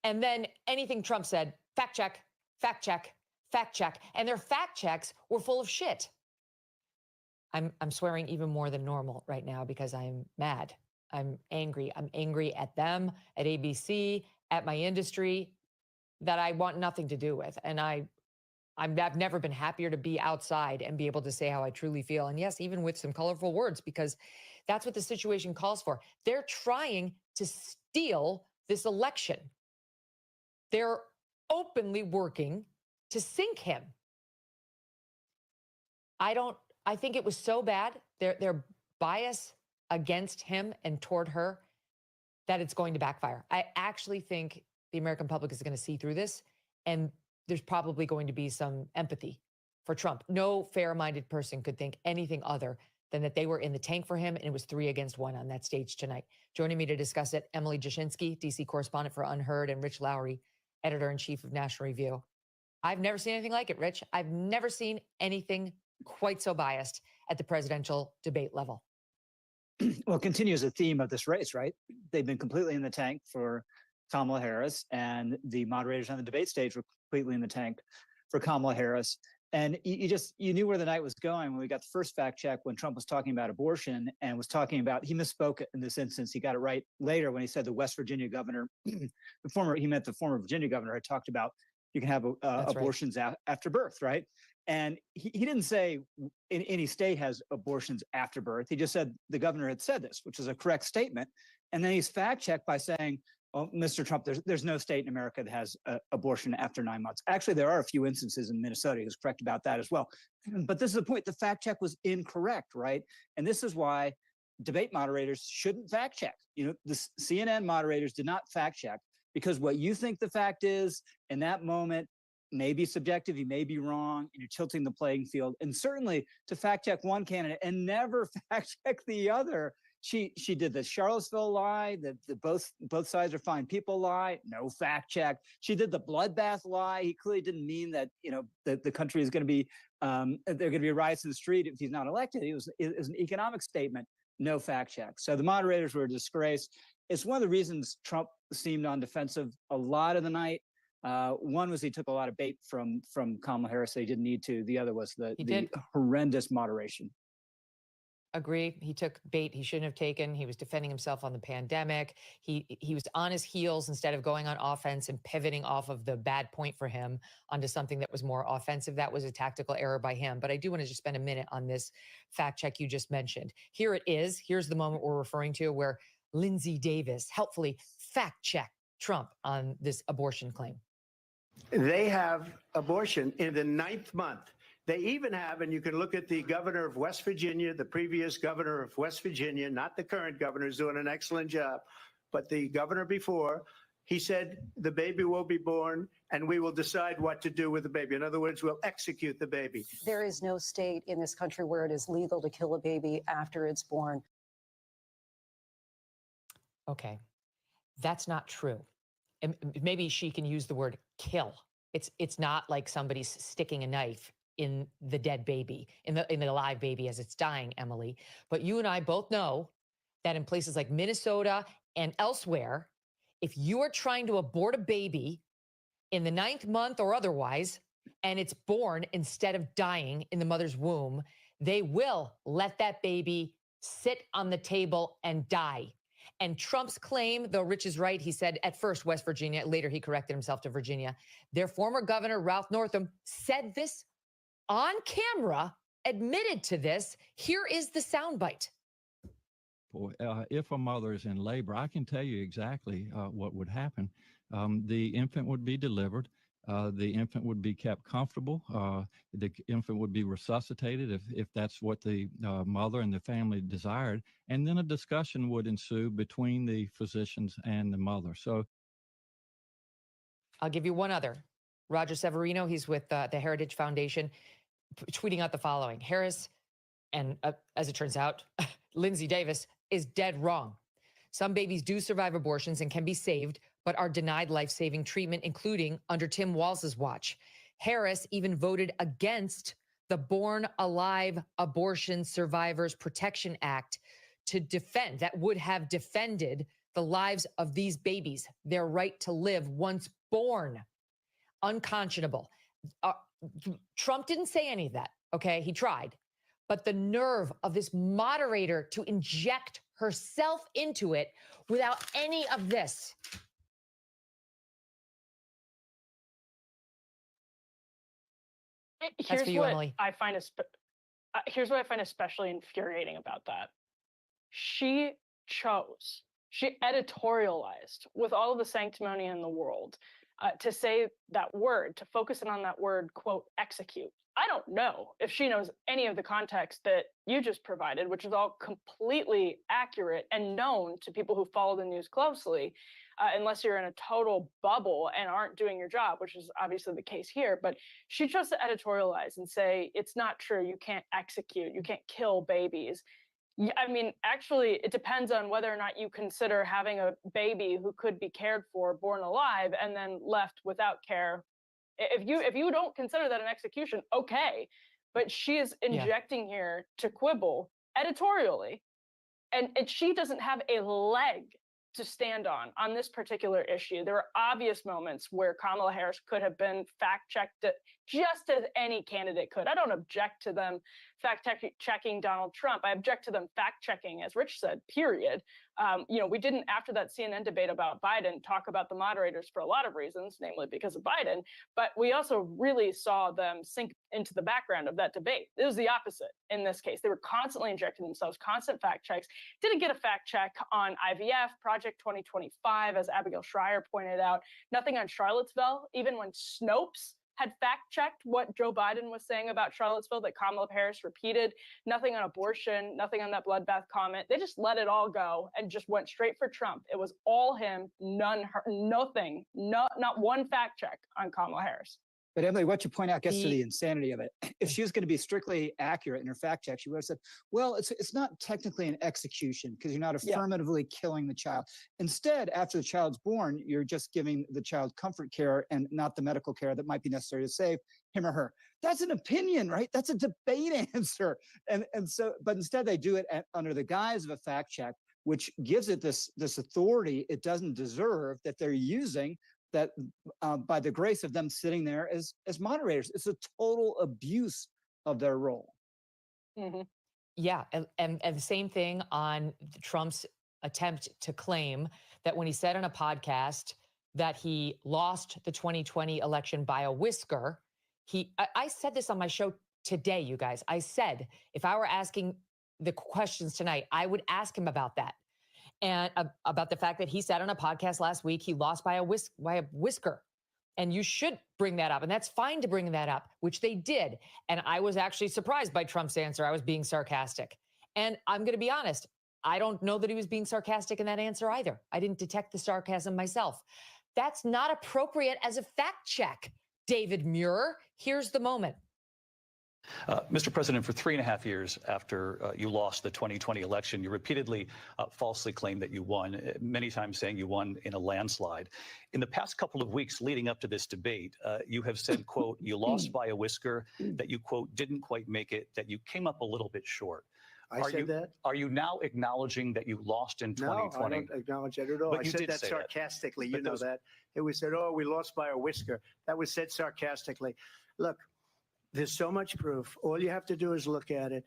And then anything Trump said, fact check, fact check, fact check. And their fact checks were full of shit. I'm swearing even more than normal right now because I'm mad. I'm angry. I'm angry at them, at ABC, at my industry that I want nothing to do with. And I've never been happier to be outside and be able to say how I truly feel. And yes, even with some colorful words, because that's what the situation calls for. They're trying to steal this election. They're openly working to sink him. I think it was so bad, their bias against him and toward her, that it's going to backfire. I actually think the American public is going to see through this, and there's probably going to be some empathy for Trump. No fair-minded person could think anything other than that they were in the tank for him, and it was 3 against 1 on that stage tonight. Joining me to discuss it, Emily Jashinsky, DC correspondent for Unheard, and Rich Lowry, editor-in-chief of National Review. I've never seen anything like it, Rich. I've never seen anything quite so biased at the presidential debate level. Well, it continues a theme of this race, right? They've been completely in the tank for Kamala Harris, and the moderators on the debate stage were completely in the tank for Kamala Harris. And you knew where the night was going when we got the first fact check when Trump was talking about abortion and was talking about, he misspoke in this instance. He got it right later when he said the West Virginia governor, he meant the former Virginia governor, had talked about you can have abortions after birth, right? And he didn't say any state has abortions after birth. He just said the governor had said this, which is a correct statement. And then he's fact checked by saying, oh, Mr. Trump, there's no state in America that has abortion after 9 months. Actually, there are a few instances in Minnesota. He was correct about that as well. But this is the point. The fact check was incorrect, right? And this is why debate moderators shouldn't fact check. You know, the CNN moderators did not fact check, because what you think the fact is in that moment may be subjective, you may be wrong, and you're tilting the playing field. And certainly to fact check one candidate and never fact check the other. She did the Charlottesville lie, the both sides are fine people lie, no fact check. She did the bloodbath lie. He clearly didn't mean that, you know, that the country is going to be, there are going to be riots in the street if he's not elected. It was an economic statement, no fact check. So the moderators were a disgrace. It's one of the reasons Trump seemed on defensive a lot of the night. One was he took a lot of bait from Kamala Harris that he didn't need to. The other was the horrendous moderation. Agree. He took bait he shouldn't have taken. He was defending himself on the pandemic. He was on his heels instead of going on offense and pivoting off of the bad point for him onto something that was more offensive. That was a tactical error by him. But I do want to just spend a minute on this fact check you just mentioned. Here it is. Here's the moment we're referring to where Lindsey Davis helpfully fact checked Trump on this abortion claim. They have abortion in the 9th month. They even have, and you can look at the governor of West Virginia, the previous governor of West Virginia, not the current governor, who's doing an excellent job, but the governor before, he said the baby will be born and we will decide what to do with the baby. In other words, we'll execute the baby. There is no state in this country where it is legal to kill a baby after it's born. Okay, that's not true. And maybe she can use the word kill. It's not like somebody's sticking a knife in the dead baby, in the live baby as it's dying, Emily. But you and I both know that in places like Minnesota and elsewhere, if you are trying to abort a baby in the 9th month or otherwise, and it's born instead of dying in the mother's womb, they will let that baby sit on the table and die. And Trump's claim, though Rich is right, he said at first West Virginia, later he corrected himself to Virginia. Their former governor, Ralph Northam, said this on camera, admitted to this. Here is the soundbite. If a mother is in labor, I can tell you exactly what would happen. The infant would be delivered. The infant would be kept comfortable. The infant would be resuscitated if that's what the mother and the family desired. And then a discussion would ensue between the physicians and the mother. So I'll give you one other. Roger Severino, he's with the Heritage Foundation, tweeting out the following. Harris, and as it turns out, Lindsay Davis is dead wrong. Some babies do survive abortions and can be saved, but are denied life-saving treatment, including under Tim Walz's watch. Harris even voted against the Born Alive Abortion Survivors Protection Act that would have defended the lives of these babies, their right to live once born. Unconscionable. Trump didn't say any of that, okay? He tried. But the nerve of this moderator to inject herself into it without any of this. Here's for you, what Emily. here's what I find especially infuriating about that. She editorialized with all of the sanctimony in the world to say that word, to focus in on that word, quote, execute. I don't know if she knows any of the context that you just provided, which is all completely accurate and known to people who follow the news closely, unless you're in a total bubble and aren't doing your job, which is obviously the case here. But she chose to editorialize and say, it's not true. You can't execute. You can't kill babies. I mean, actually, it depends on whether or not you consider having a baby who could be cared for, born alive, and then left without care. If you don't consider that an execution, okay. But she is injecting here to quibble editorially, and she doesn't have a leg to stand on this particular issue. There are obvious moments where Kamala Harris could have been fact-checked just as any candidate could. I don't object to them fact-checking Donald Trump. I object to them fact-checking, as Rich said, period. We didn't, after that CNN debate about Biden, talk about the moderators for a lot of reasons, namely because of Biden, but we also really saw them sink into the background of that debate. It was the opposite in this case. They were constantly injecting themselves, constant fact checks. Didn't get a fact check on IVF, Project 2025, as Abigail Schreier pointed out. Nothing on Charlottesville, even when Snopes had fact-checked what Joe Biden was saying about Charlottesville that Kamala Harris repeated. Nothing on abortion, nothing on that bloodbath comment. They just let it all go and just went straight for Trump. It was all him, none her, nothing, not one fact check on Kamala Harris. But Emily, what you point out gets to the insanity of it. If she was going to be strictly accurate in her fact check, she would have said, well, it's not technically an execution because you're not affirmatively killing the child. Instead, after the child's born, you're just giving the child comfort care and not the medical care that might be necessary to save him or her. That's an opinion, right? That's a debate answer. But instead they do it under the guise of a fact check, which gives it this authority it doesn't deserve that they're using that by the grace of them sitting there as moderators. It's a total abuse of their role. Mm-hmm. Yeah, and the same thing on Trump's attempt to claim that when he said on a podcast that he lost the 2020 election by a whisker, I said this on my show today, you guys. I said, if I were asking the questions tonight, I would ask him about that. And about the fact that he said on a podcast last week, he lost by a whisker. And you should bring that up. And that's fine to bring that up, which they did. And I was actually surprised by Trump's answer. I was being sarcastic. And I'm going to be honest, I don't know that he was being sarcastic in that answer either. I didn't detect the sarcasm myself. That's not appropriate as a fact check. David Muir, here's the moment. Mr. President, for 3.5 years after you lost the 2020 election, you repeatedly falsely claimed that you won, many times saying you won in a landslide. In the past couple of weeks leading up to this debate, you have said, quote, you lost by a whisker, that you, quote, didn't quite make it, that you came up a little bit short. I said that? Are you now acknowledging that you lost in 2020? No, I don't acknowledge that at all. But I you said did that say sarcastically. But You know those- that. It was said, oh, we lost by a whisker. That was said sarcastically. Look, there's so much proof. All you have to do is look at it.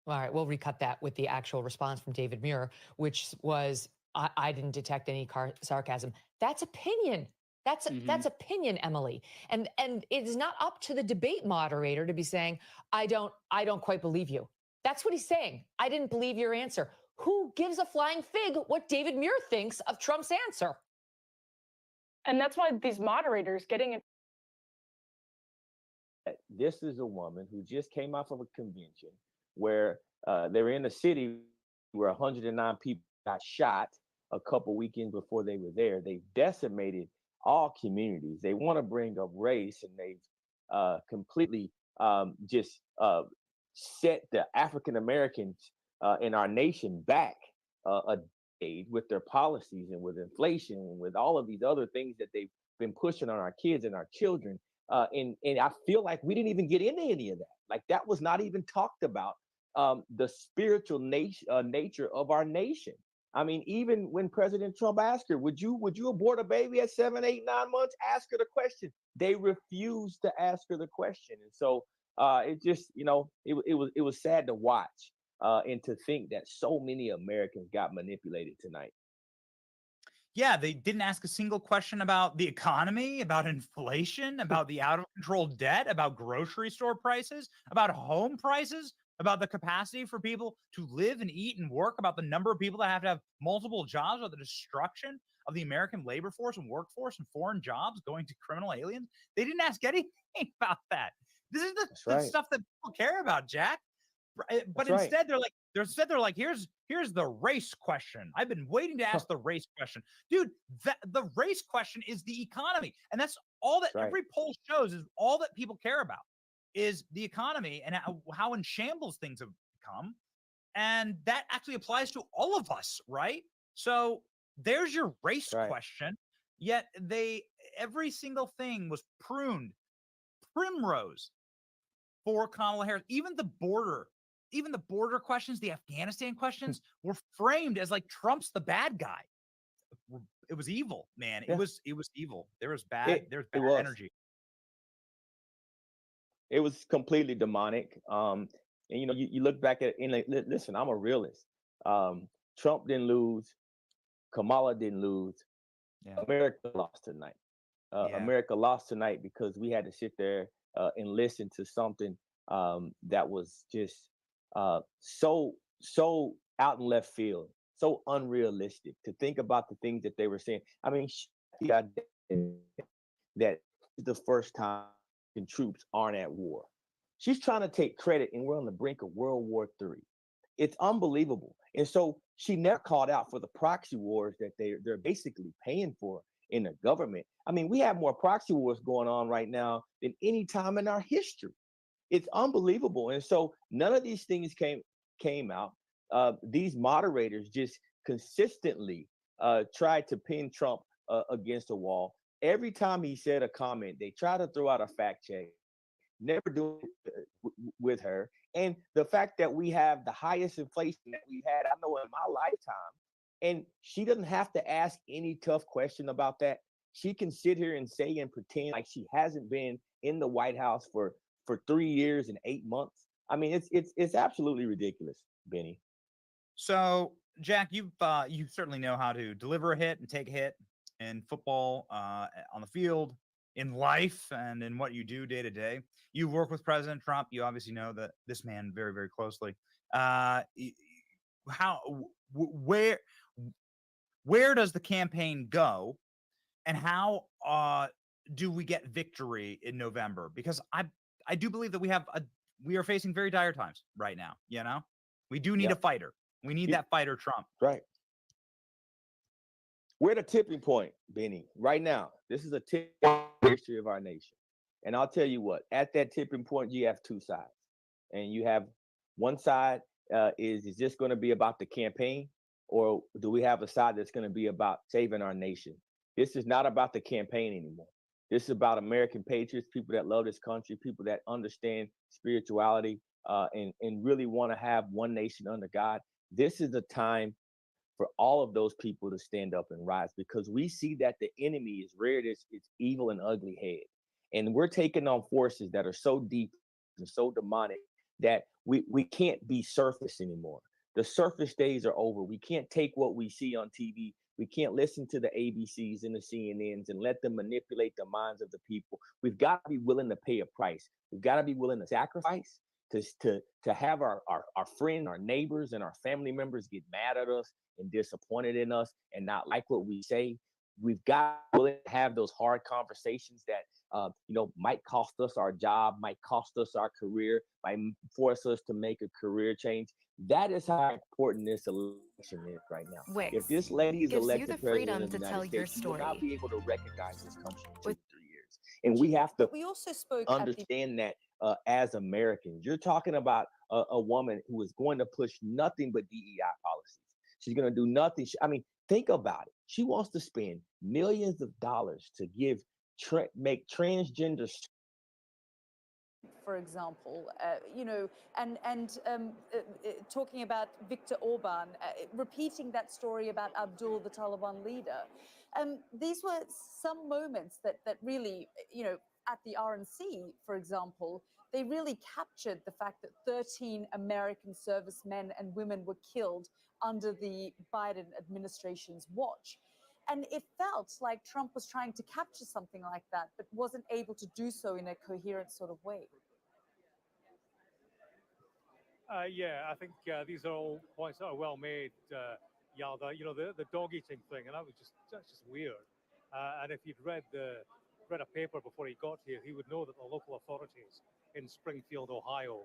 All right, we'll recut that with the actual response from David Muir, which was, I didn't detect any sarcasm. That's opinion. That's opinion, Emily. And it is not up to the debate moderator to be saying, I don't quite believe you. That's what he's saying. I didn't believe your answer. Who gives a flying fig what David Muir thinks of Trump's answer? And that's why these moderators getting it. This is a woman who just came off of a convention where they were in a city where 109 people got shot a couple weekends before they were there. They decimated all communities. They want to bring up race, and they've completely just set the African Americans in our nation back a decade with their policies and with inflation and with all of these other things that they've been pushing on our kids and our children. And I feel like we didn't even get into any of that. Like that was not even talked about. The spiritual nature of our nation. I mean, even when President Trump asked her, would you abort a baby at 7, 8, 9 months? Ask her the question. They refused to ask her the question. And so it just, it was sad to watch and to think that so many Americans got manipulated tonight. Yeah, they didn't ask a single question about the economy, about inflation, about the out of control debt, about grocery store prices, about home prices, about the capacity for people to live and eat and work, about the number of people that have multiple jobs, about the destruction of the American labor force and workforce and foreign jobs going to criminal aliens. They didn't ask anything about that. This is the stuff that people care about, Jack. But instead they're like, here's the race question. I've been waiting to ask the race question. Dude, the race question is the economy. And that's all that every poll shows, is all that people care about is the economy and how in shambles things have become. And that actually applies to all of us, right? So there's your race question. Yet every single thing was primrose for Kamala Harris. Even the border questions, the Afghanistan questions were framed as like Trump's the bad guy. It was evil, man. Yeah. It was evil. There was bad energy. It was completely demonic. And you look back at listen, I'm a realist. Trump didn't lose. Kamala didn't lose. Yeah. America lost tonight. America lost tonight because we had to sit there and listen to something that was just so out in left field, so unrealistic. To think about the things that they were saying. I mean, that is the first time troops aren't at war. She's trying to take credit, and we're on the brink of World War III. It's unbelievable. And so she never called out for the proxy wars that they're basically paying for in the government. I mean, we have more proxy wars going on right now than any time in our history. It's unbelievable. And so none of these things came out. These moderators just consistently tried to pin Trump against a wall. Every time he said a comment, they try to throw out a fact check. Never do it with her. And the fact that we have the highest inflation that we've had, I know, in my lifetime, and she doesn't have to ask any tough question about that. She can sit here and say and pretend like she hasn't been in the White House for 3 years and 8 months. I mean, it's absolutely ridiculous, Benny. So, Jack, you certainly know how to deliver a hit and take a hit in football, on the field, in life, and in what you do day to day. You work with President Trump. You obviously know this man very, very closely. Where does the campaign go, and how do we get victory in November? Because I do believe that we are facing very dire times right now. We do need a fighter. We need that fighter, Trump. Right. We're at a tipping point, Benny, right now. This is a tipping point in the history of our nation. And I'll tell you what, at that tipping point, you have two sides. And you have one side is this going to be about the campaign, or do we have a side that's going to be about saving our nation? This is not about the campaign anymore. This is about American patriots, people that love this country, people that understand spirituality and really want to have one nation under God. This is the time for all of those people to stand up and rise, because we see that the enemy is reared its evil and ugly head. And we're taking on forces that are so deep and so demonic that we can't be surface anymore. The surface days are over. We can't take what we see on TV. We can't listen to the ABCs and the CNNs and let them manipulate the minds of the people. We've got to be willing to pay a price. We've got to be willing to sacrifice to have our friends, our neighbors, and our family members get mad at us and disappointed in us and not like what we say. we've got to have those hard conversations that might cost us our job, might cost us our career, might force us to make a career change. That is how important this election is right now. Wix If this lady is gives you elected the president freedom of the to United tell your States, you will not story. be able to recognize this country in 2 to 3 years. And we have to But we also spoke understand that as Americans. You're talking about a woman who is going to push nothing but DEI policies. She's going to do nothing. I mean, think about it. She wants to spend millions of dollars to make transgender. For example, talking about Viktor Orban, repeating that story about Abdul, the Taliban leader. These were some moments that really, at the RNC, for example, they really captured the fact that 13 American servicemen and women were killed under the Biden administration's watch. And it felt like Trump was trying to capture something like that, but wasn't able to do so in a coherent sort of way. Yeah, I think these are all points that are well made, Yalda. The dog eating thing, and that's just weird. And if you'd read a paper before he got here, he would know that the local authorities in Springfield, Ohio,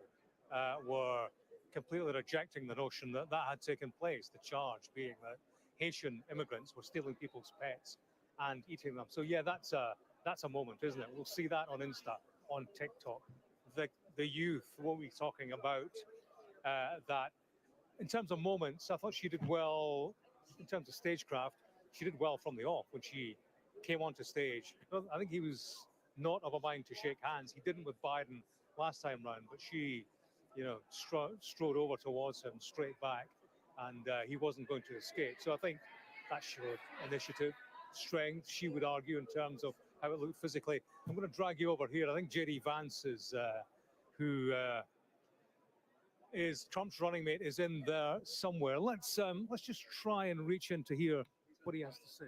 were completely rejecting the notion that that had taken place. The charge being that Haitian immigrants were stealing people's pets and eating them. So yeah, that's a moment, isn't it? We'll see that on Insta, on TikTok. The youth, what we're talking about. That in terms of moments, I thought she did well in terms of stagecraft. She did well from the off when she came onto stage. I think he was not of a mind to shake hands. He didn't with Biden last time round, but she, strode over towards him straight back, and he wasn't going to escape. So I think that showed initiative, strength. She would argue in terms of how it looked physically. I'm going to drag you over here. I think J.D. Vance is is Trump's running mate is in there somewhere. Let's just try and reach in to hear what he has to say.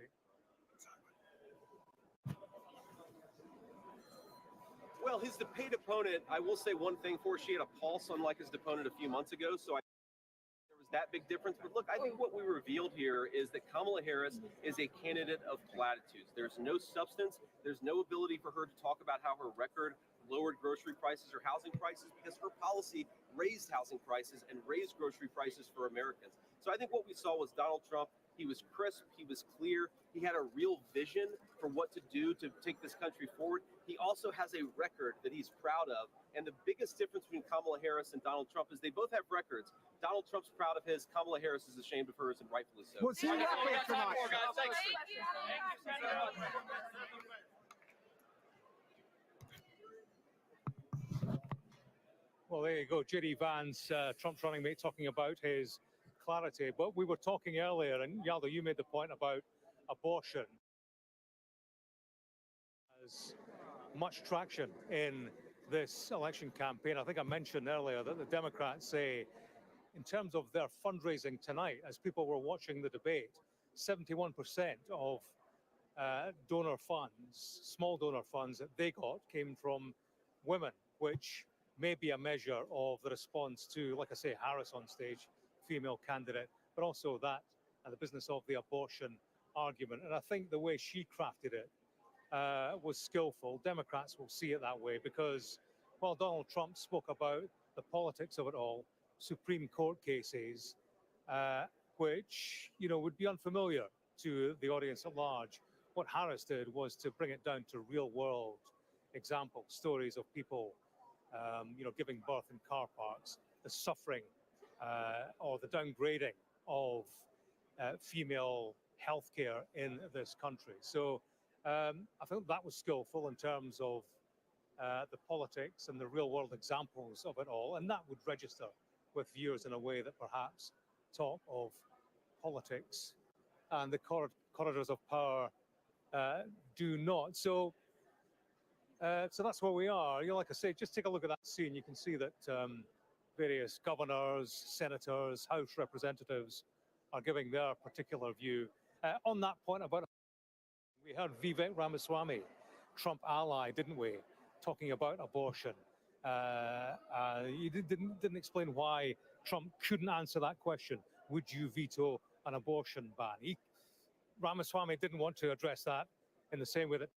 Well, his debate opponent, I will say one thing for, she had a pulse unlike his opponent a few months ago, so there was that big difference. But look, I think what we revealed here is that Kamala Harris is a candidate of platitudes. There's no substance. There's no ability for her to talk about how her record lowered grocery prices or housing prices, because her policy raised housing prices and raised grocery prices for Americans. So I think what we saw was Donald Trump. He was crisp, he was clear, he had a real vision for what to do to take this country forward. He also has a record that he's proud of. And the biggest difference between Kamala Harris and Donald Trump is they both have records. Donald Trump's proud of his, Kamala Harris is ashamed of hers, and rightfully so. What's he got tonight? Well, there you go. J.D. Vance, Trump's running mate, talking about his clarity. But we were talking earlier, and Yalda, you made the point about abortion. Has much traction in this election campaign. I think I mentioned earlier that the Democrats say, in terms of their fundraising tonight, as people were watching the debate, 71% of donor funds, small donor funds that they got came from women, which may be a measure of the response to, like I say, Harris on stage, female candidate, but also that and the business of the abortion argument. And I think the way she crafted it was skillful. Democrats will see it that way because while Donald Trump spoke about the politics of it all, Supreme Court cases, which, would be unfamiliar to the audience at large, what Harris did was to bring it down to real world examples, stories of people giving birth in car parks, the suffering or the downgrading of female healthcare in this country. So I think that was skillful in terms of the politics and the real world examples of it all. And that would register with viewers in a way that perhaps talk of politics and the corridors of power do not. So that's where we are. Like I say, just take a look at that scene. You can see that various governors, senators, House representatives are giving their particular view. On that point about, we heard Vivek Ramaswamy, Trump ally, didn't we, talking about abortion. He didn't explain why Trump couldn't answer that question. Would you veto an abortion ban? Ramaswamy didn't want to address that in the same way that